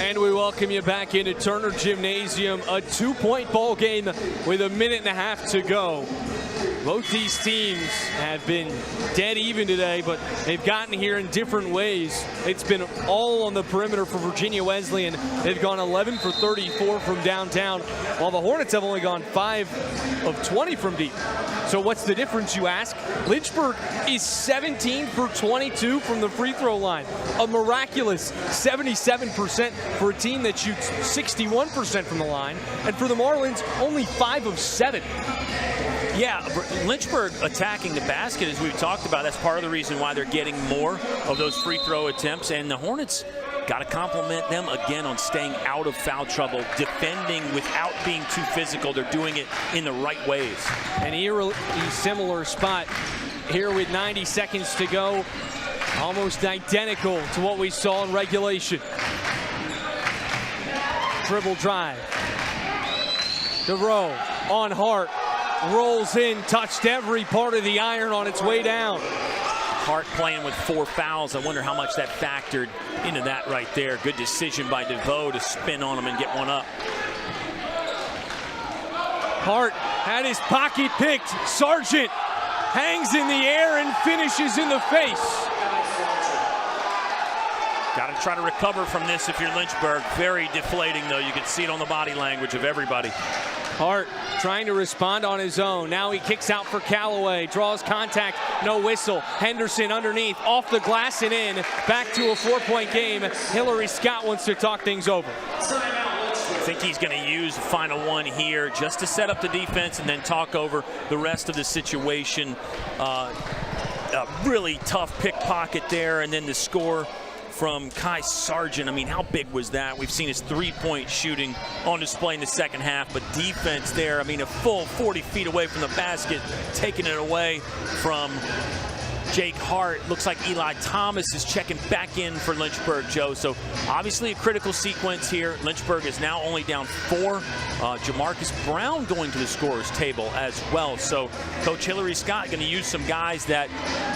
And we welcome you back into Turner Gymnasium, a 2-point ball game with 1.5 minutes to go. Both these teams have been dead even today, but they've gotten here in different ways. It's been all on the perimeter for Virginia Wesleyan. They've gone 11 for 34 from downtown, while the Hornets have only gone 5 of 20 from deep. So what's the difference, you ask? Lynchburg is 17 for 22 from the free throw line. A miraculous 77% for a team that shoots 61% from the line. And for the Marlins, only 5 of 7. Yeah, Lynchburg attacking the basket, as we've talked about. That's part of the reason why they're getting more of those free throw attempts. And the Hornets, got to compliment them again on staying out of foul trouble, defending without being too physical. They're doing it in the right ways. An eerily similar spot here with 90 seconds to go. Almost identical to what we saw in regulation. Dribble drive. DeVoe on Hart. Rolls in, touched every part of the iron on its way down. Hart playing with 4 fouls. I wonder how much that factored into that right there. Good decision by DeVoe to spin on him and get one up. Hart had his pocket picked. Sargent hangs in the air and finishes in the face. Got to try to recover from this if you're Lynchburg. Very deflating, though. You can see it on the body language of everybody. Hart trying to respond on his own. Now he kicks out for Callaway. Draws contact, no whistle. Henderson underneath, off the glass and in. Back to a 4-point game. Hillary Scott wants to talk things over. I think he's going to use the final one here just to set up the defense and then talk over the rest of the situation. A really tough pickpocket there, and then the score from Kai Sargent. I mean, how big was that? We've seen his three-point shooting on display in the second half, but defense there, I mean, a full 40 feet away from the basket, taking it away from Jake Hart. Looks like Eli Thomas is checking back in for Lynchburg, Joe. So obviously a critical sequence here. Lynchburg is now only down 4. Jamarcus Brown going to the scorer's table as well. So Coach Hillary Scott going to use some guys that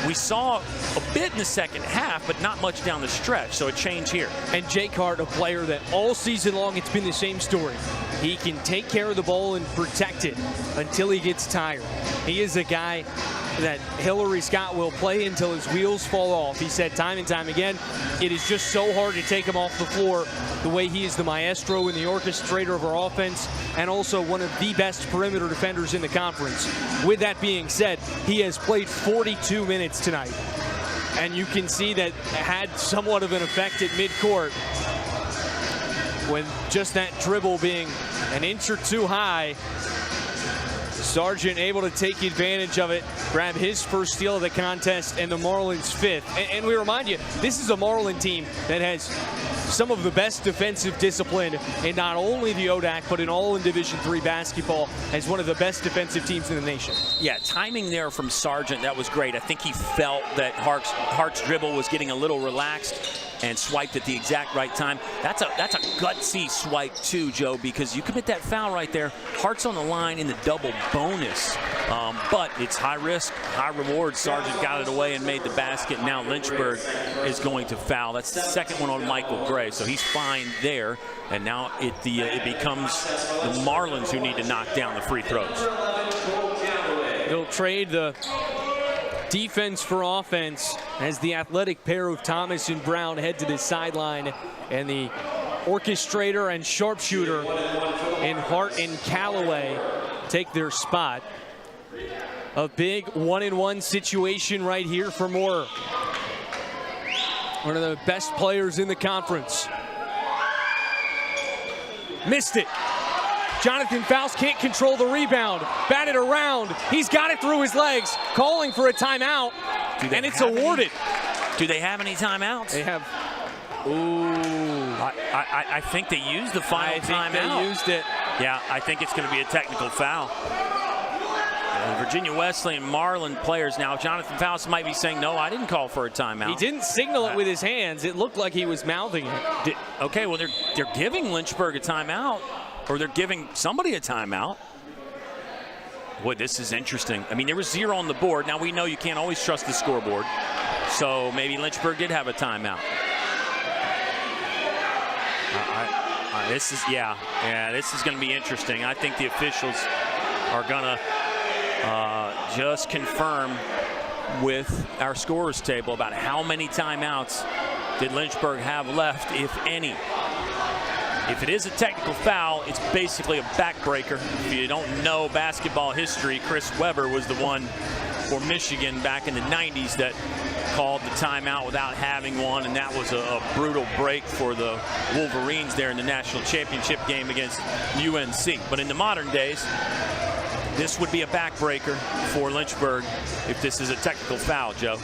we saw a bit in the second half, but not much down the stretch. So a change here. And Jake Hart, a player that all season long it's been the same story. He can take care of the ball and protect it until he gets tired. He is a guy that Hillary Scott will play until his wheels fall off. He said time and time again, it is just so hard to take him off the floor the way he is the maestro and the orchestrator of our offense, and also one of the best perimeter defenders in the conference. With that being said, he has played 42 minutes tonight, and you can see that had somewhat of an effect at midcourt when just that dribble being an inch or two high. Sargent able to take advantage of it, grab his first steal of the contest, and the Marlins 5th. And we remind you, this is a Marlin team that has some of the best defensive discipline in not only the ODAC, but in all in Division III basketball, as one of the best defensive teams in the nation. Yeah, timing there from Sargent, that was great. I think he felt that Hart's dribble was getting a little relaxed and swiped at the exact right time. That's a gutsy swipe too, Joe, because you commit that foul right there. Hart's on the line in the double bonus, but it's high risk, high reward. Sargent got it away and made the basket. Now Lynchburg is going to foul. That's the second one on Michael Gray, so he's fine there. And now it becomes the Marlins who need to knock down the free throws. They'll trade the defense for offense as the athletic pair of Thomas and Brown head to the sideline, and the orchestrator and sharpshooter in Hart and Callaway take their spot. A big 1-and-1 situation right here for Moore, one of the best players in the conference. Missed it. Jonathan Faust can't control the rebound. Batted around. He's got it through his legs. Calling for a timeout. And it's awarded. Do they have any timeouts? They have. Ooh. I think they used the final timeout. They used it. Yeah, I think it's going to be a technical foul. Virginia Wesleyan Marlin players now. Jonathan Faust might be saying, no, I didn't call for a timeout. He didn't signal it with his hands. It looked like he was mouthing it. Okay, well, they're giving Lynchburg a timeout. Or they're giving somebody a timeout. Boy, this is interesting. I mean, there was 0 on the board. Now, we know you can't always trust the scoreboard. So maybe Lynchburg did have a timeout. This is going to be interesting. I think the officials are going to just confirm with our scorers table about how many timeouts did Lynchburg have left, if any. If it is a technical foul, it's basically a backbreaker. If you don't know basketball history, Chris Webber was the one for Michigan back in the 90s that called the timeout without having one, and that was a brutal break for the Wolverines there in the national championship game against UNC. But in the modern days, this would be a backbreaker for Lynchburg if this is a technical foul, Joe.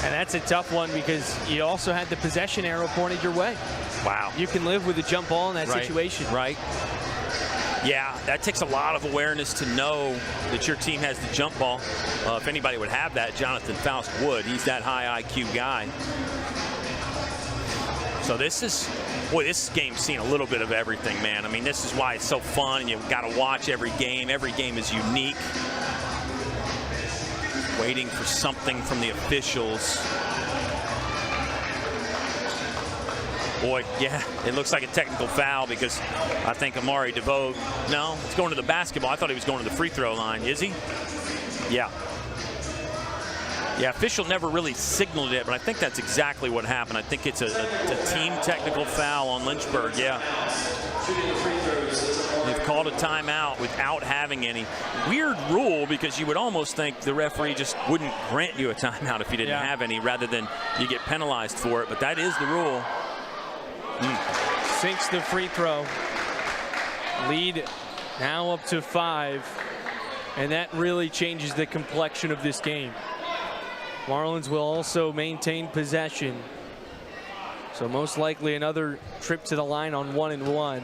And that's a tough one because you also had the possession arrow pointed your way. Wow. You can live with a jump ball in that situation. Right. Yeah, that takes a lot of awareness to know that your team has the jump ball. If anybody would have that, Jonathan Faust would. He's that high IQ guy. So this game's seen a little bit of everything, man. I mean, this is why it's so fun, and you've got to watch every game. Every game is unique. Waiting for something from the officials. Boy, yeah, it looks like a technical foul because I think Amari DeVoe, no, it's going to the basketball. I thought he was going to the free throw line. Is he? Yeah. Yeah, official never really signaled it, but I think that's exactly what happened. I think it's a team technical foul on Lynchburg, yeah. They've called a timeout without having any. Weird rule, because you would almost think the referee just wouldn't grant you a timeout if you didn't have any, rather than you get penalized for it, but that is the rule. Sinks the free throw. Lead now up to 5, and that really changes the complexion of this game. Marlins will also maintain possession. So most likely another trip to the line on 1-and-1.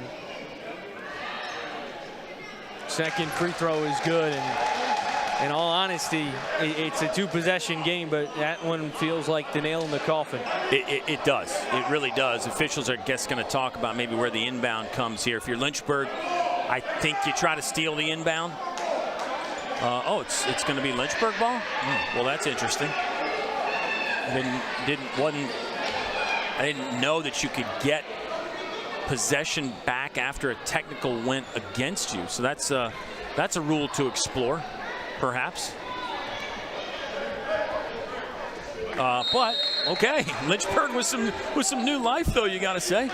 Second free throw is good, and in all honesty, it's a 2-possession game, but that one feels like the nail in the coffin. It does. It really does. Officials are, I guess, going to talk about maybe where the inbound comes here. If you're Lynchburg, I think you try to steal the inbound. It's going to be Lynchburg ball? Well, that's interesting. I didn't know that you could get possession back after a technical went against you. So that's a rule to explore, perhaps. But okay, Lynchburg with some new life, though, you got to say.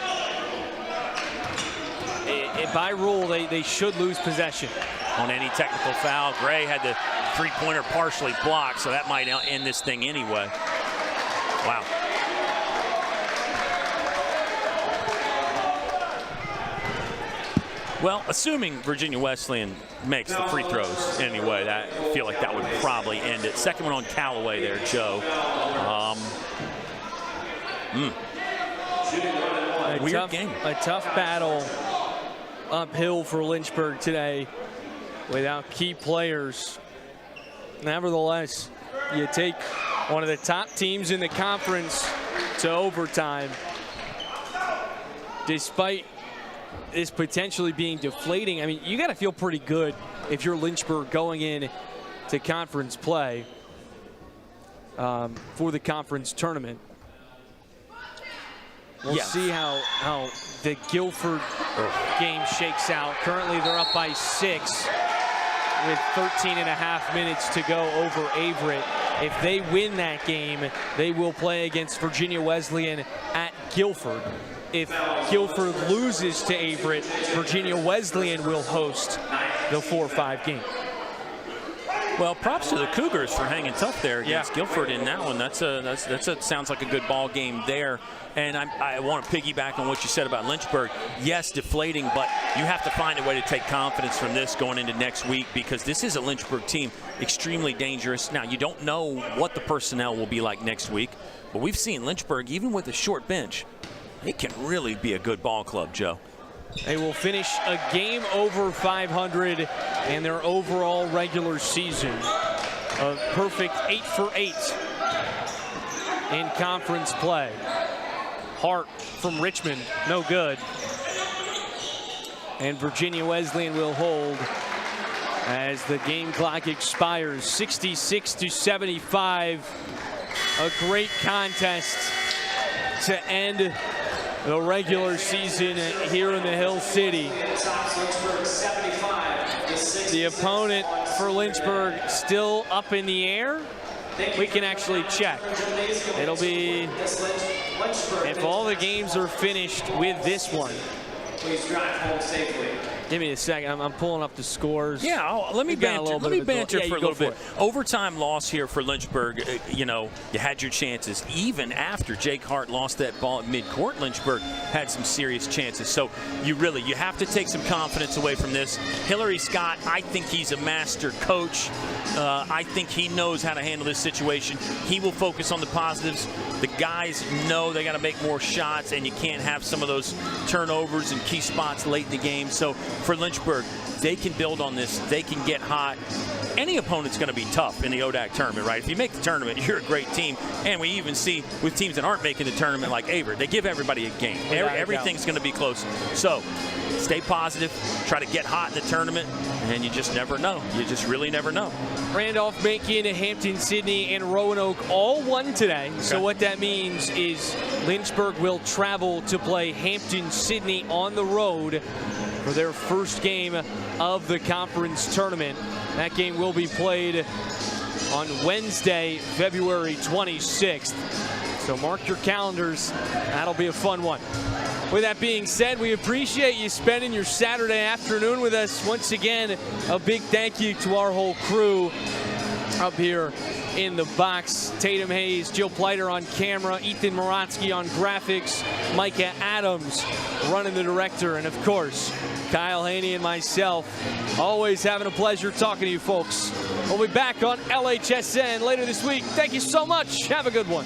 By rule, they should lose possession on any technical foul. Gray had the three-pointer partially blocked, so that might end this thing anyway. Wow. Well, assuming Virginia Wesleyan makes the free throws anyway, I feel like that would probably end it. Second one on Callaway there, Joe. Weird game. A tough battle uphill for Lynchburg today without key players. Nevertheless, you take one of the top teams in the conference to overtime. Despite this potentially being deflating, I mean, you got to feel pretty good if you're Lynchburg going in to conference play for the conference tournament. We'll see how the Guilford game shakes out. Currently, they're up by 6 with 13.5 minutes to go over Averett. If they win that game, they will play against Virginia Wesleyan at Guilford. If Guilford loses to Averett, Virginia Wesleyan will host the 4-5 game. Well, props to the Cougars for hanging tough there against Guilford in that one. That's sounds like a good ball game there. And I want to piggyback on what you said about Lynchburg. Yes, deflating, but you have to find a way to take confidence from this going into next week, because this is a Lynchburg team extremely dangerous. Now, you don't know what the personnel will be like next week, but we've seen Lynchburg, even with a short bench, it can really be a good ball club, Joe. They will finish a game over 500 in their overall regular season. A perfect 8 for 8 in conference play. Hart from Richmond, no good. And Virginia Wesleyan will hold as the game clock expires. 66-75. A great contest to end the regular season here in the Hill City. The opponent for Lynchburg still up in the air. We can actually check. It'll be, if all the games are finished with this one, please drive home safely. Give me a second. I'm pulling up the scores. Yeah, let me banter for a little bit. Overtime loss here for Lynchburg. You know, you had your chances. Even after Jake Hart lost that ball at midcourt, Lynchburg had some serious chances. So you have to take some confidence away from this. Hillary Scott, I think he's a master coach. I think he knows how to handle this situation. He will focus on the positives. The guys know they got to make more shots, and you can't have some of those turnovers and key spots late in the game. So for Lynchburg, they can build on this. They can get hot. Any opponent's going to be tough in the ODAC tournament, right? If you make the tournament, you're a great team. And we even see with teams that aren't making the tournament like Aver, they give everybody a game. Everything's going to be close. So stay positive. Try to get hot in the tournament. And you just never know. You just really never know. Randolph, Macon, Hampton, Sydney, and Roanoke all won today. Okay. So what that means is Lynchburg will travel to play Hampton, Sydney on the road for their first game of the conference tournament. That game will be played on Wednesday, February 26th. So mark your calendars. That'll be a fun one. With that being said, we appreciate you spending your Saturday afternoon with us. Once again, a big thank you to our whole crew up here in the box. Tatum Hayes, Jill Pleiter on camera, Ethan Moratsky on graphics, Micah Adams running the director, and of course, Kyle Haney and myself. Always having a pleasure talking to you folks. We'll be back on LHSN later this week. Thank you so much. Have a good one.